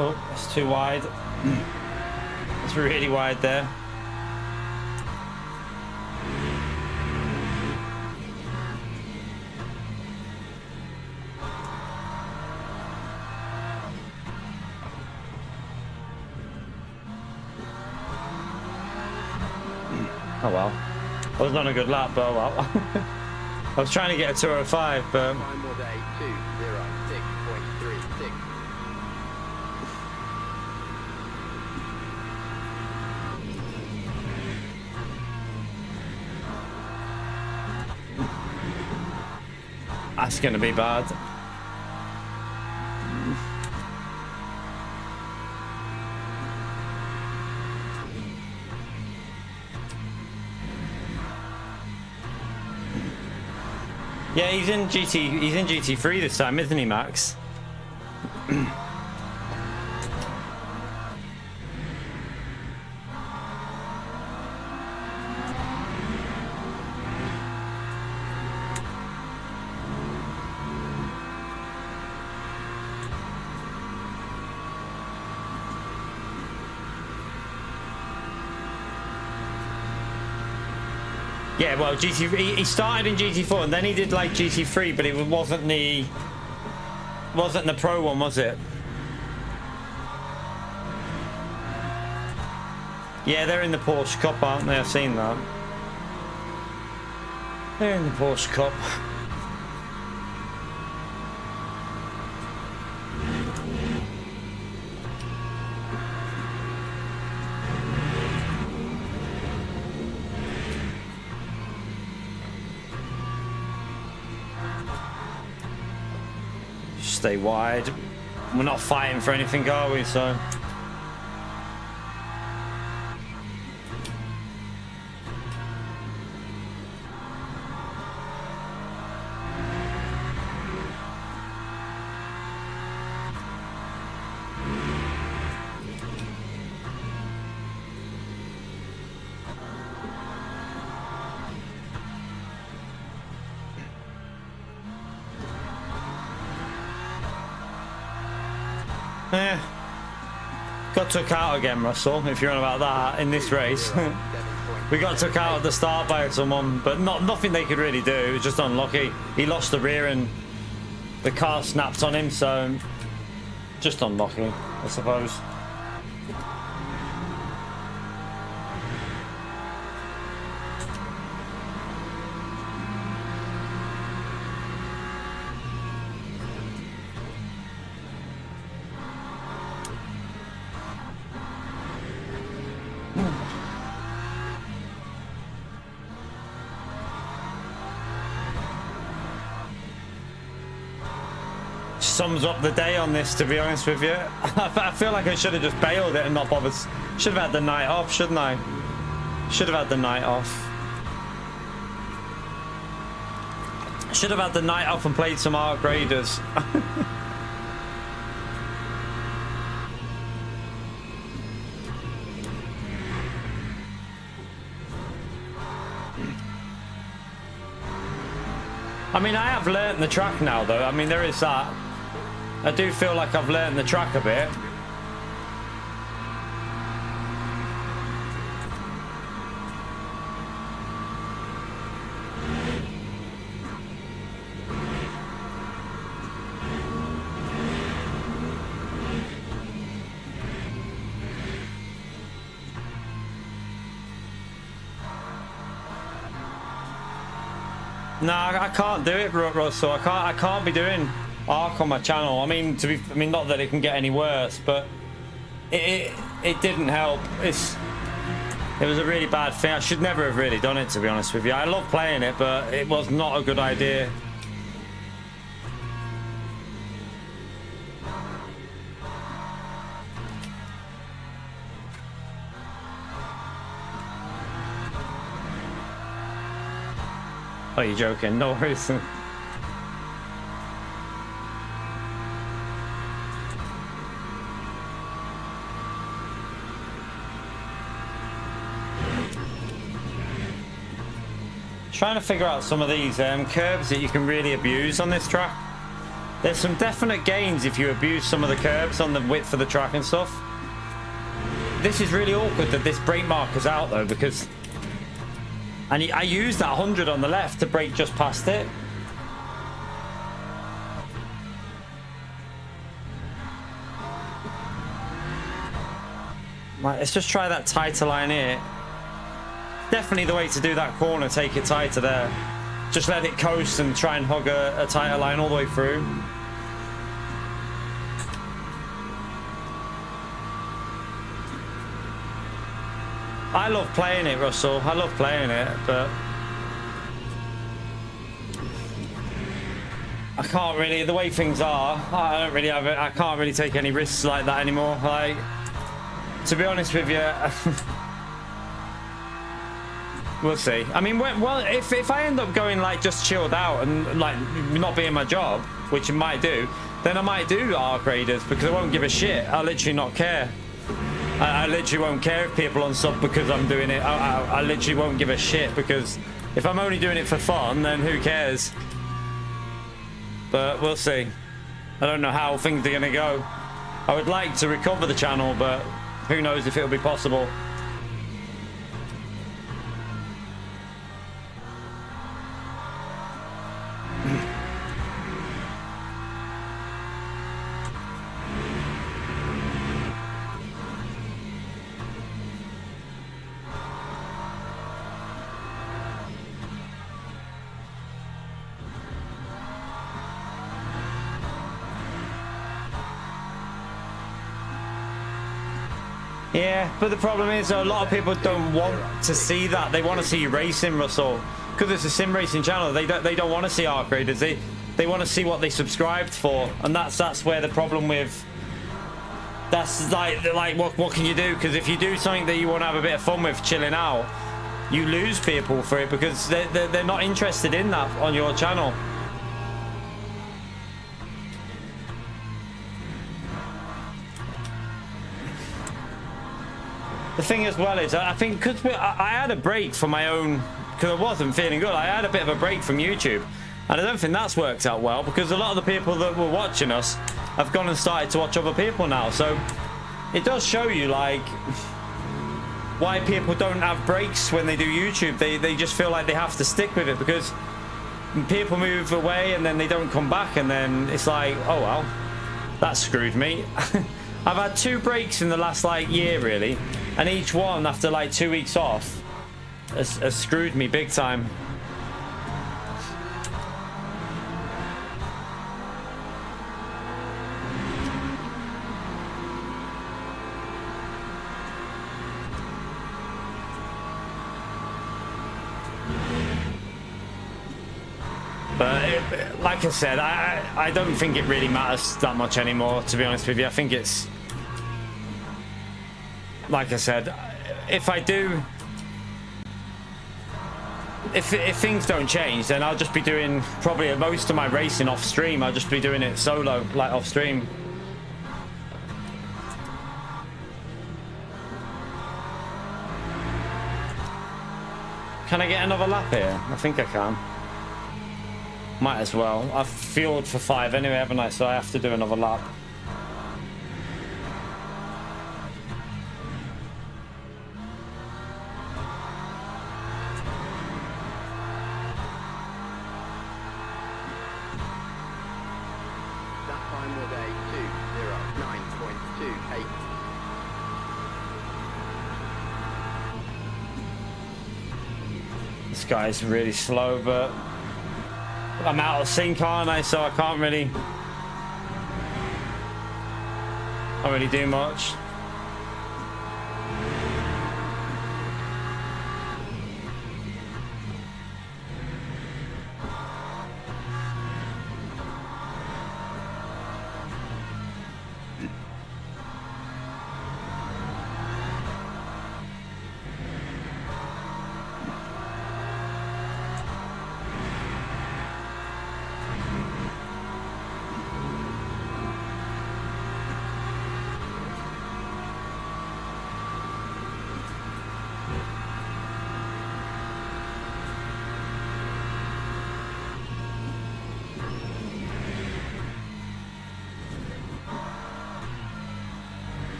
Oh, that's too wide. It's really wide there. Oh well. Wasn't on a good lap, but oh well. I was trying to get a 205, but... Time more day 206.36. That's going to be bad. Yeah, he's in GT3 this time, isn't he, Max? Yeah, well, he started in GT4 and then he did like GT3, but it wasn't the pro one, was it? Yeah, they're in the Porsche Cup, aren't they? I've seen that. They're in the Porsche Cup. Stay wide. We're not fighting for anything, are we? So yeah, got took out again, Russell, if you're on about that in this race. We got took out at the start by someone, but nothing they could really do. It was just unlucky. He lost the rear and the car snapped on him, so just unlucky, I suppose. Sums up the day on this, to be honest with you. I feel like I should have just bailed it and not bothered. Should have had the night off, shouldn't I? Should have had the night off. Should have had the night off and played some Arc Raiders. I mean, I have learnt the track now, though. I mean, there is that. I do feel like I've learned the track a bit. No, I can't do it, Russell. I can't be doing ARC on my channel. I mean, not that it can get any worse, but it didn't help. It was a really bad thing. I should never have really done it, to be honest with you. I love playing it, but it was not a good idea. Oh, you're joking? No worries. Trying to figure out some of these curbs that you can really abuse on this track. There's some definite gains if you abuse some of the curbs on the width of the track and stuff. This is really awkward that this brake marker's out though, because I used that 100 on the left to brake just past it. Right, let's just try that tighter line here. Definitely the way to do that corner, take it tighter there. Just let it coast and try and hug a tighter line all the way through. I love playing it, Russell. I love playing it, but I can't really, the way things are, I don't really have it. I can't really take any risks like that anymore. Like, to be honest with you, we'll see. I mean, well, if I end up going like just chilled out and like not being my job, which it might do, then I might do ARC raiders because I won't give a shit. I'll literally not care. I literally won't care if people unsub because I'm doing it. I literally won't give a shit, because if I'm only doing it for fun, then who cares? But we'll see. I don't know how things are going to go. I would like to recover the channel, but who knows if it'll be possible. Yeah, but the problem is a lot of people don't want to see that. They want to see you racing, Russell, because it's a sim racing channel. They don't want to see ARC raiders. They want to see what they subscribed for, and that's where the problem with. That's like what can you do? Because if you do something that you want to have a bit of fun with, chilling out, you lose people for it because they're not interested in that on your channel. The thing as well is, I think because I had a break from my own, because I wasn't feeling good. I had a bit of a break from YouTube, and I don't think that's worked out well, because a lot of the people that were watching us have gone and started to watch other people now. So it does show you like why people don't have breaks when they do YouTube. They just feel like they have to stick with it, because people move away and then they don't come back, and then it's like, oh well, that screwed me. I've had 2 breaks in the last like year really, and each one after like 2 weeks off has screwed me big time. But like I said, I don't think it really matters that much anymore, to be honest with you. I think it's, like I said, if I do, if things don't change, then I'll just be doing probably most of my racing off stream. I'll just be doing it solo, like off stream. Can I get another lap here? I think I can. Might as well. I've fueled for 5 anyway, haven't I? So I have to do another lap. That time was a 209.28. This guy's really slow, but I'm out of sync, aren't I? So I can't really do much.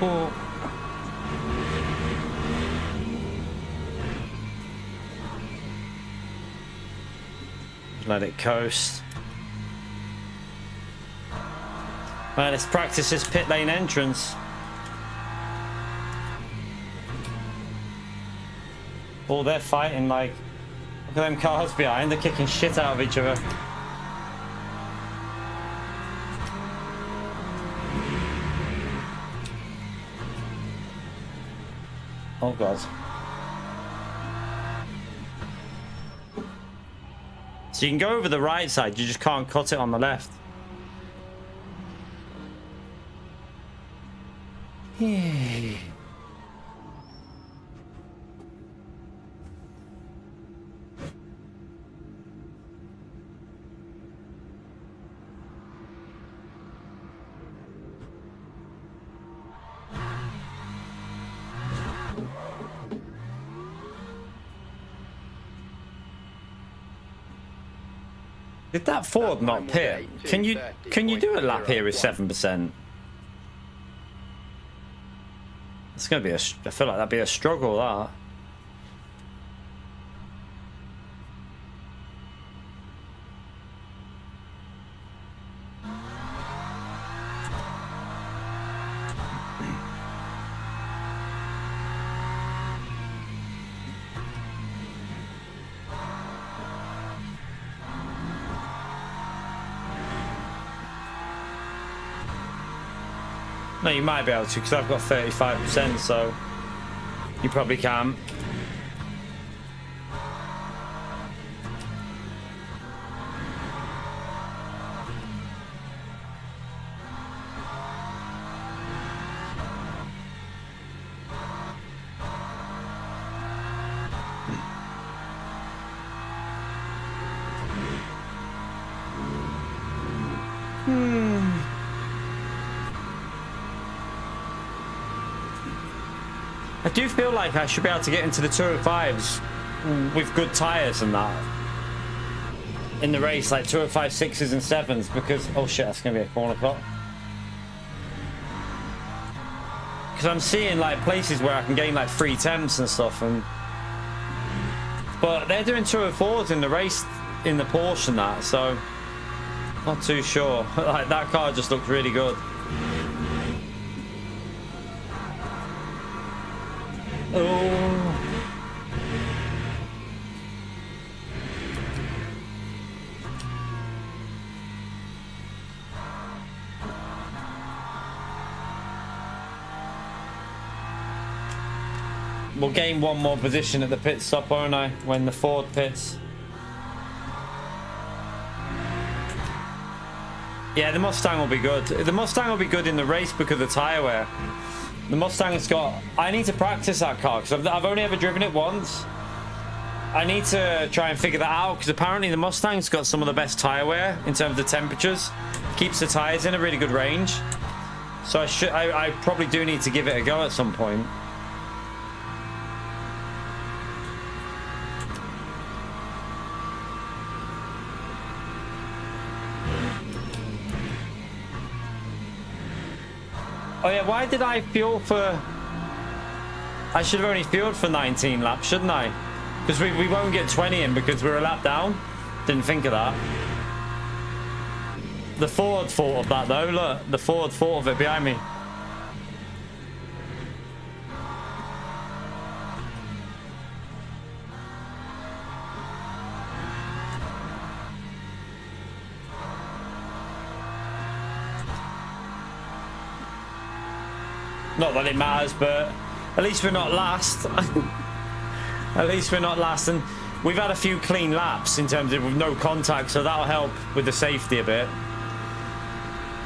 Oh. Let it coast. Right, let's practice this pit lane entrance. Oh, they're fighting like... Look at them cars behind, they're kicking shit out of each other. Oh god. So you can go over the right side, you just can't cut it on the left. Did that Ford not pit? Can you do a lap here with 7%? It's gonna be I feel like that'd be a struggle, that. No, you might be able to, because I've got 35%, so you probably can. I do feel like I should be able to get into the 205s with good tyres and that in the race, like 205 6s and 7s, because oh shit, that's gonna be a corner cut. Because I'm seeing like places where I can gain like 3 temps and stuff, but they're doing 204s in the race in the Porsche and that, so not too sure. Like that car just looks really good. Oh. We'll gain one more position at the pit stop, won't I? When the Ford pits. Yeah, the Mustang will be good. The Mustang will be good in the race because of the tyre wear. The Mustang's got... I need to practice that car because I've only ever driven it once. I need to try and figure that out because apparently the Mustang's got some of the best tire wear in terms of temperatures. Keeps the tires in a really good range. So I probably do need to give it a go at some point. Oh yeah, why did I fuel for... I should have only fueled for 19 laps, shouldn't I? Because we won't get 20 in because we're a lap down. Didn't think of that. The Ford thought of that though, look. The Ford thought of it behind me. Not that it matters, but at least we're not last. At least we're not last, and we've had a few clean laps in terms of with no contact, so that'll help with the safety a bit.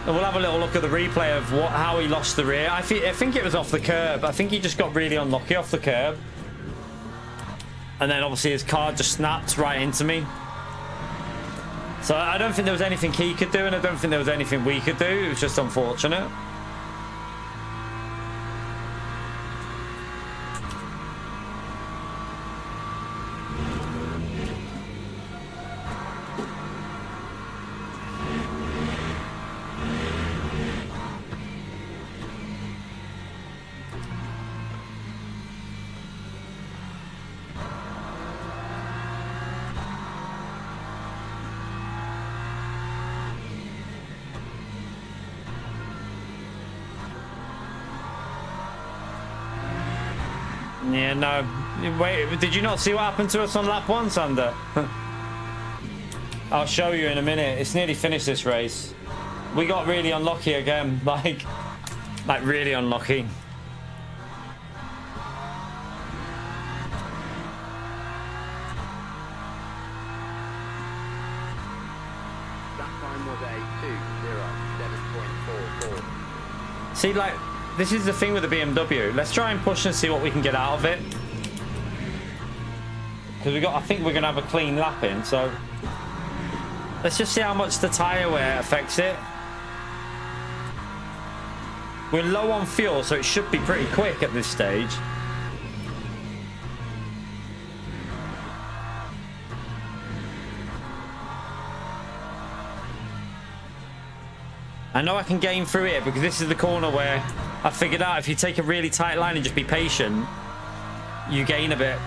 And we'll have a little look at the replay of how he lost the rear. I think it was off the curb. I think he just got really unlucky off the curb, and then obviously his car just snapped right into me. So I don't think there was anything he could do, and I don't think there was anything we could do. It was just unfortunate. Yeah, no. Wait, did you not see what happened to us on lap 1, Sander? I'll show you in a minute. It's nearly finished, this race. We got really unlucky again. Like really unlucky. That time was a 2:07.44. See, like, this is the thing with the BMW. Let's try and push and see what we can get out of it. Because I think we're going to have a clean lap in, so... Let's just see how much the tyre wear affects it. We're low on fuel, so it should be pretty quick at this stage. I know I can gain through it because this is the corner where I figured out if you take a really tight line and just be patient, you gain a bit.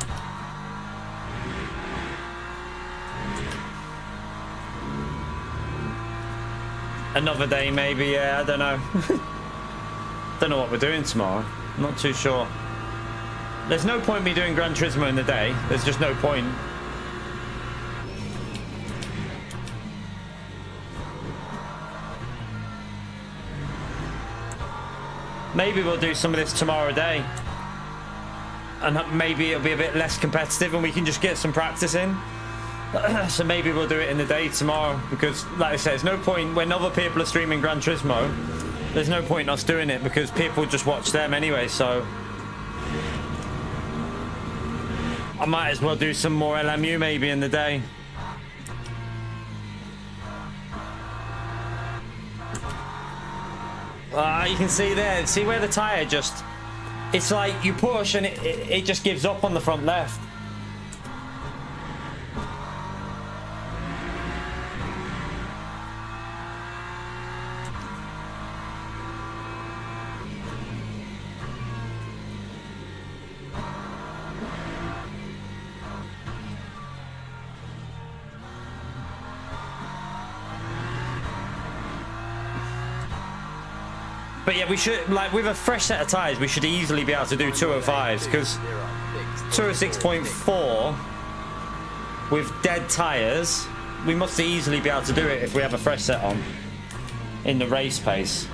Another day maybe, yeah, I don't know. Don't know what we're doing tomorrow. I'm not too sure. There's no point me doing Gran Turismo in the day. There's just no point. Maybe we'll do some of this tomorrow day. And maybe it'll be a bit less competitive and we can just get some practice in. So maybe we'll do it in the day tomorrow. Because, like I said, there's no point when other people are streaming Gran Turismo. There's no point in us doing it because people just watch them anyway, so... I might as well do some more LMU maybe in the day. You can see there, see where the tyre just... It's like you push and it just gives up on the front left. But yeah, we should, like, with a fresh set of tyres, we should easily be able to do 205s, because 206.4 with dead tyres, we must easily be able to do it if we have a fresh set on in the race pace.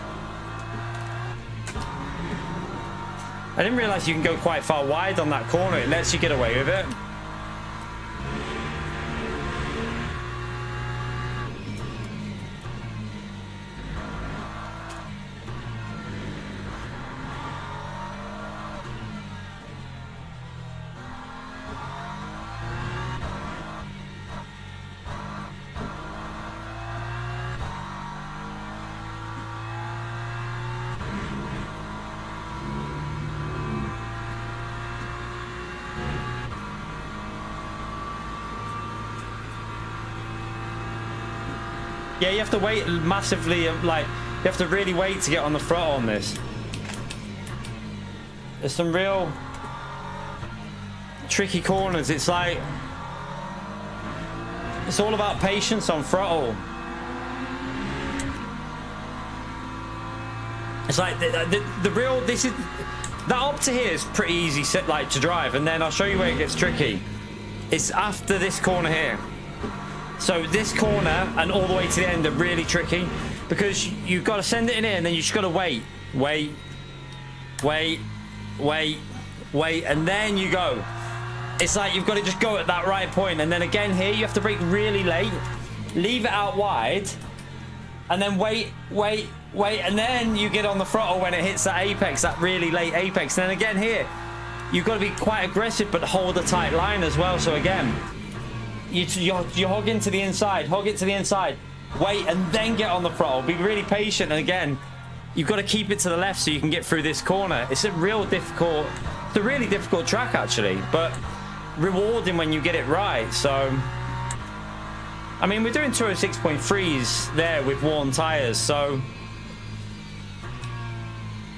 I didn't realise you can go quite far wide on that corner. It lets you get away with it. Yeah, you have to wait massively, like, you have to really wait to get on the throttle on this. There's some real tricky corners. It's like, it's all about patience on throttle. It's like the real, this is, that up to here is pretty easy set like to drive, and then I'll show you where it gets tricky. It's after this corner here. So this corner and all the way to the end are really tricky because you've got to send it in here and then you just got to wait, and then you go. It's like you've got to just go at that right point, and then again here you have to brake really late, leave it out wide, and then wait, and then you get on the throttle when it hits that apex, that really late apex. And then again here, you've got to be quite aggressive but hold a tight line as well. So again, you hog into the inside, hog it to the inside, wait, and then get on the throttle. Be really patient, and again, you've got to keep it to the left so you can get through this corner. It's a really difficult track actually, but rewarding when you get it right. So I mean, we're doing 206.3s there with worn tires, so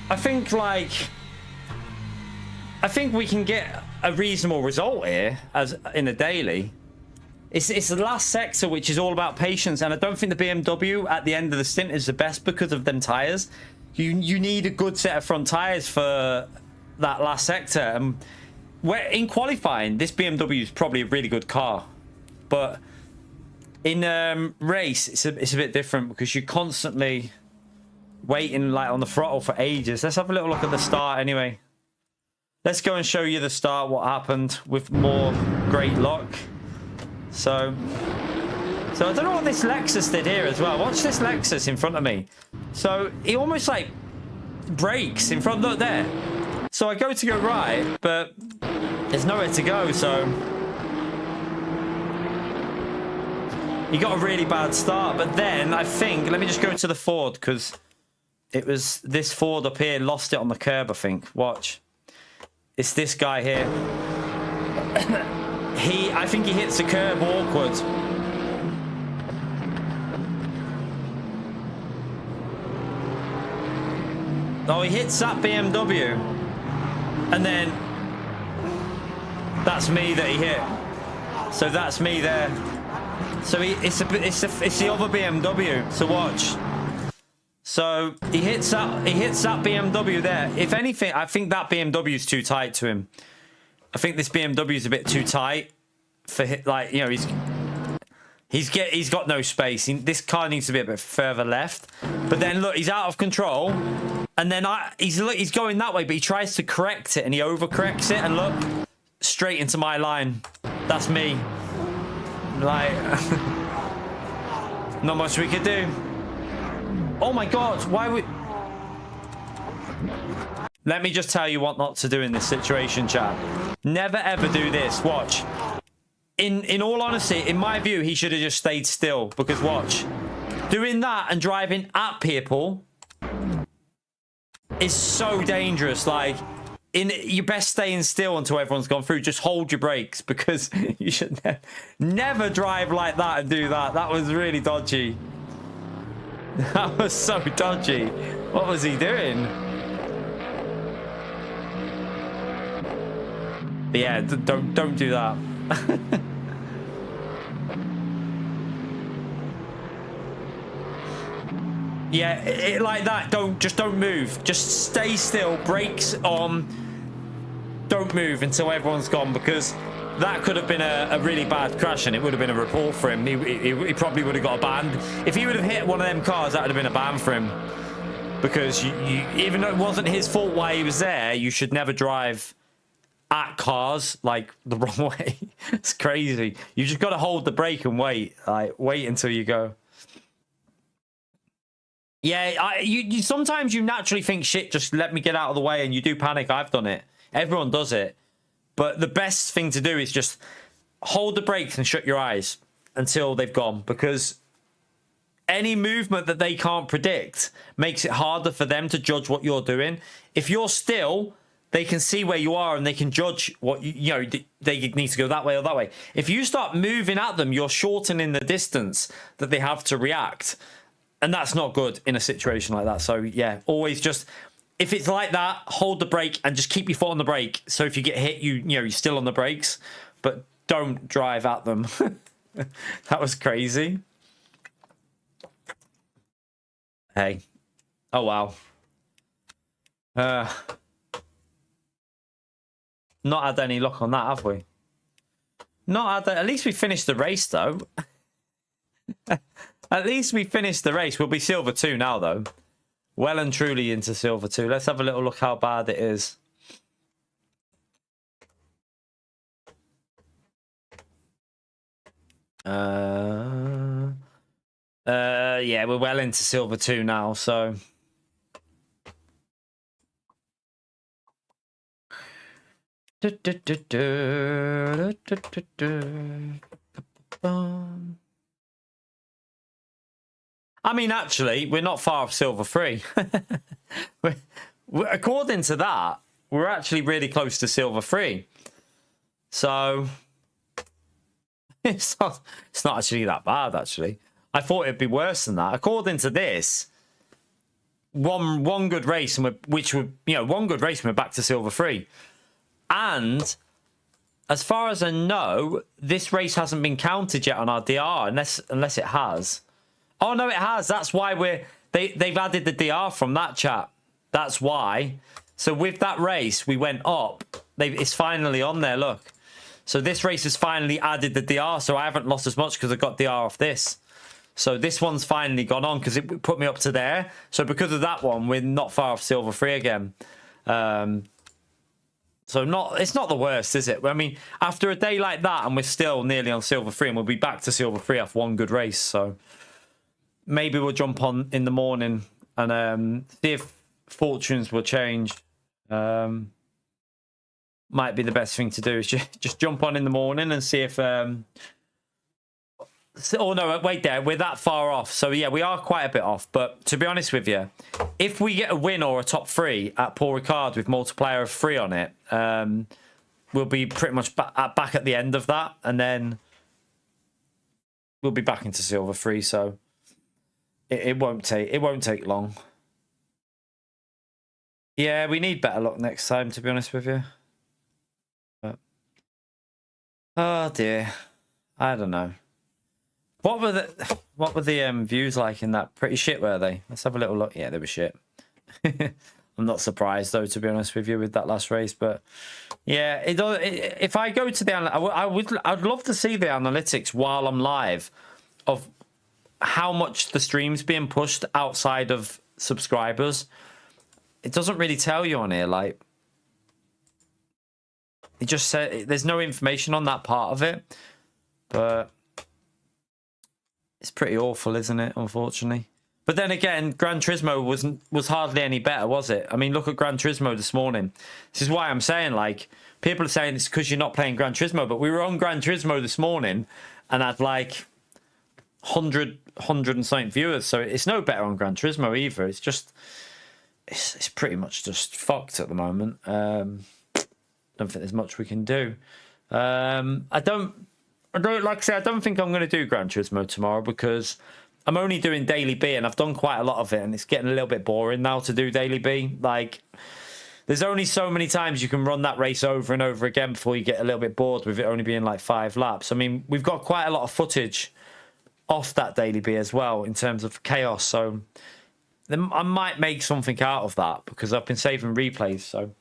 I think we can get a reasonable result here as in a daily. It's the last sector which is all about patience, and I don't think the BMW at the end of the stint is the best because of them tires. You need a good set of front tires for that last sector, and in qualifying this BMW is probably a really good car, but in race it's a bit different because you're constantly waiting like on the throttle for ages. Let's have a little look at the start anyway. Let's go and show you the start, what happened with more great luck. So I don't know what this Lexus did here as well. Watch this Lexus in front of me. So he almost like brakes in front. Look there. So I go to go right, but there's nowhere to go. So he got a really bad start. But then I think, let me just go to the Ford, because it was this Ford up here lost it on the curb, I think. Watch. It's this guy here. I think he hits the curb awkward. Oh, he hits that BMW. And then that's me that he hit. So that's me there. So it's the other BMW. So watch. So he hits that BMW there. If anything, I think that BMW is too tight to him. I think this BMW is a bit too tight for him. Like, you know, he's got no space. This car needs to be a bit further left. But then look, he's out of control. And then he's going that way, but he tries to correct it and he overcorrects it. And look, straight into my line. That's me. Like, not much we could do. Oh my God, why would... Let me just tell you what not to do in this situation, chat. Never ever do this. Watch. In all honesty, in my view, he should have just stayed still, because watch. Doing that and driving at people is so dangerous. Like, you best staying still until everyone's gone through. Just hold your brakes, because you should never drive like that and do that. That was really dodgy. That was so dodgy. What was he doing? But yeah, don't do that. Yeah, like that. Just don't move. Just stay still. Brakes on. Don't move until everyone's gone, because that could have been a really bad crash, and it would have been a report for him. He probably would have got a ban. If he would have hit one of them cars, that would have been a ban for him. Because even though it wasn't his fault why he was there, you should never drive at cars like the wrong way. It's crazy. You just got to hold the brake and wait. Like, wait until you go. Yeah, you sometimes you naturally think, shit, just let me get out of the way, and you do panic. I've done it. Everyone does it. But the best thing to do is just hold the brakes and shut your eyes until they've gone, because any movement that they can't predict makes it harder for them to judge what you're doing. If you're still, they can see where you are and they can judge what you know. They need to go that way or that way. If you start moving at them, you're shortening the distance that they have to react, and that's not good in a situation like that. So yeah, always just, if it's like that, hold the brake and just keep your foot on the brake. So if you get hit, you know you're still on the brakes, but don't drive at them. That was crazy. Hey, oh wow. Not had any luck on that, have we? Not had that. At least we finished the race, though. At least we finished the race. We'll be silver 2 now, though. Well and truly into silver 2. Let's have a little look how bad it is. Yeah, we're well into silver 2 now, so... I mean, actually, we're not far off silver 3. According to that, we're actually really close to silver 3. So it's not actually that bad, actually. I thought it'd be worse than that. According to this, one good race, and one good race, and we're back to silver 3. And as far as I know, this race hasn't been counted yet on our DR, unless it has. Oh no, it has. That's why they've added the DR from that chat. That's why. So with that race, we went up. It's finally on there. Look. So this race has finally added the DR. So I haven't lost as much because I got DR off this. So this one's finally gone on because it put me up to there. So because of that one, we're not far off silver 3 again. So it's not the worst, is it? I mean, after a day like that, and we're still nearly on silver 3, and we'll be back to silver 3 after one good race. So maybe we'll jump on in the morning and see if fortunes will change. Might be the best thing to do is just jump on in the morning and see if... Oh no, wait there. We're that far off. So yeah, we are quite a bit off. But to be honest with you, if we get a win or a top 3 at Paul Ricard with multiplier of 3 on it, we'll be pretty much back at the end of that, and then we'll be back into silver 3. So it won't take long. Yeah, we need better luck next time, to be honest with you. But, oh dear, I don't know. What were the views like in that? Pretty shit, were they? Let's have a little look. Yeah, they were shit. I'm not surprised though, to be honest with you, with that last race. But yeah, if I go to the, I'd love to see the analytics while I'm live of how much the stream's being pushed outside of subscribers. It doesn't really tell you on here. Like, it just said there's no information on that part of it, but. It's pretty awful, isn't it? Unfortunately. But then again, Gran Turismo was hardly any better, was it? I mean, look at Gran Turismo this morning. This is why I'm saying, like, people are saying it's because you're not playing Gran Turismo, but we were on Gran Turismo this morning and had like 100 and something viewers. So it's no better on Gran Turismo either. It's just, it's pretty much just fucked at the moment. Don't think there's much we can do. Like I said, I don't think I'm going to do Gran Turismo tomorrow because I'm only doing Daily B and I've done quite a lot of it and it's getting a little bit boring now to do Daily B. Like, there's only so many times you can run that race over and over again before you get a little bit bored with it only being like 5 laps. I mean, we've got quite a lot of footage off that Daily B as well in terms of chaos. So I might make something out of that because I've been saving replays. So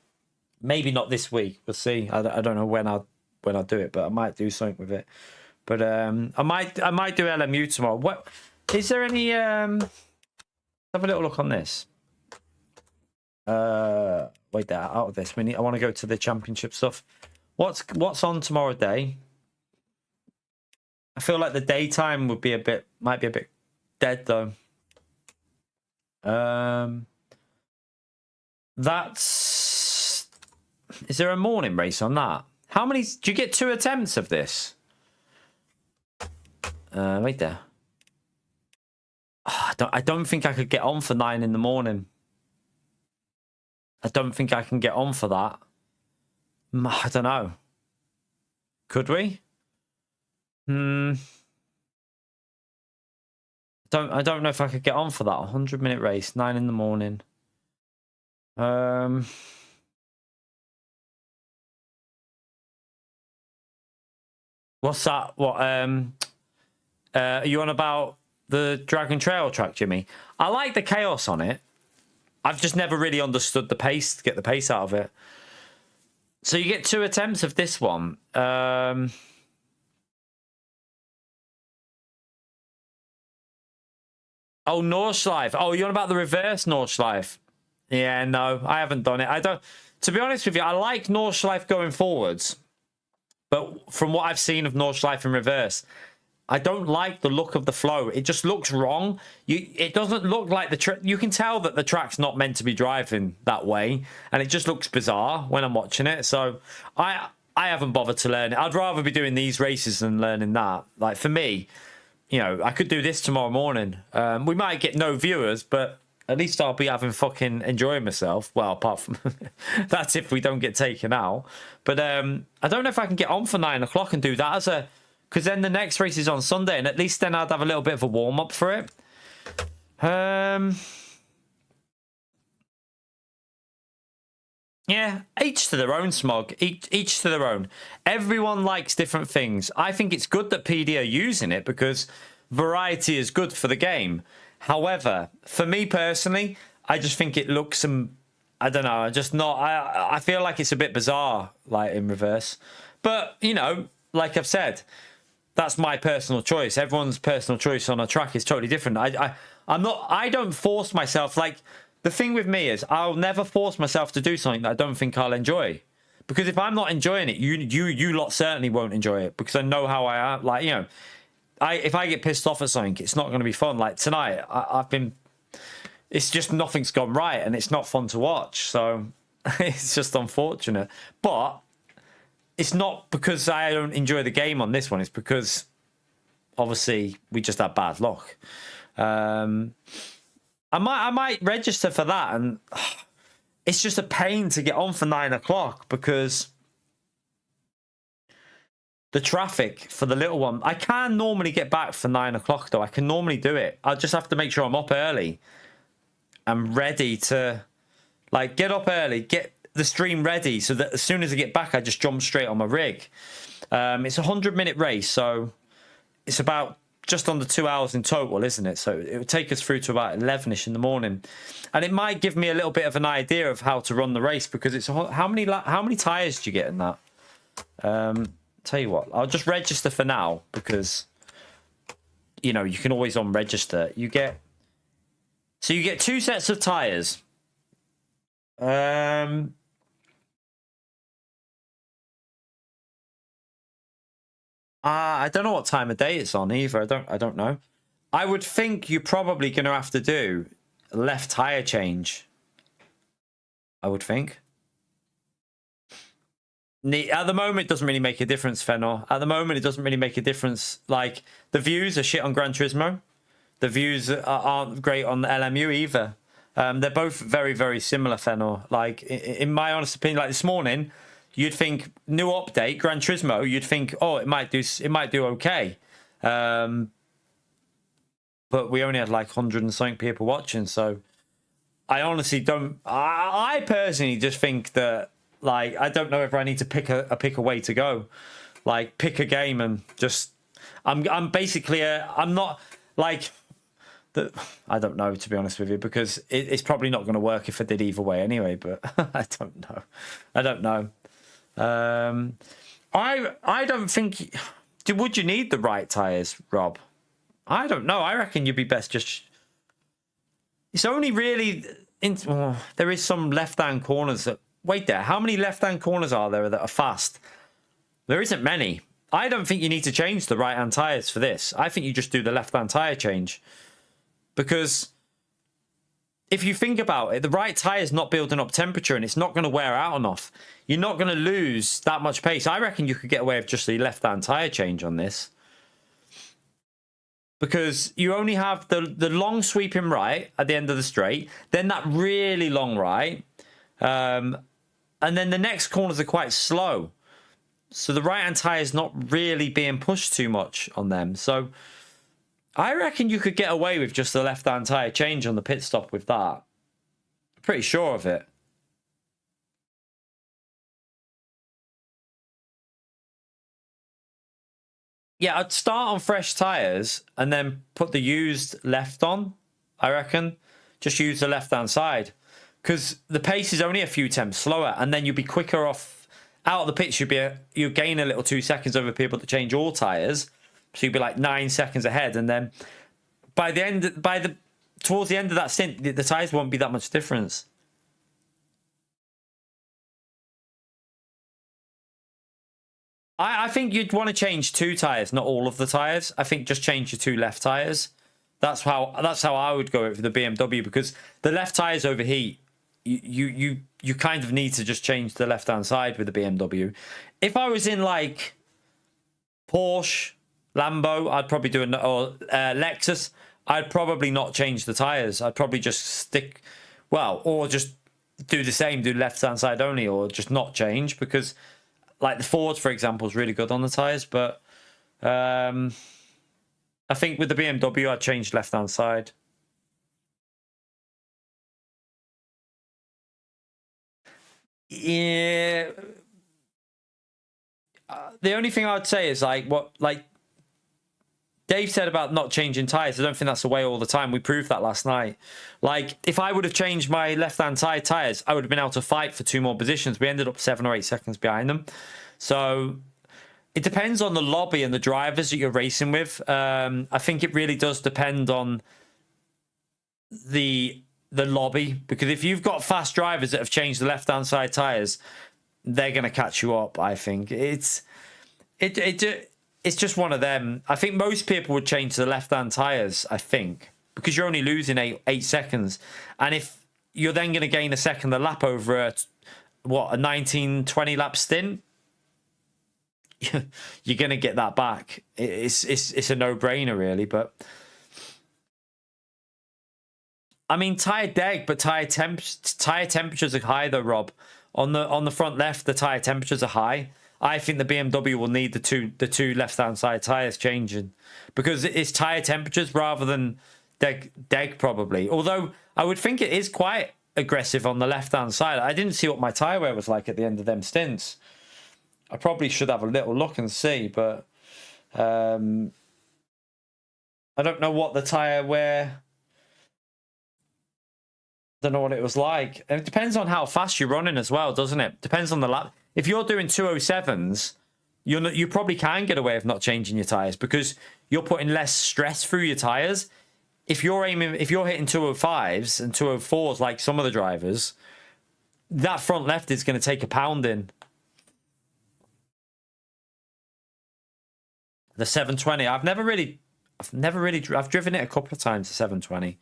maybe not this week. We'll see. I don't know when I'll do it, but I might do something with it. But I might do LMU tomorrow. What is there any have a little look on this. Wait there, out of this. I want to go to the championship stuff. What's on tomorrow day? I feel like the daytime might be a bit dead though. Is there a morning race on that? How many do you get? 2 attempts of this? Right there. Oh, I don't think I could get on for 9 in the morning. I don't think I can get on for that. I don't know. Could we? I don't know if I could get on for that. 100-minute race, 9 in the morning. What's that? What? Are you on about the Dragon Trail track, Jimmy? I like the chaos on it. I've just never really understood the pace, to get the pace out of it. So you get 2 attempts of this one. Oh, Nordschleife. Oh, you're on about the reverse Nordschleife. Yeah, no, I haven't done it. I don't. To be honest with you, I like Nordschleife going forwards. But from what I've seen of Nordschleife in reverse, I don't like the look of the flow. It just looks wrong. It doesn't look like the track. You can tell that the track's not meant to be driving that way, and it just looks bizarre when I'm watching it. So I haven't bothered to learn it. I'd rather be doing these races than learning that. Like for me, you know, I could do this tomorrow morning. We might get no viewers, but at least I'll be having fucking enjoying myself. Well, apart from that's if we don't get taken out. But I don't know if I can get on for 9 o'clock and do that as a, because then the next race is on Sunday, and at least then I'd have a little bit of a warm up for it. Yeah, each to their own, Smog. Each to their own. Everyone likes different things. I think it's good that PD are using it because variety is good for the game. However, for me personally, I just think it looks I don't know, I feel like it's a bit bizarre, like in reverse. But, you know, like I've said, that's my personal choice. Everyone's personal choice on a track is totally different. I don't force myself. Like, the thing with me is I'll never force myself to do something that I don't think I'll enjoy. Because if I'm not enjoying it, you lot certainly won't enjoy it, because I know how I am. Like, you know, if I get pissed off at something, it's not going to be fun. Like tonight, it's just nothing's gone right, and it's not fun to watch. So it's just unfortunate. But it's not because I don't enjoy the game on this one. It's because obviously we just had bad luck. I might register for that, and it's just a pain to get on for 9 o'clock because the traffic for the little one. I can normally get back for 9 o'clock though. I can normally do it. I'll just have to make sure I'm up early. I'm ready to, like, get up early, get the stream ready so that as soon as I get back, I just jump straight on my rig. It's a 100-minute race, so it's about just under 2 hours in total, isn't it? So it would take us through to about 11ish in the morning, and it might give me a little bit of an idea of how to run the race, because it's how many tires do you get in that? Tell you what, I'll just register for now, because you know you can always unregister. You get 2 sets of tires. I don't know what time of day it's on either. I don't know. I would think you're probably going to have to do a left tire change. I would think. At the moment, it doesn't really make a difference, Fenor. At the moment, it doesn't really make a difference. Like, the views are shit on Gran Turismo. The views aren't great on the LMU either. They're both very, very similar, Fenor. Like, in my honest opinion, like this morning, you'd think new update, Gran Turismo, you'd think, oh, it might do okay. But we only had like 100 and something people watching, so I honestly don't. I personally just think that, like, I don't know if I need to pick a way to go, like pick a game and just. I'm basically I'm not like. I don't know, to be honest with you, because it's probably not going to work if I did either way anyway. But I don't know. I don't think. Would you need the right tires, Rob? I don't know. I reckon you'd be best just. It's only really there is some left-hand corners that. Wait there. How many left-hand corners are there that are fast? There isn't many. I don't think you need to change the right-hand tires for this. I think you just do the left-hand tire change. Because if you think about it, the right tire is not building up temperature and it's not going to wear out enough. You're not going to lose that much pace. I reckon you could get away with just the left-hand tire change on this. Because you only have the long sweeping right at the end of the straight, then that really long right, And then the next corners are quite slow. So the right-hand tyre is not really being pushed too much on them. So I reckon you could get away with just the left-hand tyre change on the pit stop with that. Pretty sure of it. Yeah, I'd start on fresh tyres and then put the used left on, I reckon. Just use the left-hand side. Because the pace is only a few tenths slower, and then you'll be quicker off. Out of the pits, you'll gain a little 2 seconds over people that change all tyres. So you'll be like 9 seconds ahead, and then towards the end of that stint, the tyres won't be that much difference. I think you'd want to change 2 tyres, not all of the tyres. I think just change your 2 left tyres. That's how I would go with the BMW, because the left tyres overheat. You kind of need to just change the left hand side with the BMW. If I was in like Porsche, Lambo, I'd probably do or Lexus. I'd probably not change the tyres. I'd probably just stick, well, or just do the same, do left hand side only, or just not change, because like the Ford, for example, is really good on the tyres. But I think with the BMW, I'd change left hand side. Yeah. The only thing I'd say is like Dave said about not changing tyres. I don't think that's the way all the time. We proved that last night. Like, if I would have changed my left-hand side tyres, I would have been able to fight for 2 more positions. We ended up 7 or 8 seconds behind them. So it depends on the lobby and the drivers that you're racing with. I think it really does depend on the lobby, because if you've got fast drivers that have changed the left-hand side tyres, they're going to catch you up. I think it's just one of them. I think most people would change to the left-hand tyres, I think, because you're only losing 8 seconds. And if you're then going to gain a second a lap over a 19-20 lap stint, you're going to get that back. It's a no-brainer, really. But I mean, tyre deg, but tyre temperatures are high though, Rob. On the front left, the tyre temperatures are high. I think the BMW will need the two left-hand side tyres changing, because it's tyre temperatures rather than deg probably. Although I would think it is quite aggressive on the left-hand side. I didn't see what my tyre wear was like at the end of them stints. I probably should have a little look and see, but I don't know what the tyre wear. Don't know what it was like. And it depends on how fast you're running as well, doesn't it? Depends on the lap. If you're doing 207s, you probably can get away with not changing your tyres, because you're putting less stress through your tyres. If you're hitting 205s and 204s like some of the drivers, that front left is going to take a pounding. The 720, I've driven it a couple of times, the 720.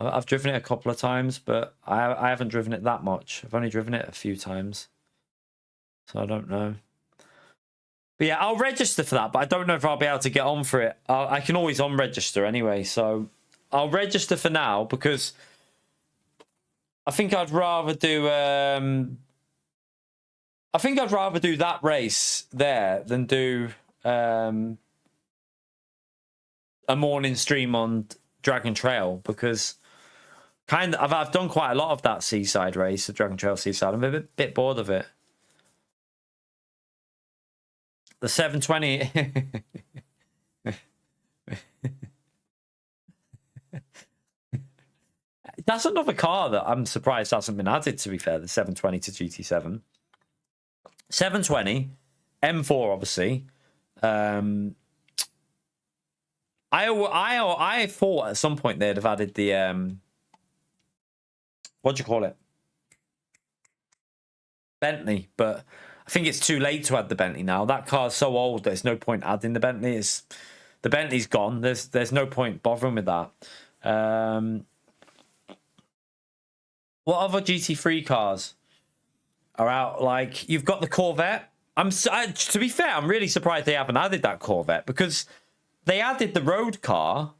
I've driven it a couple of times, but I haven't driven it that much. I've only driven it a few times. So I don't know. But yeah, I'll register for that, but I don't know if I'll be able to get on for it. I can always unregister anyway, so I'll register for now, because I think I'd rather do that race there than do a morning stream on Dragon Trail, because I've done quite a lot of that seaside race, the Dragon Trail seaside. I'm a bit bored of it. The 720. That's another car that I'm surprised hasn't been added, to be fair, the 720 to GT7. 720, M4, obviously. I thought at some point they'd have added the what do you call it? Bentley, but I think it's too late to add the Bentley now. That car's so old, there's no point adding the Bentley. The Bentley's gone. There's no point bothering with that. What other GT3 cars are out? Like, you've got the Corvette. To be fair, I'm really surprised they haven't added that Corvette, because they added the road car,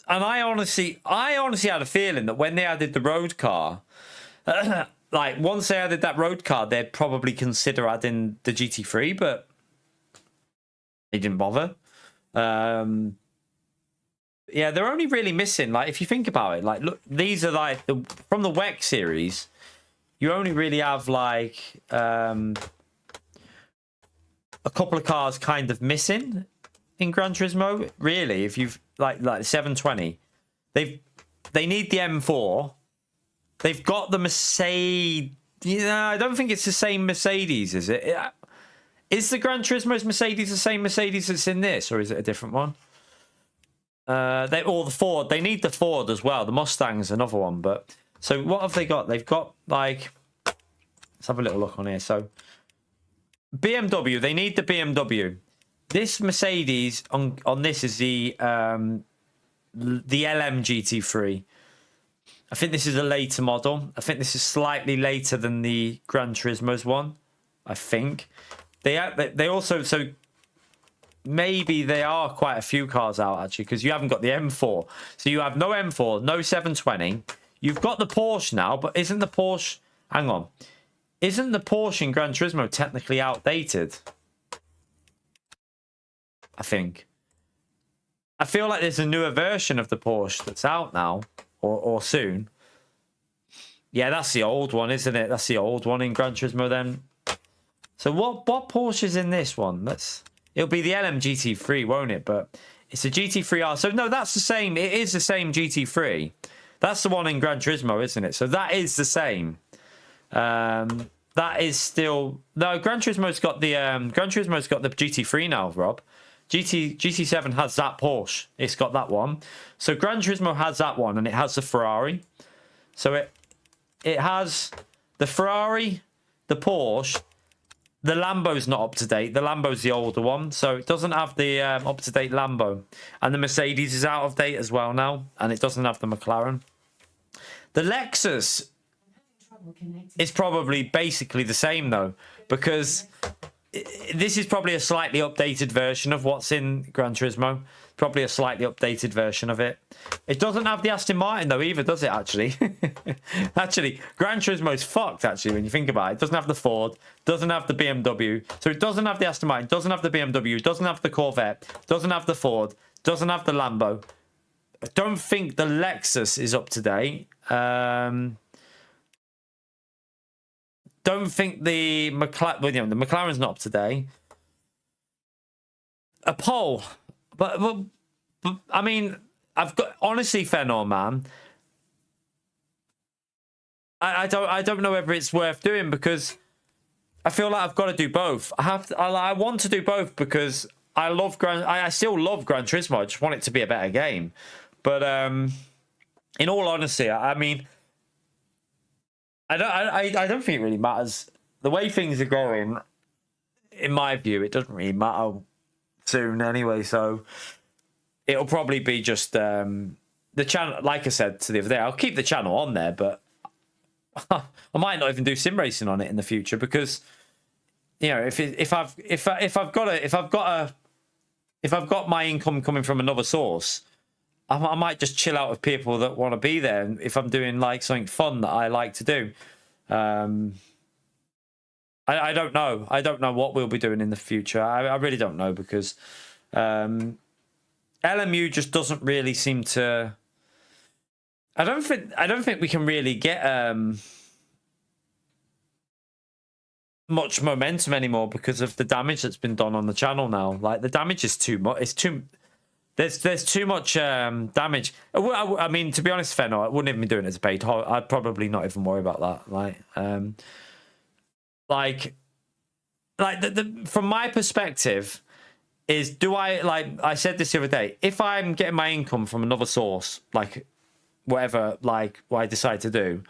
and I honestly had a feeling that when they added the road car, like like once they added that road card, they'd probably consider adding the GT3, but they didn't bother. Yeah, they're only really missing, like, if you think about it, like, look, these are like from the WEC series, you only really have like a couple of cars kind of missing in Gran Turismo. Really, if you've like 720, they need the M4. They've got the Mercedes. Yeah, I don't think it's the same Mercedes, is it? Is the Gran Turismo's Mercedes the same Mercedes that's in this, or is it a different one? Or the Ford. They need the Ford as well. The Mustang's another one. But so what have they got? They've got like, let's have a little look on here. So BMW. They need the BMW. This Mercedes on this is the LM GT3. I think this is a later model. I think this is slightly later than the Gran Turismo's one. I think they also, so maybe there are quite a few cars out actually, because you haven't got the M4. So you have no M4, no 720. You've got the Porsche now, but isn't the Porsche? Hang on, isn't the Porsche in Gran Turismo technically outdated? I think. I feel like there's a newer version of the Porsche that's out now. Or soon. Yeah, that's the old one, isn't it? That's the old one in Gran Turismo then. So what Porsche is in this one? It'll be the LM GT3, won't it? But it's a GT3R. So no, that's the same. It is the same GT3. That's the one in Gran Turismo, isn't it? So that is the same. That is still no. Gran Turismo's got the GT3 now, Rob. GT7 has that Porsche. It's got that one. So Gran Turismo has that one, and it has the Ferrari. So it has the Ferrari, the Porsche. The Lambo's not up to date. The Lambo's the older one, so it doesn't have the up to date Lambo. And the Mercedes is out of date as well now, and it doesn't have the McLaren. The Lexus is probably basically the same though, because this is probably a slightly updated version of what's in Gran Turismo. Probably a slightly updated version of it. It doesn't have the Aston Martin though either, does it actually? Actually, Gran Turismo's fucked actually when you think about it. It doesn't have the Ford, doesn't have the BMW. So it doesn't have the Aston Martin, doesn't have the BMW, doesn't have the Corvette, doesn't have the Ford, doesn't have the Lambo. I don't think the Lexus is up to date. Don't think the McLaren, well, the McLaren's not up to date. A Pole, but I mean, I've got honestly, Fenor, man. I don't know whether it's worth doing, because I feel like I've got to do both. I want to do both because I still love Gran Turismo. I just want it to be a better game. But in all honesty, I mean, I don't think it really matters. The way things are going, in my view, it doesn't really matter soon anyway. So it'll probably be just the channel. Like I said to the other day, I'll keep the channel on there, but I might not even do sim racing on it in the future, because you know, if I've got my income coming from another source, I might just chill out with people that want to be there. And if I'm doing like something fun that I like to do, I don't know. I don't know what we'll be doing in the future. I really don't know, because LMU just doesn't really seem to. I don't think we can really get much momentum anymore because of the damage that's been done on the channel now. Like, the damage is too much. It's too. There's too much damage. I mean, to be honest, Fenor, I wouldn't even be doing it as a paid. I'd probably not even worry about that. From my perspective, is I said this the other day, if I'm getting my income from another source, like whatever, like what I decide to do,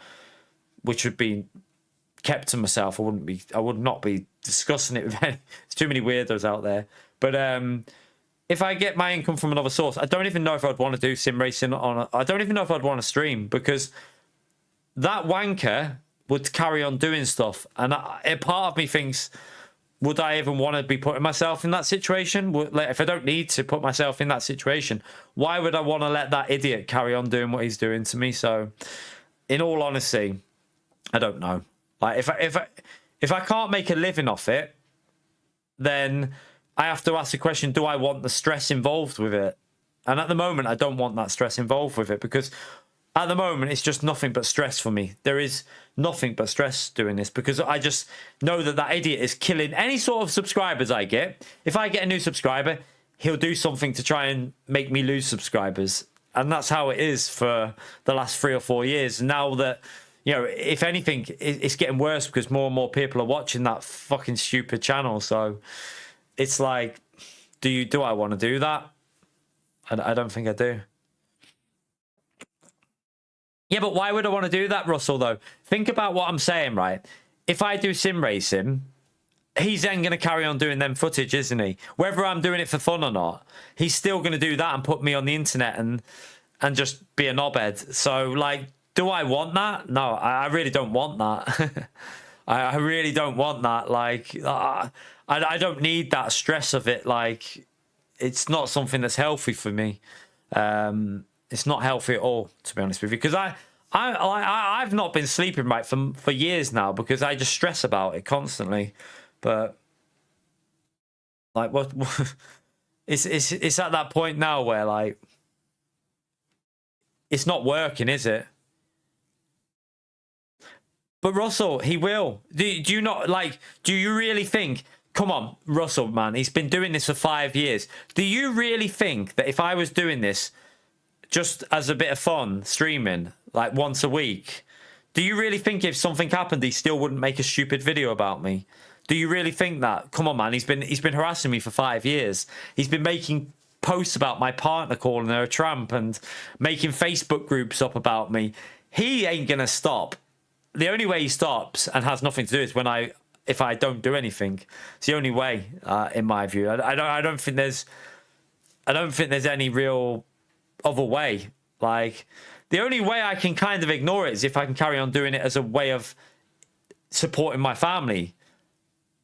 which would be kept to myself, I would not be discussing it with any. There's too many weirdos out there. But if I get my income from another source, I don't even know if I'd want to do sim racing I don't even know if I'd want to stream, because that wanker would carry on doing stuff, and a part of me thinks, would I even want to be putting myself in that situation? If I don't need to put myself in that situation, why would I want to let that idiot carry on doing what he's doing to me? So, in all honesty, I don't know. Like if I can't make a living off it, then I have to ask the question, do I want the stress involved with it? And at the moment, I don't want that stress involved with it, because at the moment, it's just nothing but stress for me. There is nothing but stress doing this, because I just know that that idiot is killing any sort of subscribers I get. If I get a new subscriber, he'll do something to try and make me lose subscribers. And that's how it is for the last 3 or 4 years. Now that, you know, if anything, it's getting worse because more and more people are watching that fucking stupid channel. So it's like, do I want to do that? I don't think I do. Yeah, but why would I want to do that, Russell, though? Think about what I'm saying, right? If I do sim racing, he's then going to carry on doing them footage, isn't he? Whether I'm doing it for fun or not, he's still going to do that and put me on the internet and just be a knobhead. So, like, do I want that? No, I really don't want that. I really don't want that. Like, I don't need that stress of it. Like, it's not something that's healthy for me. It's not healthy at all, to be honest with you, because I've not been sleeping right for years now because I just stress about it constantly. But like, what it's at that point now where, like, it's not working, is it? But Russell, he will. Do you not, like, do you really think, come on, Russell, man, he's been doing this for 5 years. Do you really think that if I was doing this just as a bit of fun, streaming, like once a week, do you really think if something happened, he still wouldn't make a stupid video about me? Do you really think that? Come on, man, he's been harassing me for 5 years. He's been making posts about my partner calling her a tramp and making Facebook groups up about me. He ain't gonna stop. The only way he stops and has nothing to do is if I don't do anything. It's the only way, in my view. I don't think there's any real other way. Like, the only way I can kind of ignore it is if I can carry on doing it as a way of supporting my family.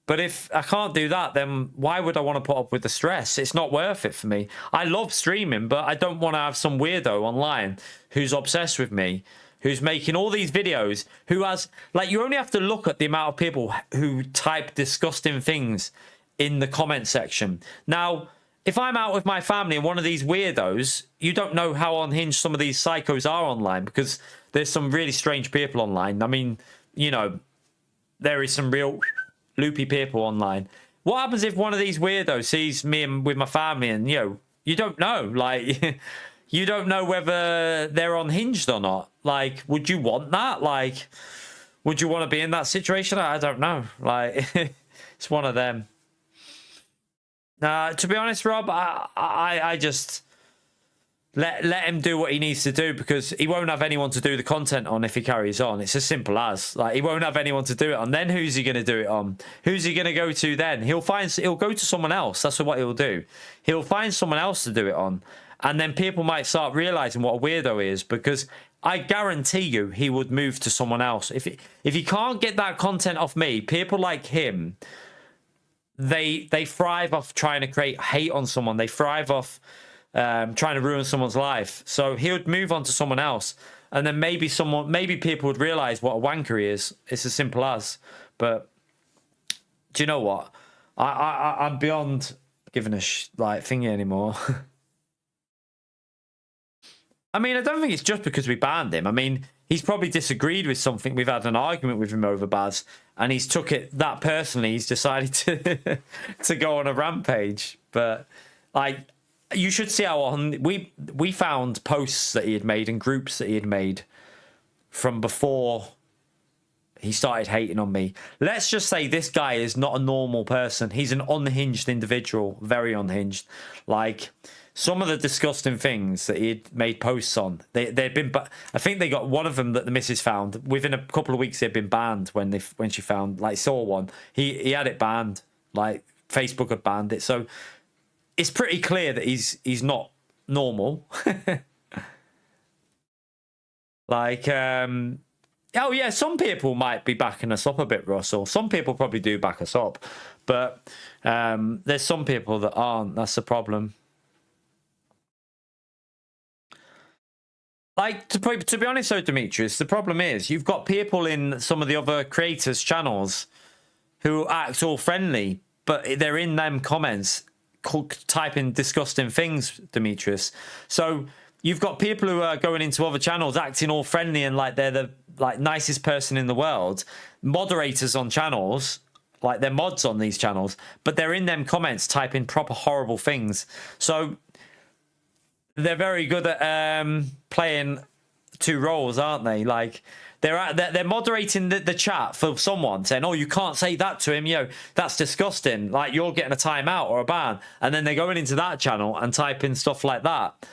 But if I can't do that, then why would I want to put up with the stress? It's not worth it for me. I love streaming, but I don't want to have some weirdo online who's obsessed with me, who's making all these videos, who has, like, you only have to look at the amount of people who type disgusting things in the comment section. Now, if I'm out with my family and one of these weirdos, you don't know how unhinged some of these psychos are online, because there's some really strange people online. I mean, you know, there is some real loopy people online. What happens if one of these weirdos sees me and with my family, and, you know, you don't know, like, you don't know whether they're unhinged or not. Like, would you want that? Like, would you want to be in that situation? I don't know. Like, it's one of them. To be honest, Rob, I just let him do what he needs to do, because he won't have anyone to do the content on if he carries on. It's as simple as, like, he won't have anyone to do it on. Then who's he going to do it on? Who's he going to go to then? He'll go to someone else. That's what he'll do. He'll find someone else to do it on. And then people might start realizing what a weirdo he is, because I guarantee you he would move to someone else. If he can't get that content off me, people like him, they thrive off trying to create hate on someone. They thrive off trying to ruin someone's life. So he would move on to someone else, and then maybe people would realize what a wanker he is. It's as simple as. But do you know what? I'm beyond giving a thingy anymore. I mean, I don't think it's just because we banned him. I mean, he's probably disagreed with something. We've had an argument with him over Baz, and he's took it that personally. He's decided to go on a rampage. But, like, you should see how we found posts that he had made and groups that he had made from before he started hating on me. Let's just say this guy is not a normal person. He's an unhinged individual, very unhinged. Like, some of the disgusting things that he'd made posts on, they'd been. I think they got one of them that the missus found within a couple of weeks. They'd been banned when she found, like, saw one. He had it banned. Like, Facebook had banned it. So it's pretty clear that he's not normal. Like, oh yeah, some people might be backing us up a bit, Russell. Some people probably do back us up, but there's some people that aren't. That's the problem. Like, to be honest though, Demetrius, the problem is you've got people in some of the other creators' channels who act all friendly, but they're in them comments typing disgusting things, Demetrius. So you've got people who are going into other channels acting all friendly and like they're the nicest person in the world, moderators on channels, like they're mods on these channels, but they're in them comments typing proper horrible things. So they're very good at playing two roles, aren't they? Like they're moderating the chat for someone, saying, "Oh, you can't say that to him. You know, that's disgusting. Like you're getting a timeout or a ban." And then they're going into that channel and typing stuff like that.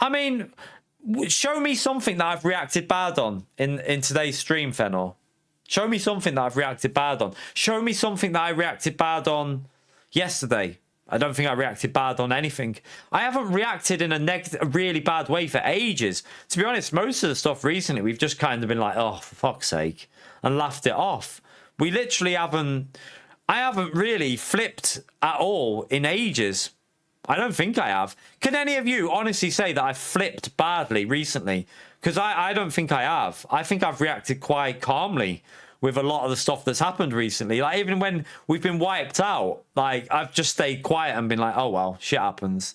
I mean, show me something that I've reacted bad on in today's stream, Fennel. Show me something that I've reacted bad on. Show me something that I reacted bad on yesterday. I don't think I reacted bad on anything. I haven't reacted in a really bad way for ages. To be honest, most of the stuff recently, we've just kind of been like, oh, for fuck's sake, and laughed it off. We literally haven't... I haven't really flipped at all in ages. I don't think I have. Can any of you honestly say that I've flipped badly recently? Because I don't think I have. I think I've reacted quite calmly with a lot of the stuff that's happened recently. Like, even when we've been wiped out, like, I've just stayed quiet and been like, oh, well, shit happens.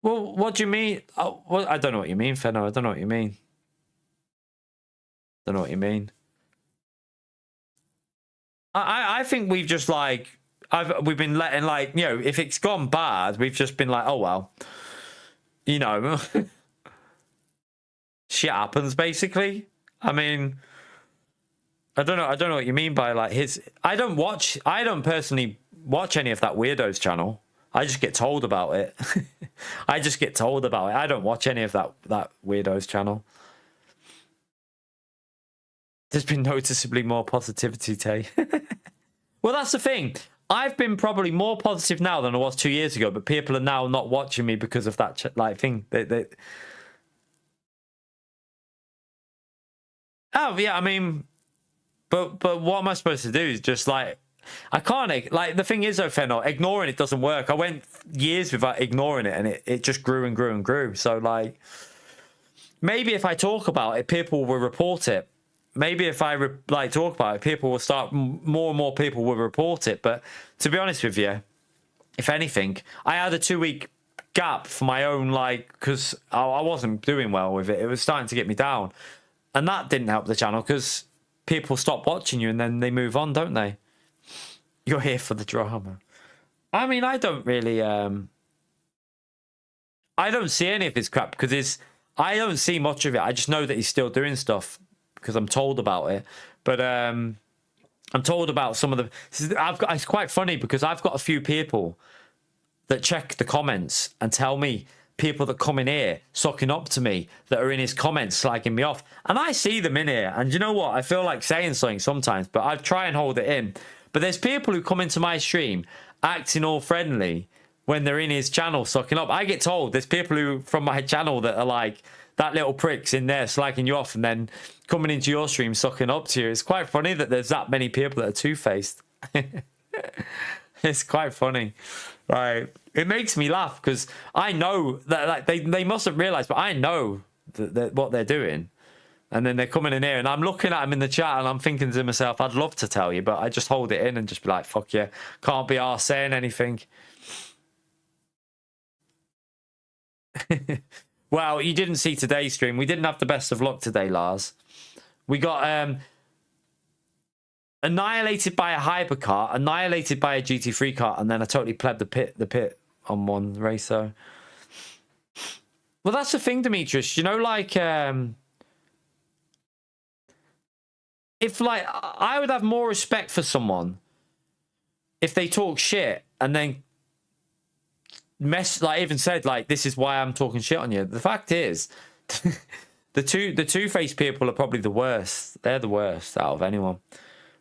Well, what do you mean? Oh, well, I don't know what you mean, Fenno. I don't know what you mean. Don't know what you mean. I think we've just, like, we've been letting, like, you know, if it's gone bad, we've just been like, oh, well, you know... shit happens, basically. I mean, I don't know what you mean by like his... I don't personally watch any of that weirdo's channel. I just get told about it. I just get told about it. I don't watch any of that weirdo's channel. There's been noticeably more positivity, Tay. Well, that's the thing. I've been probably more positive now than I was 2 years ago, but people are now not watching me because of that like thing. Oh, yeah, I mean, but what am I supposed to do? Is just, like, I can't, like, the thing is, though, Fennel, ignoring it doesn't work. I went years without ignoring it, and it just grew and grew and grew. So, like, maybe if I talk about it, people will report it. Maybe if I, talk about it, people will start, more and more people will report it. But to be honest with you, if anything, I had a 2-week gap for my own, like, because I wasn't doing well with it. It was starting to get me down. And that didn't help the channel because people stop watching you and then they move on, don't they? You're here for the drama. I mean, I don't really... I don't see any of his crap because I don't see much of it. I just know that he's still doing stuff because I'm told about it. But I'm told about some of the... It's quite funny because I've got a few people that check the comments and tell me... people that come in here sucking up to me that are in his comments slagging me off, and I see them in here, and you know what, I feel like saying something sometimes, but I try and hold it in. But there's people who come into my stream acting all friendly when they're in his channel sucking up. I get told there's people who from my channel that are like, that little prick's in there slagging you off and then coming into your stream sucking up to you. It's quite funny that there's that many people that are two-faced. It's quite funny. Right. It makes me laugh because I know that, like, they mustn't realize, but I know that what they're doing. And then they're coming in here and I'm looking at them in the chat and I'm thinking to myself, I'd love to tell you, but I just hold it in and just be like, fuck yeah, can't be arsed saying anything. Well, you didn't see today's stream. We didn't have the best of luck today, Lars. We got annihilated by a hypercar, annihilated by a GT3 car, and then I totally pleb the pit on one race. So, well, that's the thing, Demetrius. You know, like, if, like, I would have more respect for someone if they talk shit and then like, even said, like, this is why I'm talking shit on you. The fact is, the two-faced people are probably the worst. They're the worst out of anyone.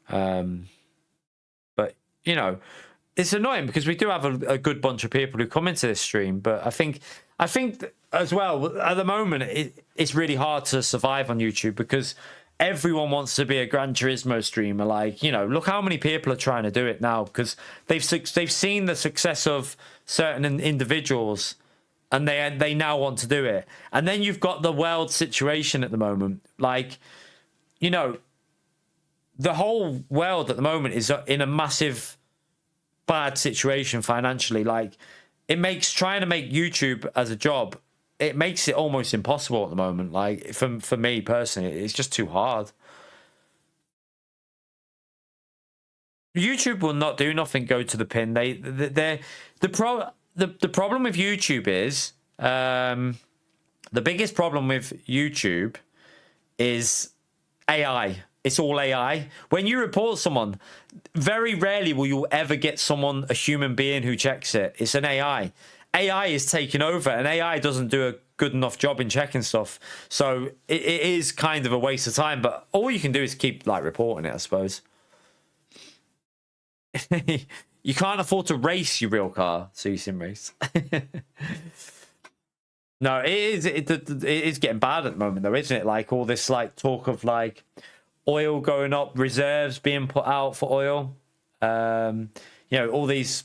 But, you know, it's annoying because we do have a good bunch of people who come into this stream, but I think as well, at the moment, it's really hard to survive on YouTube because everyone wants to be a Gran Turismo streamer. Like, you know, look how many people are trying to do it now because they've seen the success of certain individuals, and they now want to do it. And then you've got the world situation at the moment. Like, you know, the whole world at the moment is in a massive bad situation financially. Like, it makes trying to make YouTube as a job, it makes it almost impossible at the moment. Like, for me personally, it's just too hard. YouTube will not do nothing. Go to the pin. The problem with YouTube is the biggest problem with YouTube is AI. It's all AI. When you report someone, very rarely will you ever get someone, a human being, who checks it. It's an AI. AI is taking over, and AI doesn't do a good enough job in checking stuff. So it is kind of a waste of time. But all you can do is keep like reporting it, I suppose. You can't afford to race your real car, so you sim race. No, it is getting bad at the moment, though, isn't it? Like all this like talk of like oil going up, reserves being put out for oil. You know, all these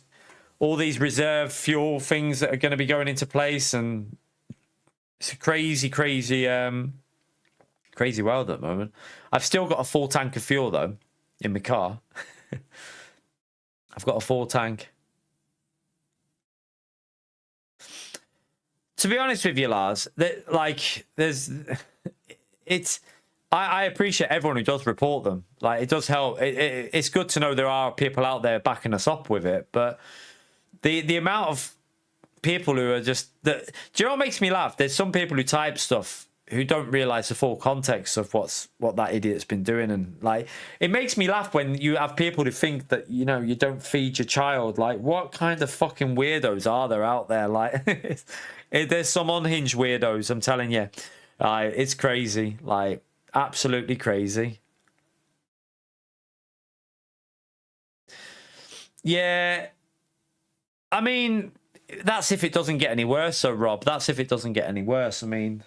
reserve fuel things that are going to be going into place, and it's a crazy world at the moment. I've still got a full tank of fuel though in my car. I've got a full tank. To be honest with you, Lars, I appreciate everyone who does report them. Like, it does help. It's good to know there are people out there backing us up with it. But the amount of people who are just... do you know what makes me laugh? There's some people who type stuff who don't realise the full context of what that idiot's been doing. And, like, it makes me laugh when you have people who think that, you know, you don't feed your child. Like, what kind of fucking weirdos are there out there? Like, there's some unhinged weirdos, I'm telling you. It's crazy. Like, absolutely crazy. Yeah. I mean, that's if it doesn't get any worse, so Rob. That's if it doesn't get any worse. I mean,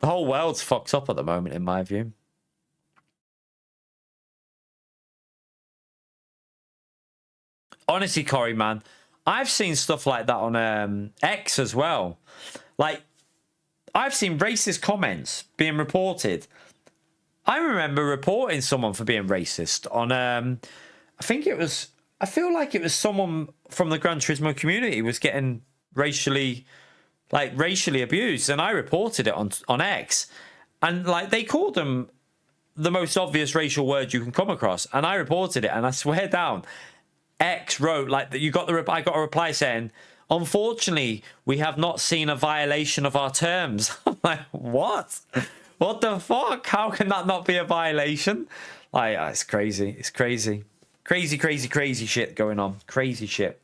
the whole world's fucked up at the moment, in my view. Honestly, Corey, man, I've seen stuff like that on X as well. Like, I've seen racist comments being reported. I remember reporting someone for being racist on, I feel like it was someone from the Gran Turismo community was getting racially abused, and I reported it on X, and like they called them the most obvious racial word you can come across, and I reported it, and I swear down, X wrote like that. I got a reply saying, "Unfortunately, we have not seen a violation of our terms." I'm like, what? What the fuck? How can that not be a violation? Like, it's crazy. It's crazy. Crazy shit going on. Crazy shit.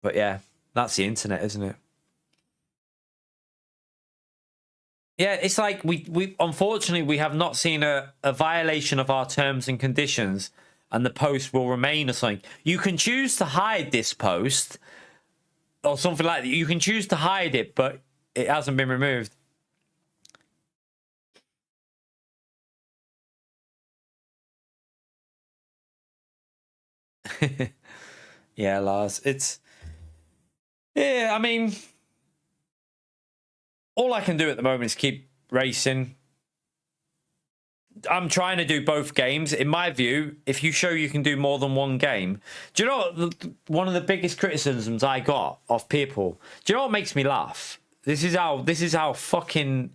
But yeah, that's the internet, isn't it? Yeah, it's like we unfortunately we have not seen a violation of our terms and conditions, and the post will remain or something. You can choose to hide this post or something like that. You can choose to hide it, but it hasn't been removed. Yeah, Lars, I mean, all I can do at the moment is keep racing. I'm trying to do both games. In my view, if you show you can do more than one game, do you know what one of the biggest criticisms I got of people? Do you know what makes me laugh? This is how fucking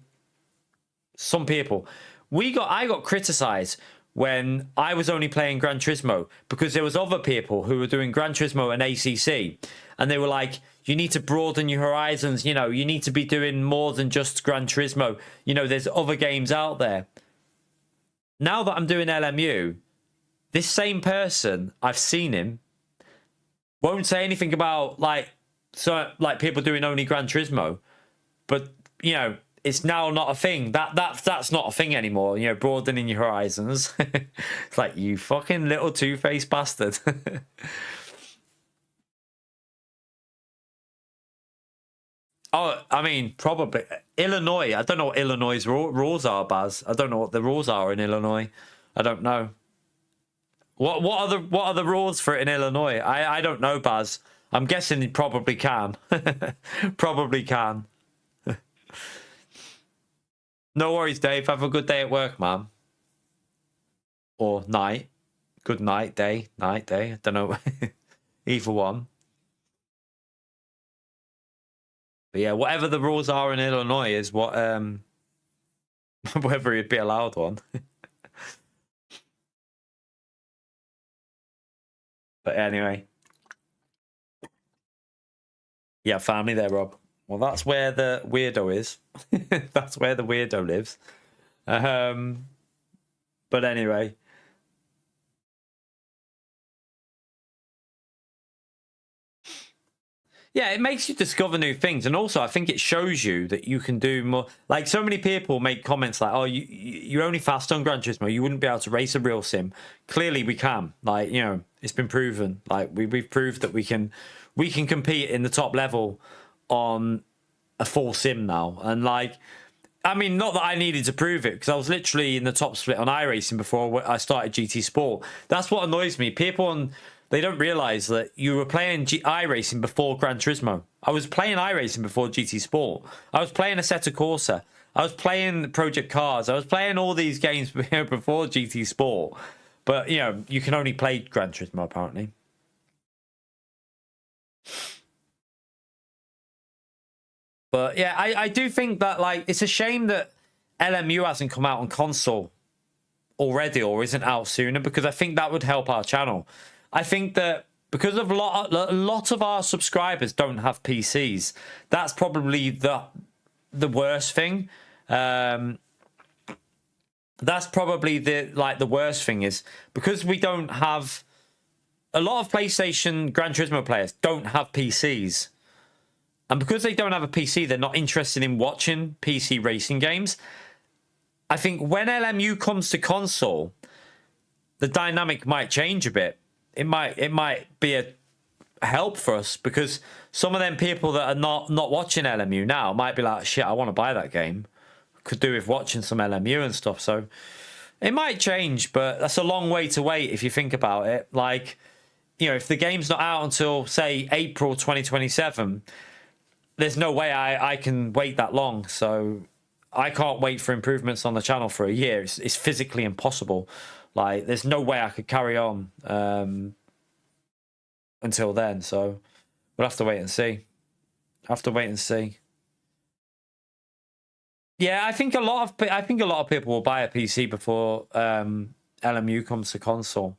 some people. I got criticised when I was only playing Gran Turismo because there was other people who were doing Gran Turismo and ACC, and they were like, you need to broaden your horizons, you know, you need to be doing more than just Gran Turismo, you know, there's other games out there. Now that I'm doing LMU, this same person, I've seen him, won't say anything about like people doing only Gran Turismo, but you know, it's now not a thing. That's not a thing anymore. You know, broadening your horizons. It's like, you fucking little two-faced bastard. Oh, I mean, probably Illinois. I don't know what Illinois' rules are, Baz. I don't know what the rules are in Illinois. I don't know. What are the rules for it in Illinois? I don't know, Baz. I'm guessing you probably can. Probably can. No worries, Dave. Have a good day at work, man. Or night. Good night, day. Night, day. I don't know. Either one. But yeah, whatever the rules are in Illinois is what whether it'd be allowed one. But anyway. Yeah, family there, Rob. Well, that's where the weirdo is. That's where the weirdo lives. But anyway. Yeah, it makes you discover new things. And also, I think it shows you that you can do more. Like, so many people make comments like, oh, you're only fast on Gran Turismo. You wouldn't be able to race a real sim. Clearly, we can. Like, you know, it's been proven. Like, we've proved that we can compete in the top level on a full sim now. And, like, I mean, not that I needed to prove it, because I was literally in the top split on iRacing before I started GT Sport. That's what annoys me. People they don't realise that you were playing iRacing before Gran Turismo. I was playing iRacing before GT Sport. I was playing Assetto Corsa. I was playing Project Cars. I was playing all these games before GT Sport. But, you know, you can only play Gran Turismo, apparently. But, yeah, I do think that, like, it's a shame that LMU hasn't come out on console already or isn't out sooner, because I think that would help our channel. I think that because of a lot of our subscribers don't have PCs, that's probably the worst thing. That's probably the worst thing, is because we don't have a lot of PlayStation Gran Turismo players don't have PCs. And because they don't have a PC, they're not interested in watching PC racing games. I think when LMU comes to console, the dynamic might change a bit. It might be a help for us, because some of them people that are not watching LMU now might be like, shit, I want to buy that game. Could do with watching some LMU and stuff. So it might change, but that's a long way to wait if you think about it. Like, you know, if the game's not out until, say, April 2027, there's no way I can wait that long. So I can't wait for improvements on the channel for a year. It's physically impossible. Like, there's no way I could carry on until then. So we'll have to wait and see. Yeah, I think a lot of people will buy a PC before LMU comes to console.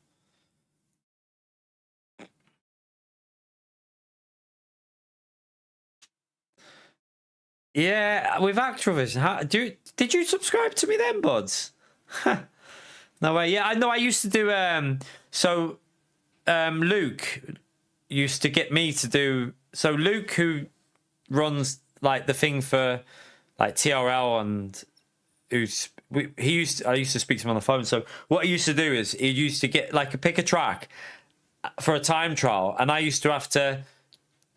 Yeah, with Activision. Did you subscribe to me then, buds? No way. Yeah, I know. I used to do. Luke used to get me to do. So Luke, who runs like the thing for like TRL, and I used to speak to him on the phone. So what he used to do is he used to get like pick a track for a time trial, and I used to have to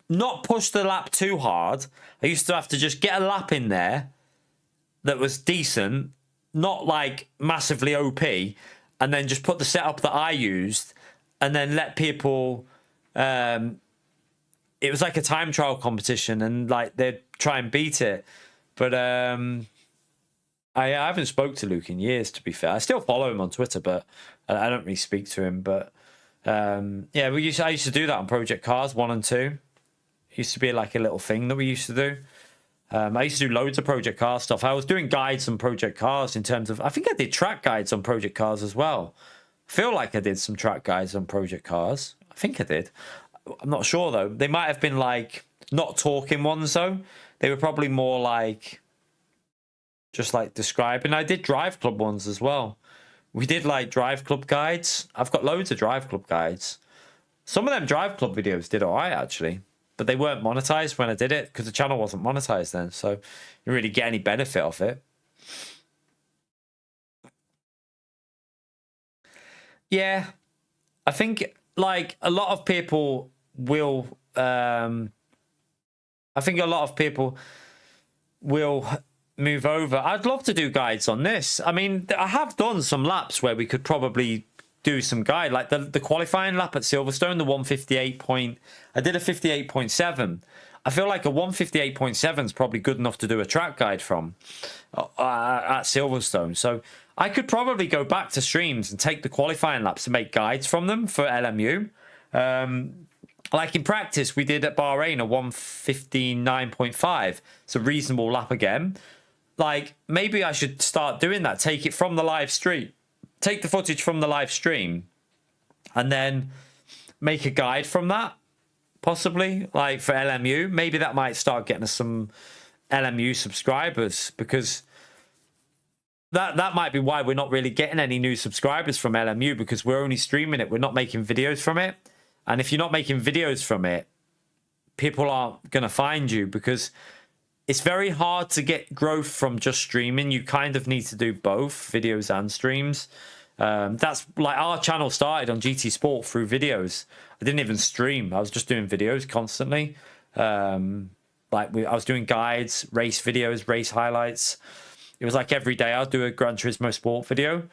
not push the lap too hard. I used to have to just get a lap in there that was decent, not like massively OP, and then just put the setup that I used, and then let people. It was like a time trial competition, and like they'd try and beat it. But I haven't spoke to Luke in years, to be fair. I still follow him on Twitter, but I don't really speak to him. But yeah, I used to do that on Project Cars 1 and 2. It used to be like a little thing that we used to do. I used to do loads of Project Cars stuff. I was doing guides on Project Cars in terms of, I think I did track guides on Project Cars as well. I feel like I did some track guides on Project Cars. I think I did. I'm not sure though. They might have been like not talking ones though. They were probably more like just like describing. I did Drive Club ones as well. We did like Drive Club guides. I've got loads of Drive Club guides. Some of them Drive Club videos did alright actually. But they weren't monetized when I did it, because the channel wasn't monetized then. So you didn't really get any benefit off it. Yeah. I think like a lot of people will I think a lot of people will move over. I'd love to do guides on this. I mean, I have done some laps where we could probably do some guide, like the qualifying lap at Silverstone, the 158 point. I did a 58.7. I feel like a 158.7 is probably good enough to do a track guide from at Silverstone. So I could probably go back to streams and take the qualifying laps and make guides from them for LMU. Like in practice, we did at Bahrain a 159.5. It's a reasonable lap again. Like, maybe I should start doing that. Take it from the live stream. Take the footage from the live stream. And then make a guide from that. Possibly. Like, for LMU. Maybe that might start getting us some LMU subscribers. Because that might be why we're not really getting any new subscribers from LMU. Because we're only streaming it. We're not making videos from it. And if you're not making videos from it, people aren't going to find you, because it's very hard to get growth from just streaming. You kind of need to do both, videos and streams. That's like our channel started on GT Sport through videos. I didn't even stream. I was just doing videos constantly. I was doing guides, race videos, race highlights. It was like every day I'd do a Gran Turismo Sport video.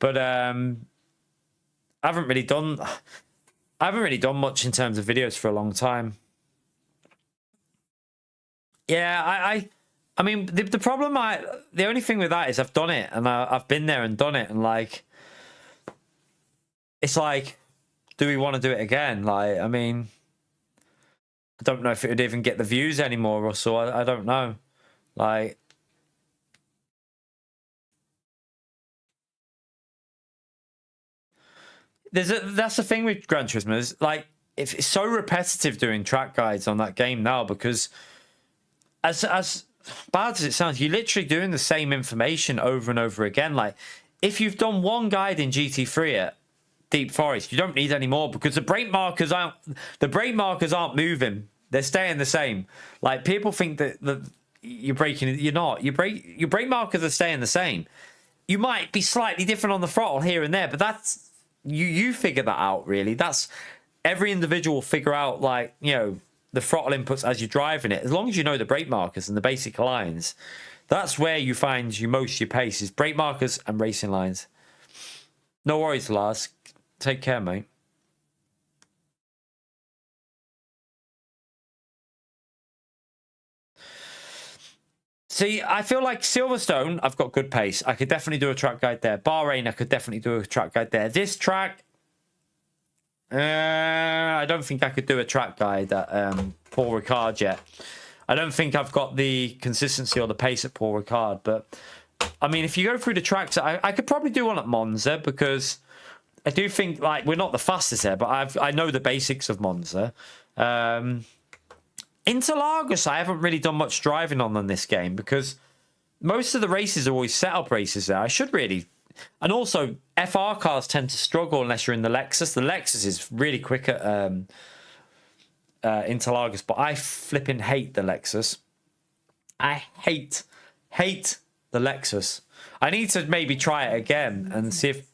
But I haven't really done much in terms of videos for a long time. Yeah, I mean, the problem, the only thing with that is I've done it, and I've been there and done it, and like, it's like, do we want to do it again? Like, I mean, I don't know if it would even get the views anymore, Russell. I don't know. Like, that's the thing with Gran Turismo, is like, if it's so repetitive doing track guides on that game now, because as bad as it sounds, you're literally doing the same information over and over again. Like, if you've done one guide in GT3 at Deep Forest, you don't need any more, because the brake markers aren't moving. They're staying the same. Like, people think that you're braking. You're not. Your brake markers are staying the same. You might be slightly different on the throttle here and there, but that's you figure that out, really. That's every individual will figure out, like, you know, the throttle inputs as you're driving it. As long as you know the brake markers and the basic lines, that's where you find your pace, is brake markers and racing lines. No worries, Lars. Take care, mate. See, I feel like Silverstone, I've got good pace. I could definitely do a track guide there. Bahrain, I could definitely do a track guide there. This track, I don't think I could do a track guide at Paul Ricard yet. I don't think I've got the consistency or the pace at Paul Ricard. But, I mean, if you go through the tracks, I could probably do one at Monza, because I do think, like, we're not the fastest there, but I know the basics of Monza. Interlagos, I haven't really done much driving on this game, because most of the races are always setup races there. I should really... And also, FR cars tend to struggle unless you're in the Lexus. The Lexus is really quick at Interlagos, but I flipping hate the Lexus. I hate the Lexus. I need to maybe try it again and see if...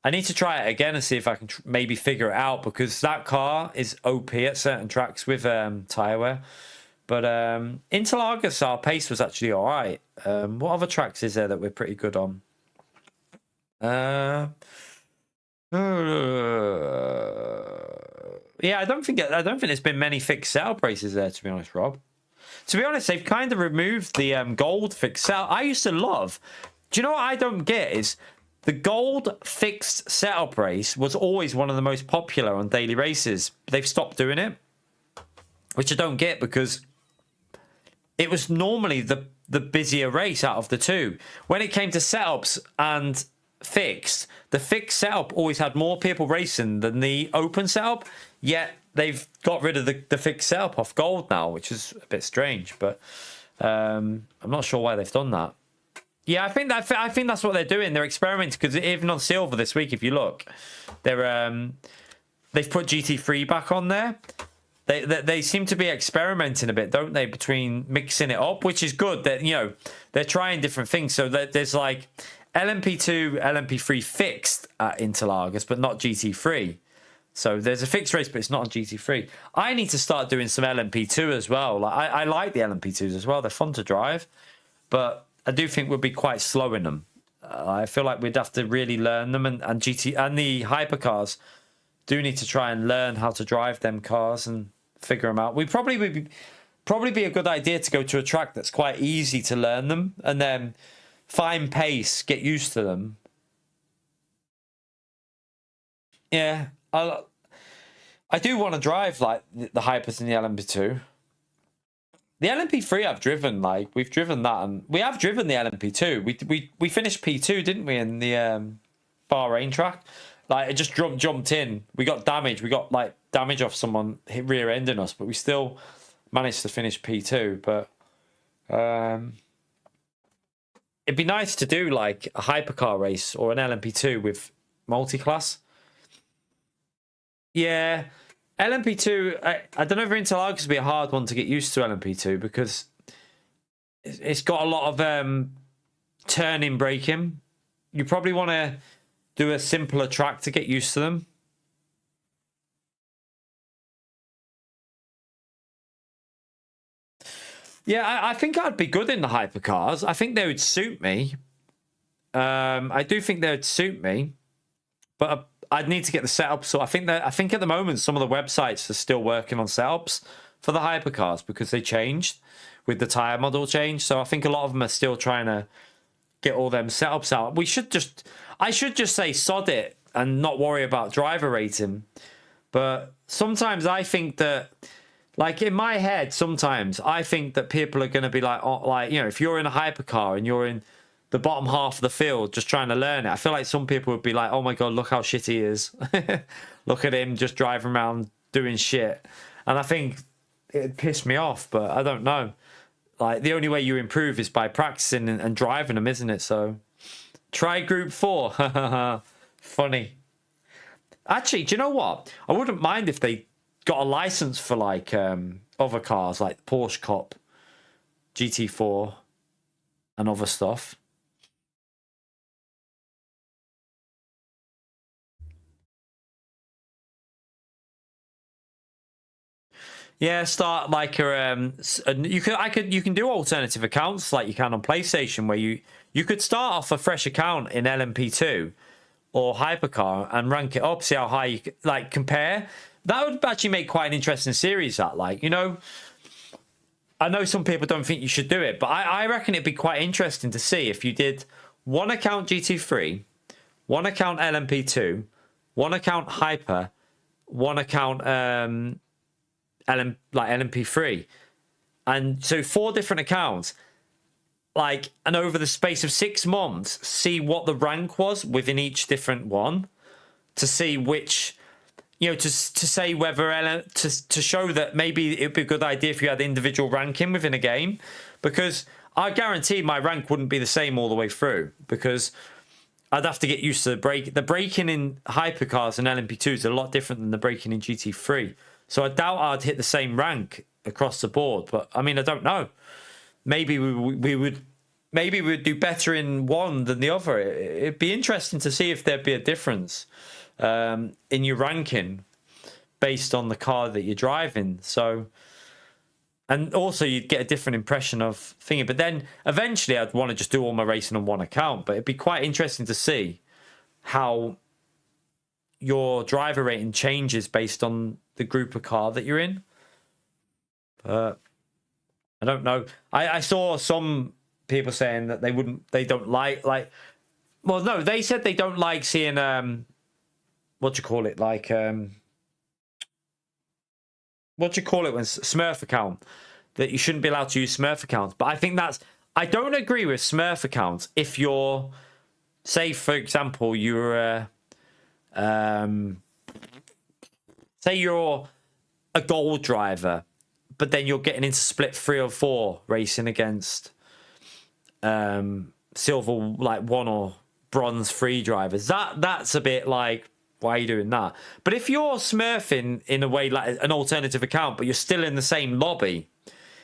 I need to try it again and see if I can maybe figure it out, because that car is OP at certain tracks with tyre wear. But Interlagos, our pace was actually all right. What other tracks is there that we're pretty good on? Yeah, I don't think there's been many fixed setup races there, to be honest, Rob. To be honest, they've kind of removed the gold fixed setup. I used to love... Do you know what I don't get is... The gold fixed setup race was always one of the most popular on daily races. They've stopped doing it, which I don't get, because it was normally the busier race out of the two. When it came to setups and fixed, the fixed setup always had more people racing than the open setup, yet they've got rid of the fixed setup off gold now, which is a bit strange, but I'm not sure why they've done that. Yeah, I think that's what they're doing. They're experimenting, because even on silver this week, if you look, they've put GT3 back on there. They seem to be experimenting a bit, don't they, between mixing it up, which is good. That, you know, they're trying different things. So there's like LMP2, LMP3 fixed at Interlagos, but not GT3. So there's a fixed race, but it's not on GT3. I need to start doing some LMP2 as well. Like I like the LMP2s as well. They're fun to drive, but I do think we'll be quite slow in them. I feel like we'd have to really learn them, and GT and the hypercars do need to try and learn how to drive them cars and figure them out. We probably would probably be a good idea to go to a track that's quite easy to learn them, and then find pace, get used to them. Yeah, I do want to drive like the hypers in the LMP2. The LMP3 I've driven, like we've driven that, and we have driven the LMP2. We finished P2, didn't we, in the Bahrain track? Like it just jumped in. We got damage. We got like damage off someone rear-ending us, but we still managed to finish P2. But it'd be nice to do like a hypercar race or an LMP2 with multi-class. Yeah, LMP2. I don't know if Interlagos would be a hard one to get used to LMP2 because it's got a lot of turning braking. You probably want to do a simpler track to get used to them. Yeah, I think I'd be good in the hypercars. I think they would suit me. I do think they would suit me, but I'd need to get the setup. So I think at the moment some of the websites are still working on setups for the hypercars because they changed with the tire model change. So I think a lot of them are still trying to get all them setups out. I should just say sod it and not worry about driver rating. But sometimes I think that, like in my head, sometimes I think that people are going to be like, oh, like, you know, if you're in a hypercar and you're in the bottom half of the field just trying to learn it, I feel like some people would be like, oh my God, look how shit he is. Look at him just driving around doing shit. And I think it'd piss me off, but I don't know. Like the only way you improve is by practicing and driving them, isn't it? So try Group 4. Funny. Actually, do you know what? I wouldn't mind if they got a license for like other cars like Porsche Cup, GT4 and other stuff. Yeah, start like you can do alternative accounts like you can on PlayStation, where you could start off a fresh account in LMP2 or Hypercar and rank it up, see how high you could, like compare. That would actually make quite an interesting series. That, like, you know, I know some people don't think you should do it, but I reckon it'd be quite interesting to see if you did one account GT3, one account LMP2, one account Hyper, one account LMP3, and so 4 different accounts, like, and over the space of 6 months, see what the rank was within each different one, to see which, you know, to say whether to show that maybe it'd be a good idea if you had individual ranking within a game, because I guarantee my rank wouldn't be the same all the way through, because I'd have to get used to the braking in hypercars and LMP2 is a lot different than the braking in GT3. So I doubt I'd hit the same rank across the board. But I mean, I don't know. Maybe we would do better in one than the other. It'd be interesting to see if there'd be a difference in your ranking based on the car that you're driving. So, and also you'd get a different impression of thingy. But then eventually I'd want to just do all my racing on one account. But it'd be quite interesting to see how your driver rating changes based on the group of car that you're in. But I don't know. I saw some people saying that they don't like, well, no, they said they don't like seeing, what do you call it? Like, what do you call it when Smurf account? That you shouldn't be allowed to use Smurf accounts. But I think I don't agree with Smurf accounts if you're, say, for example, you're say you're a gold driver, but then you're getting into split 3 or 4 racing against silver, like 1 or bronze 3 drivers. That's a bit like, why are you doing that? But if you're smurfing in a way like an alternative account, but you're still in the same lobby,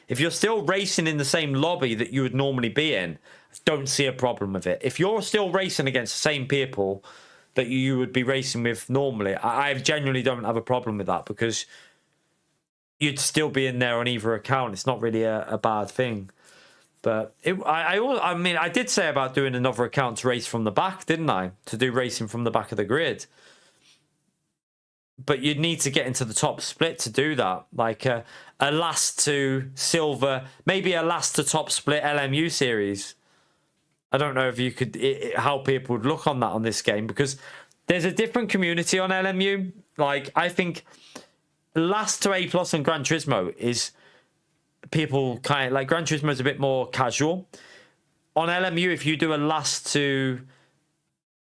if you're still racing in the same lobby that you would normally be in, don't see a problem with it. If you're still racing against the same people that you would be racing with normally. I genuinely don't have a problem with that because you'd still be in there on either account. It's not really a bad thing. But I mean, I did say about doing another account to race from the back, didn't I? To do racing from the back of the grid. But you'd need to get into the top split to do that. Like a last to silver, maybe a last to top split LMU series. I don't know if you could, how people would look on that on this game, because there's a different community on LMU. Like, I think last to A plus on Gran Turismo is people kind of like Gran Turismo is a bit more casual. On LMU, if you do a last to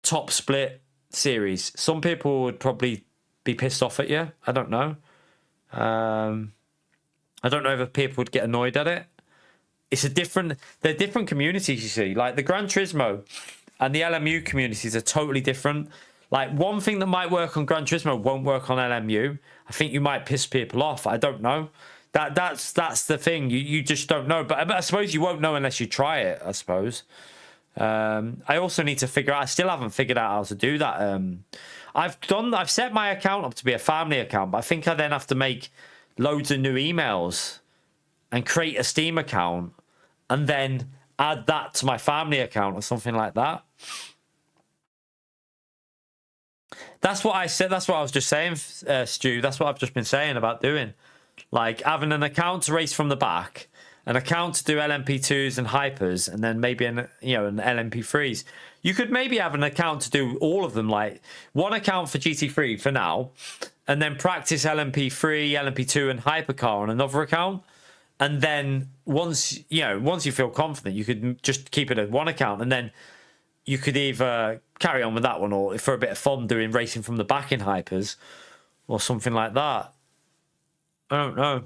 top split series, some people would probably be pissed off at you. I don't know. I don't know if people would get annoyed at it. They're different communities, you see. Like the Gran Turismo and the LMU communities are totally different. Like one thing that might work on Gran Turismo won't work on LMU. I think you might piss people off. I don't know. That's the thing. You just don't know. But I suppose you won't know unless you try it, I suppose. I also need to figure out, I still haven't figured out how to do that. I've set my account up to be a family account, but I think I then have to make loads of new emails and create a Steam account and then add that to my family account or something like that. That's what I said. That's what I was just saying, Stu. That's what I've just been saying about doing. Like having an account to race from the back, an account to do LMP2s and hypers, and then maybe an LMP3s. You could maybe have an account to do all of them, like one account for GT3 for now, and then practice LMP3, LMP2, and hypercar on another account. And then once you feel confident, you could just keep it at one account, and then you could either carry on with that one, or for a bit of fun doing racing from the back in hypers, or something like that. I don't know.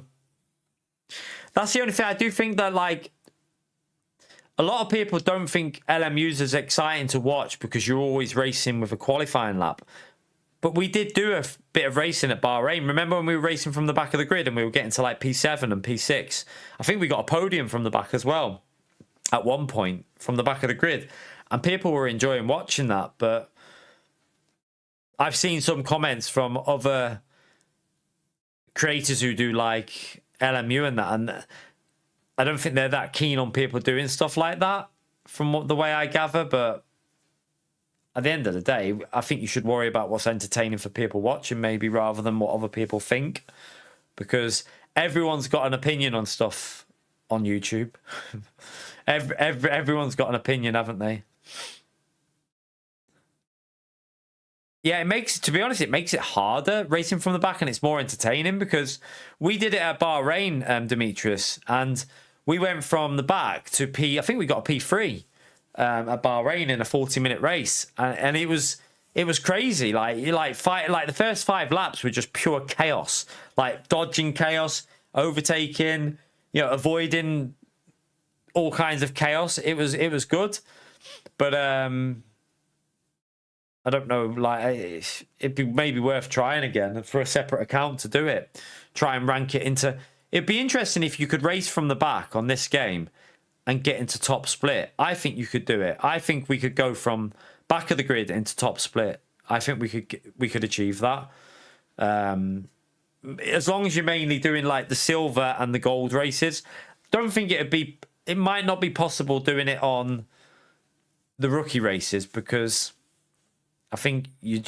That's the only thing. I do think that, like, a lot of people don't think LMU's as exciting to watch because you're always racing with a qualifying lap. But we did do a bit of racing at Bahrain. Remember when we were racing from the back of the grid and we were getting to like P7 and P6? I think we got a podium from the back as well at one point from the back of the grid. And people were enjoying watching that. But I've seen some comments from other creators who do like LMU and that, and I don't think they're that keen on people doing stuff like that from the way I gather. But at the end of the day, I think you should worry about what's entertaining for people watching, maybe, rather than what other people think, because everyone's got an opinion on stuff on YouTube. Everyone's got an opinion, haven't they? Yeah, to be honest, it makes it harder racing from the back, and it's more entertaining because we did it at Bahrain, Demetrius, and we went from the back to I think we got a P3 at Bahrain in a 40-minute race, and it was crazy. Like the first 5 laps were just pure chaos, like dodging chaos, overtaking, avoiding all kinds of chaos. It was good, but I don't know, like, it'd be maybe worth trying again for a separate account to do it. Try and rank it into... It'd be interesting if you could race from the back on this game and get into top split. I think you could do it. I think we could go from back of the grid into top split. I think we could achieve that. As long as you're mainly doing like the silver and the gold races. Don't think it might not be possible doing it on the rookie races, because I think you'd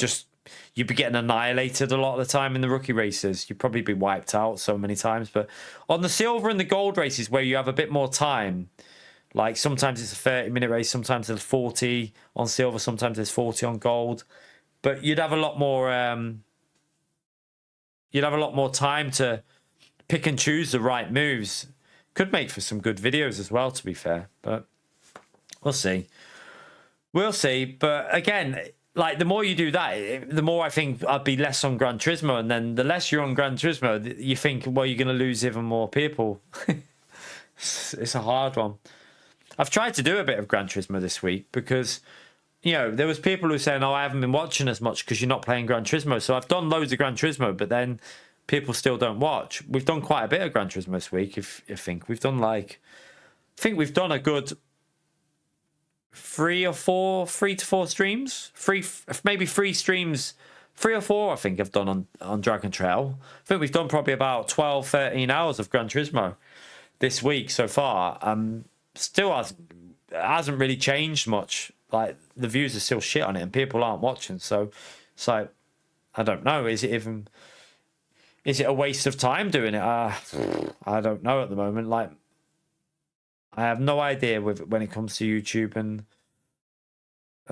be getting annihilated a lot of the time in the rookie races. You'd probably be wiped out so many times. But on the silver and the gold races, where you have a bit more time, like sometimes it's a 30-minute race, sometimes there's 40 on silver, sometimes there's 40 on gold. But you'd have a lot more. You'd have a lot more time to pick and choose the right moves. Could make for some good videos as well, to be fair. But we'll see. We'll see. But again, like, the more you do that, the more I think I'd be less on Gran Turismo. And then the less you're on Gran Turismo, you think, well, you're going to lose even more people. It's a hard one. I've tried to do a bit of Gran Turismo this week because, there was people who were saying, oh, I haven't been watching as much because you're not playing Gran Turismo. So I've done loads of Gran Turismo, but then people still don't watch. We've done quite a bit of Gran Turismo this week, if you think. We've done a good 3 to 4 streams, maybe 3 streams, 3 or 4 I think I've done on Dragon Trail. I think we've done probably about 12 13 hours of Gran Turismo this week so far. Still hasn't really changed much. Like, the views are still shit on it and people aren't watching, so it's like, I don't know, is it a waste of time doing it? I don't know at the moment. Like, I have no idea when it comes to YouTube and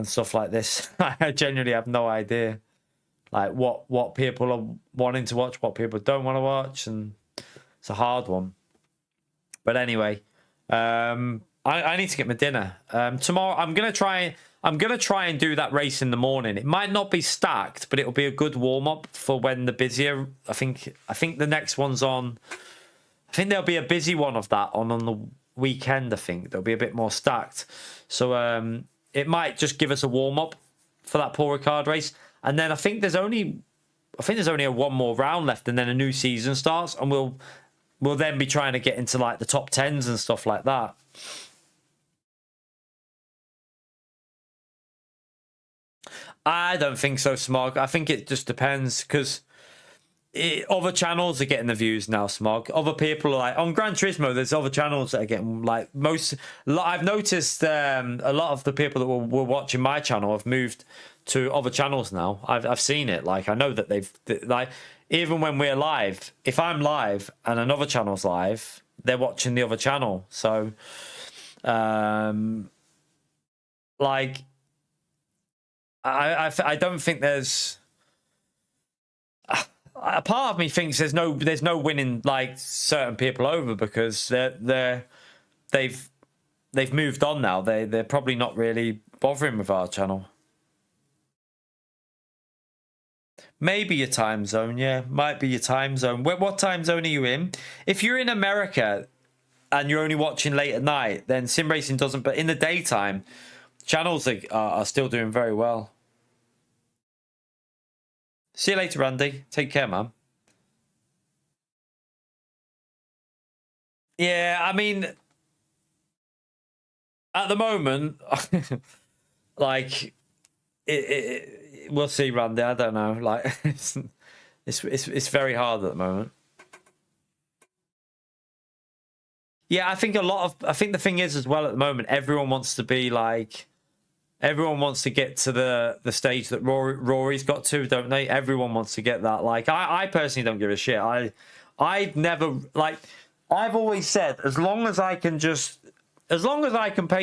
stuff like this. I genuinely have no idea, like, what people are wanting to watch, what people don't want to watch, and it's a hard one. But anyway, I need to get my dinner. Tomorrow I'm gonna try and do that race in the morning. It might not be stacked, but it'll be a good warm up for when the busier. I think the next one's on. I think there'll be a busy one of that on the weekend. I think there'll be a bit more stacked, so it might just give us a warm up for that Paul Ricard race, and then I think there's only one more round left, and then a new season starts, and we'll then be trying to get into like the top 10s and stuff like that. I don't think so, Smog. I think it just depends, because other channels are getting the views now, Smog. Other people are like, on Gran Turismo, there's other channels that are getting, like, I've noticed a lot of the people that were watching my channel have moved to other channels now. I've seen it. Like, I know that they've, like, even when we're live, if I'm live and another channel's live, they're watching the other channel. So, like, I don't think there's a part of me thinks there's no winning like certain people over, because they've moved on now. They're probably not really bothering with our channel. Maybe your time zone, yeah, might be your time zone. What time zone are you in? If you're in America and you're only watching late at night, then sim racing doesn't. But in the daytime, channels are still doing very well. See you later, Randy. Take care, man. Yeah, I mean, at the moment, like, we'll see, Randy. I don't know. Like, it's very hard at the moment. Yeah, I think the thing is as well at the moment, everyone wants to be like. Everyone wants to get to the stage that Rory's got to, don't they? Everyone wants to get that. Like, I personally don't give a shit. I've never, like, I've always said, as long as I can pay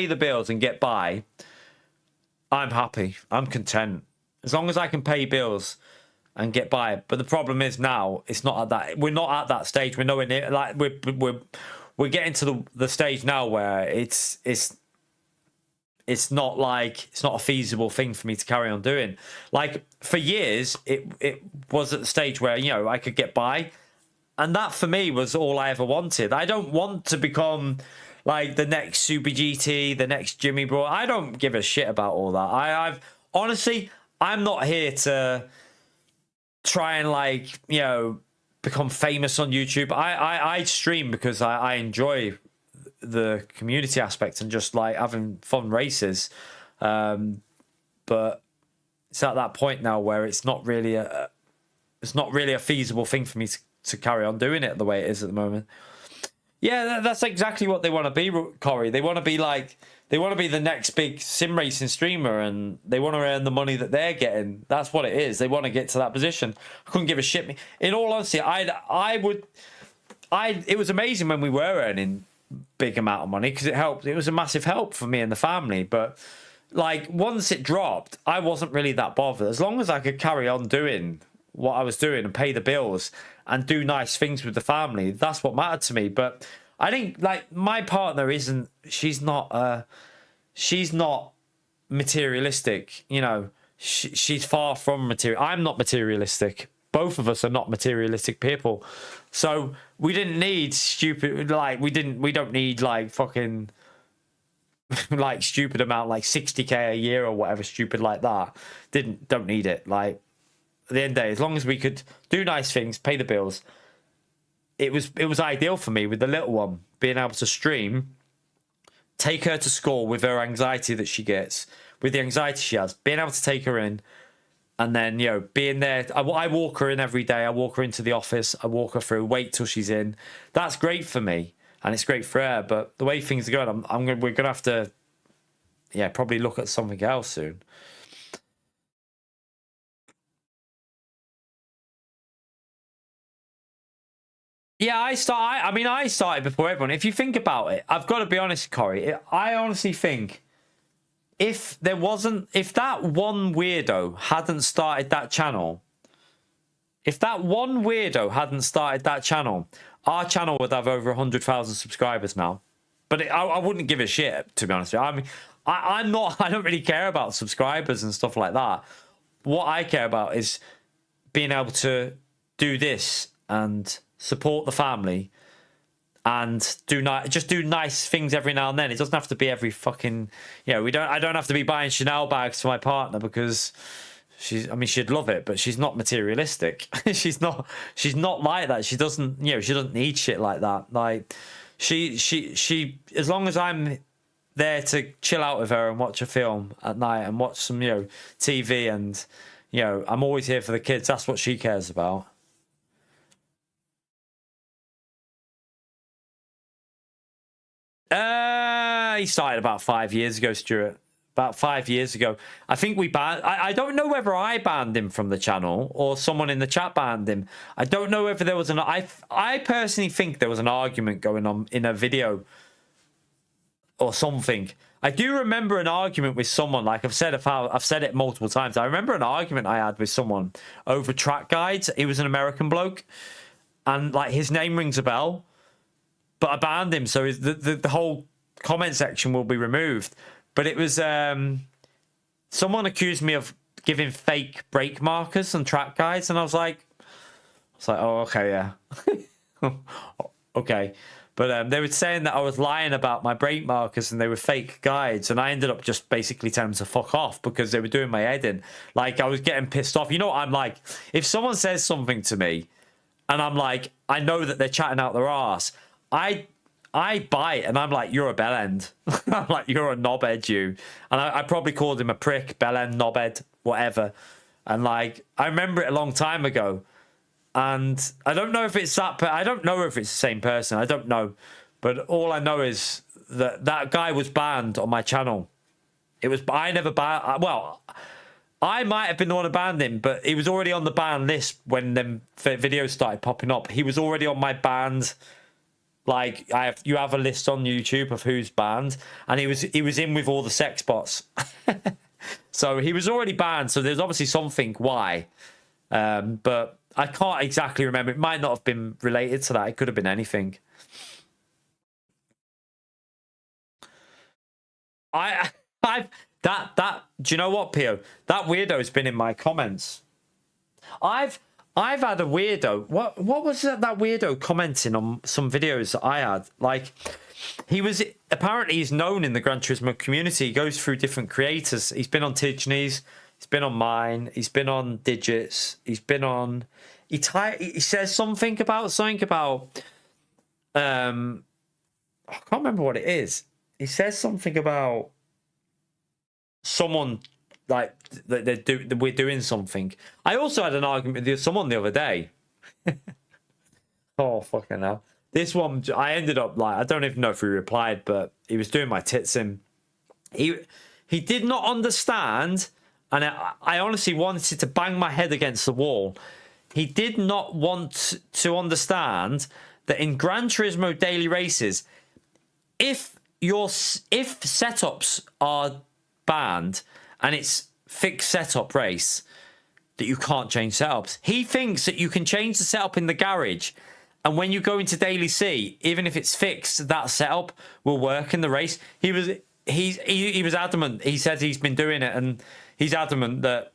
the bills and get by, I'm happy. I'm content. As long as I can pay bills and get by. But the problem is now, it's not at that. We're not at that stage. We're nowhere near. Like, we're getting to the stage now where it's not a feasible thing for me to carry on doing. Like, for years, it was at the stage where, you know, I could get by. And that, for me, was all I ever wanted. I don't want to become, like, the next Super GT, the next Jimmy Bro. I don't give a shit about all that. Honestly, I'm not here to try and, like, you know, become famous on YouTube. I stream because I enjoy the community aspect and just like having fun races, but it's at that point now where it's not really a feasible thing for me to carry on doing it the way it is at the moment. Yeah, that's exactly what they want to be, Corey. They want to be the next big sim racing streamer, and they want to earn the money that they're getting. That's what it is. They want to get to that position. I couldn't give a shit. In all honesty, it was amazing when we were earning big amount of money, because it was a massive help for me and the family. But like, once it dropped, I wasn't really that bothered. As long as I could carry on doing what I was doing and pay the bills and do nice things with the family, that's what mattered to me. But I think, like, my partner she's not materialistic, you know. She's far from material. I'm not materialistic. Both of us are not materialistic people. So we didn't need stupid, like, we don't need, like, fucking, like, stupid amount, like 60k a year or whatever stupid like that. Don't need it. Like, at the end of the day, as long as we could do nice things, pay the bills, it was ideal for me with the little one, being able to stream take her to school with her anxiety that she gets, with the anxiety she has, being able to take her in, and then, you know, being there. I walk her in every day. I walk her into the office. I walk her through, wait till she's in. That's great for me, and it's great for her. But the way things are going, we're going to have to, yeah, probably look at something else soon. Yeah, I started before everyone. If you think about it, I've got to be honest, Corey. I honestly think if that one weirdo hadn't started that channel, our channel would have over 100,000 subscribers now. But I wouldn't give a shit, to be honest with you. I mean, I don't really care about subscribers and stuff like that. What I care about is being able to do this and support the family and just do nice things every now and then. It doesn't have to be every fucking, you know, I don't have to be buying Chanel bags for my partner because she'd love it, but she's not materialistic. she's not like that. She doesn't need shit like that. Like she as long as I'm there to chill out with her and watch a film at night and watch some, you know, TV, and, you know, I'm always here for the kids. That's what she cares about. He started about 5 years ago, Stuart. About 5 years ago. I think we banned... I don't know whether I banned him from the channel or someone in the chat banned him. I don't know whether there was an... I personally think there was an argument going on in a video or something. I do remember an argument with someone. Like I've said it multiple times. I remember an argument I had with someone over track guides. He was an American bloke. And like his name rings a bell. But I banned him, so the whole comment section will be removed. But it was someone accused me of giving fake brake markers and track guides, and I was like, oh, okay, yeah, okay. But they were saying that I was lying about my brake markers and they were fake guides, and I ended up just basically telling them to fuck off because they were doing my head in. Like I was getting pissed off. You know what I'm like? If someone says something to me, and I'm like, I know that they're chatting out their arse. I bite and I'm like, you're a bellend. I'm like, you're a knobhead, you. And I probably called him a prick, bellend, knobhead, whatever. And like, I remember it a long time ago. And I don't know if it's I don't know if it's the same person. I don't know. But all I know is that that guy was banned on my channel. I never banned. Well, I might have been the one who banned him, but he was already on the ban list when them videos started popping up. He was already on my banned. Like you have a list on YouTube of who's banned, and he was in with all the sex bots. So he was already banned. So there's obviously something why, but I can't exactly remember. It might not have been related to that. It could have been anything. Do you know what, Pio? That weirdo's been in my comments. I've had a weirdo. What was that weirdo commenting on some videos that I had? Like, he's known in the Gran Turismo community. He goes through different creators. He's been on Tidgeneys. He's been on mine. He's been on Digits. He's been on... He says something about... I can't remember what it is. He says something about someone... like we're doing something. I also had an argument with someone the other day. Oh fucking hell! This one, I ended up like, I don't even know if he replied, but he was doing my tits in. He did not understand, and I honestly wanted to bang my head against the wall. He did not want to understand that in Gran Turismo daily races, if setups are banned and it's fixed setup race, that you can't change setups. He thinks that you can change the setup in the garage, and when you go into Daily C, even if it's fixed, that setup will work in the race. He was adamant. He said he's been doing it, and he's adamant that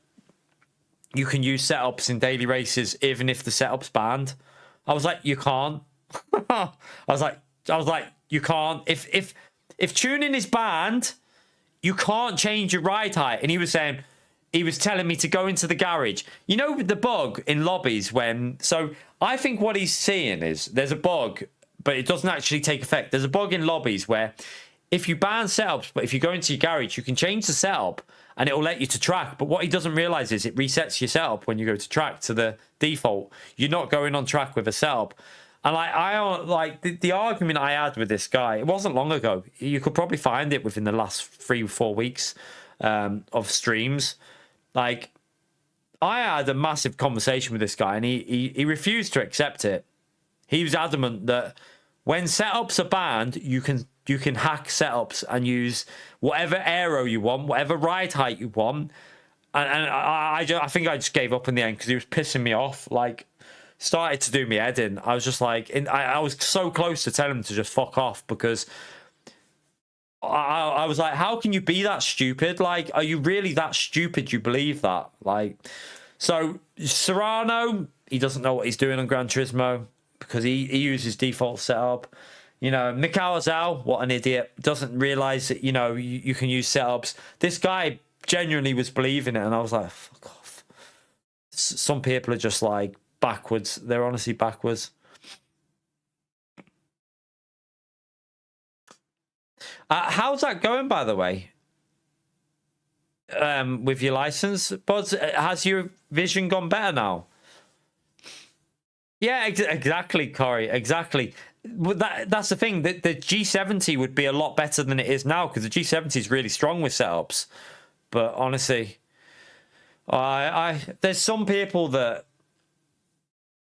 you can use setups in daily races even if the setup's banned. I was like, you can't. I was like, you can't. If tuning is banned, you can't change your ride height. And he was telling me to go into the garage. You know the bug in lobbies when... So I think what he's seeing is there's a bug, but it doesn't actually take effect. There's a bug in lobbies where if you ban setups, but if you go into your garage, you can change the setup and it will let you to track. But what he doesn't realize is it resets your setup when you go to track to the default. You're not going on track with a setup. And like the argument I had with this guy, it wasn't long ago. You could probably find it within the last 3 or 4 weeks of streams. Like, I had a massive conversation with this guy, and he refused to accept it. He was adamant that when setups are banned, you can hack setups and use whatever aero you want, whatever ride height you want. And I think I just gave up in the end because he was pissing me off. Like, started to do me head in. I was just like, I was so close to telling him to just fuck off because I was like, how can you be that stupid? Like, are you really that stupid? You believe that? Like, so Serrano, he doesn't know what he's doing on Gran Turismo because he uses default setup. You know, Mikhail Zhao, what an idiot, doesn't realize that, you know, you can use setups. This guy genuinely was believing it, and I was like, fuck off. Some people are just like backwards. They're honestly backwards. How's that going, by the way? With your license, Buds, has your vision gone better now? Yeah, exactly, Corey. Exactly. That's the thing. The G70 would be a lot better than it is now because the G70 is really strong with setups. But honestly, there's some people that,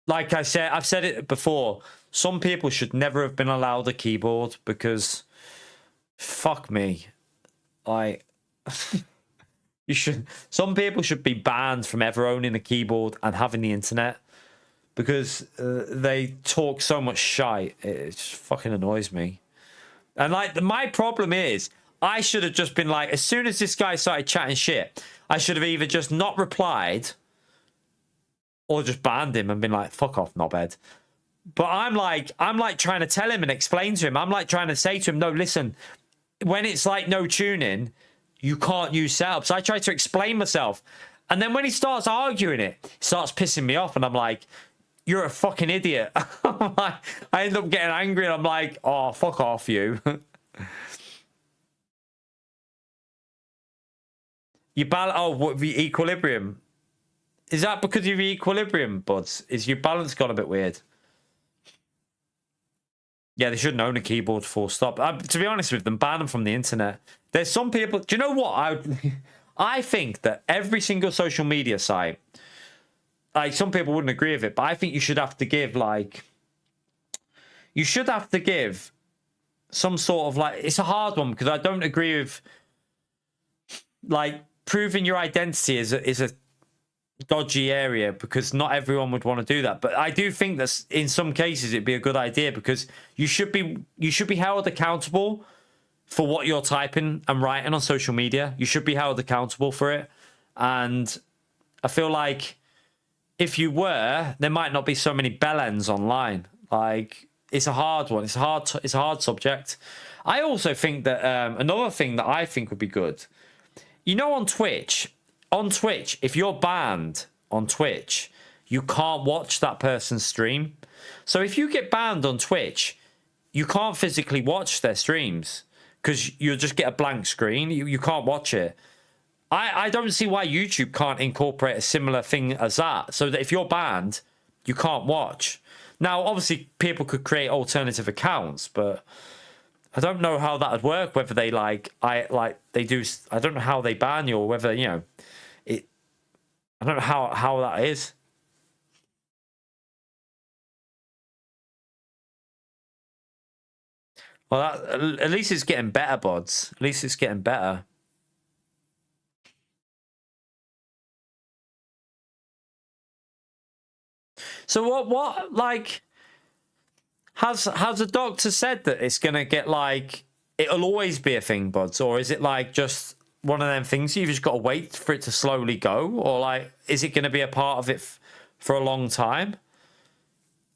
like I said, I've said it before. Some people should never have been allowed a keyboard because, fuck me, you should. Some people should be banned from ever owning a keyboard and having the internet. Because they talk so much shite. It just fucking annoys me. And like, my problem is, I should have just been like, as soon as this guy started chatting shit, I should have either just not replied or just banned him and been like, fuck off, knobhead. But I'm like trying to tell him and explain to him. I'm like trying to say to him, no, listen, when it's like no tuning, you can't use setups. I try to explain myself. And then when he starts arguing it, he starts pissing me off. And I'm like, you're a fucking idiot. I end up getting angry and I'm like, oh, fuck off, you. What, the equilibrium? Is that because of your equilibrium, Buds? Is your balance gone a bit weird? Yeah, they shouldn't own a keyboard full stop. To be honest with them, ban them from the internet. There's some people... Do you know what? I think that every single social media site... Like, some people wouldn't agree with it, but I think you should have to give, like... You should have to give some sort of, like... It's a hard one, because I don't agree with... Like, proving your identity is a dodgy area, because not everyone would want to do that. But I do think that in some cases it'd be a good idea, because you should be held accountable for what you're typing and writing on social media. You should be held accountable for it. And I feel like... If you were, there might not be so many bellends online. Like, it's a hard one. It's a hard subject. I also think that another thing that I think would be good, you know, on Twitch, if you're banned on Twitch, you can't watch that person's stream. So if you get banned on Twitch, you can't physically watch their streams because you'll just get a blank screen. You can't watch it. I don't see why YouTube can't incorporate a similar thing as that, so that if you're banned, you can't watch. Now, obviously, people could create alternative accounts, but I don't know how that would work. Whether they I don't know how they ban you, or whether, you know, I don't know how that is. Well, at least it's getting better, Buds. At least it's getting better. So what like has the doctor said that it's gonna get, like, it'll always be a thing, Buds, or is it like just one of them things you've just got to wait for it to slowly go, or like is it gonna be a part of it for a long time?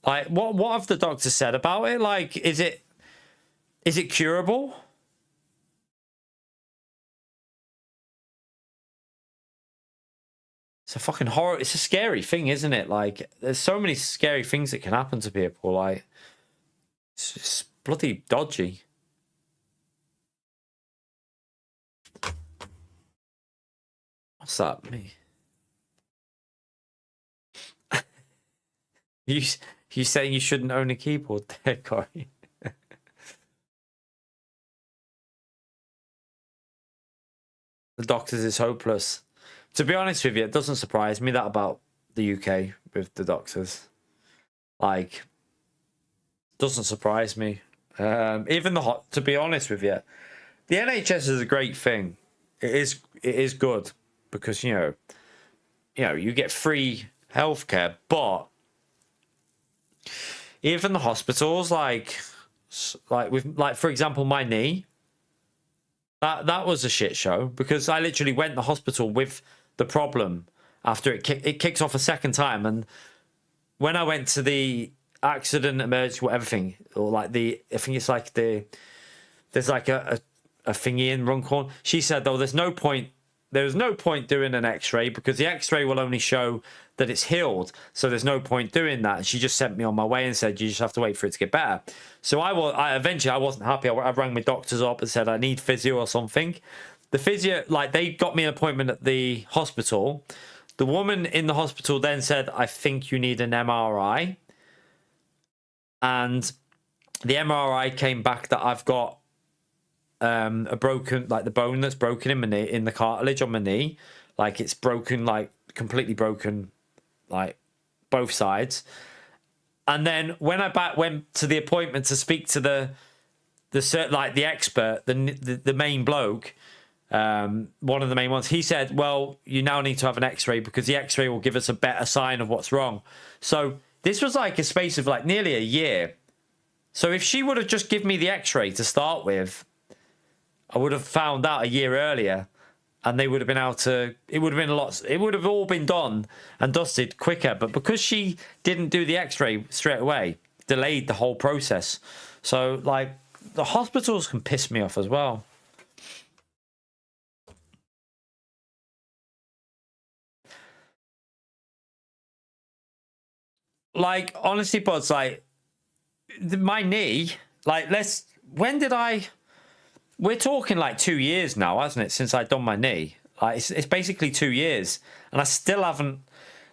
Like, what have the doctors said about it? Like, is it curable? It's a fucking horror. It's a scary thing, isn't it? Like, there's so many scary things that can happen to people. Like, it's bloody dodgy. What's that, me? You saying you shouldn't own a keyboard there, Corey? The doctors is hopeless. To be honest with you, it doesn't surprise me that about the UK with the doctors. Like, doesn't surprise me. Even to be honest with you, the NHS is a great thing. It is good because you get free healthcare, but even the hospitals, like for example, my knee, that was a shit show because I literally went to the hospital with the problem after it kicks off a second time, and when I went to the accident emergency whatever thing, or like I think it's like there's like a thingy in Runcorn. She said, "Oh, there's no point doing an X-ray because the X-ray will only show that it's healed. So there's no point doing that." And she just sent me on my way and said, "You just have to wait for it to get better." So I eventually wasn't happy. I rang my doctors up and said I need physio or something. The physio, like, they got me an appointment at the hospital. The woman in the hospital then said, "I think you need an MRI." And the MRI came back that I've got a broken, like the bone that's broken in my knee, in the cartilage on my knee, like it's broken, like completely broken, like both sides. And then when I went to the appointment to speak to the expert, the main bloke, one of the main ones, he said, "Well, you now need to have an X-ray because the X-ray will give us a better sign of what's wrong." So this was like a space of like nearly a year. So if she would have just given me the X-ray to start with, I would have found out a year earlier, and they would have been able to. It would have been it would have all been done and dusted quicker. But because she didn't do the X-ray straight away, delayed the whole process. So like the hospitals can piss me off as well. Like honestly, buds, like my knee. Like we're talking like 2 years now, hasn't it, since I'd done my knee? Like it's basically 2 years, and I still haven't.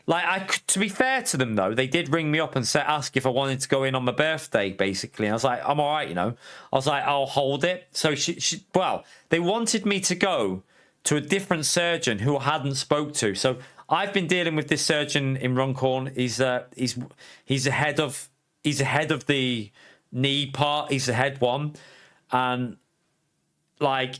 Like to be fair to them though, they did ring me up and ask if I wanted to go in on my birthday, basically. And I was like, I'm all right, I was like, I'll hold it. So they wanted me to go to a different surgeon who I hadn't spoke to. So I've been dealing with this surgeon in Runcorn. He's ahead of the knee part. He's the head one, and like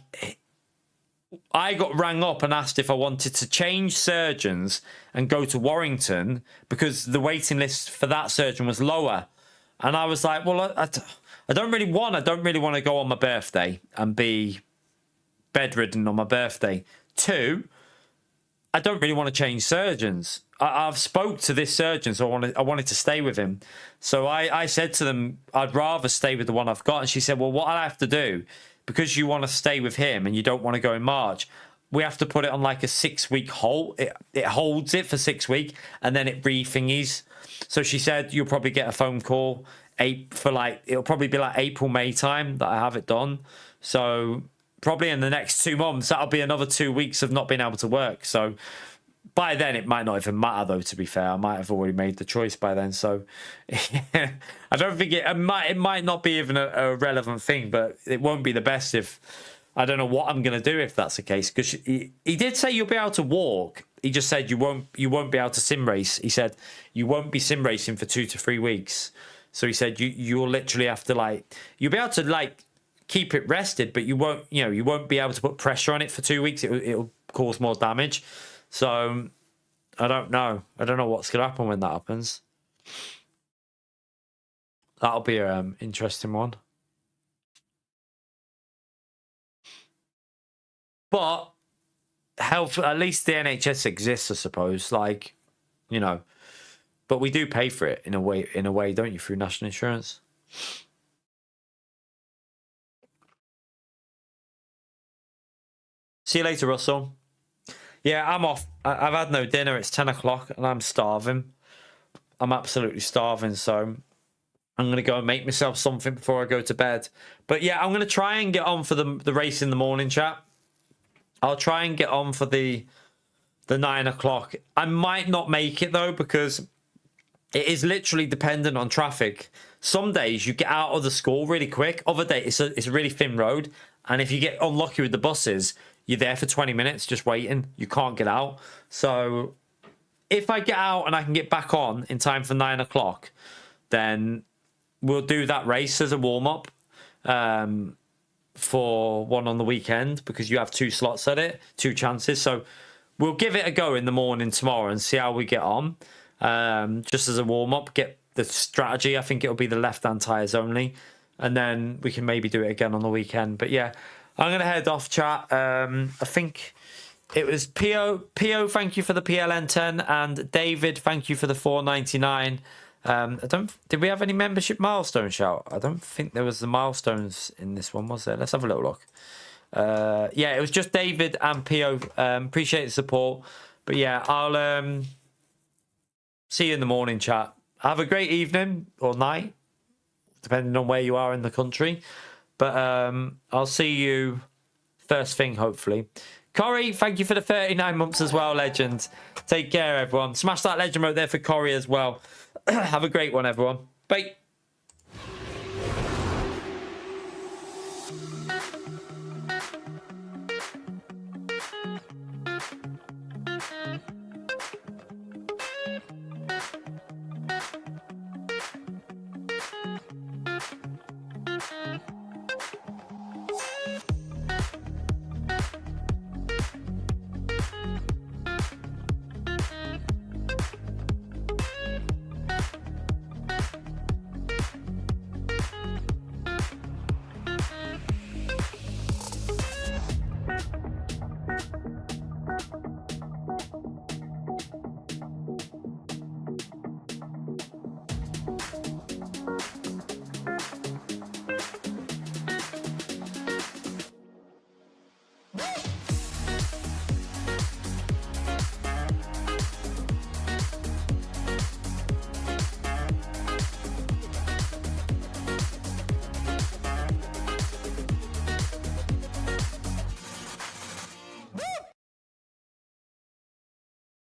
I got rang up and asked if I wanted to change surgeons and go to Warrington because the waiting list for that surgeon was lower. And I was like, well, I don't really want to go on my birthday and be bedridden on my birthday. 2, I don't really want to change surgeons. I've spoke to this surgeon, so I wanted to stay with him. So I said to them, I'd rather stay with the one I've got. And she said, well, what I have to do, because you want to stay with him and you don't want to go in March, we have to put it on like a 6-week hold. It holds it for 6 weeks and then it re-thingies. So she said, you'll probably get a phone call it'll probably be like April, May time that I have it done. So probably in the next 2 months, that'll be another 2 weeks of not being able to work. So by then, it might not even matter, though, to be fair. I might have already made the choice by then. So I don't think it might not be even a relevant thing, but it won't be the best if I don't know what I'm going to do if that's the case. Because he did say you'll be able to walk. He just said you won't be able to sim race. He said you won't be sim racing for 2 to 3 weeks. So he said you'll literally have to you'll be able to keep it rested, but you won't be able to put pressure on it for 2 weeks. It'll cause more damage. So I don't know. I don't know what's going to happen when that happens. That'll be an interesting one. But health, at least the NHS exists, I suppose. But we do pay for it in a way, don't you, through national insurance? See you later, Russell. Yeah, I'm off. I've had no dinner. It's 10 o'clock and I'm starving. I'm absolutely starving. So I'm going to go and make myself something before I go to bed. But yeah, I'm going to try and get on for the race in the morning, chat. I'll try and get on for the the 9 o'clock. I might not make it though, because it is literally dependent on traffic. Some days you get out of the school really quick. Other days it's a really thin road. And if you get unlucky with the buses, you're there for 20 minutes just waiting. You can't get out. So if I get out and I can get back on in time for 9 o'clock, then we'll do that race as a warm-up for one on the weekend, because you have 2 slots at it, 2 chances. So we'll give it a go in the morning tomorrow and see how we get on. Just as a warm-up, get the strategy. I think it'll be the left-hand tyres only. And then we can maybe do it again on the weekend. But yeah, I'm going to head off, chat. I think it was PO, thank you for the PLN10. And David, thank you for the 4.99. Did we have any membership milestone shout? I don't think there was the milestones in this one, was there? Let's have a little look. Yeah, it was just David and PO. Appreciate the support. But yeah, I'll see you in the morning, chat. Have a great evening or night, depending on where you are in the country. But I'll see you first thing, hopefully. Corey, thank you for the 39 months as well, legend. Take care, everyone. Smash that legend right there for Corey as well. Have a great one, everyone. Bye.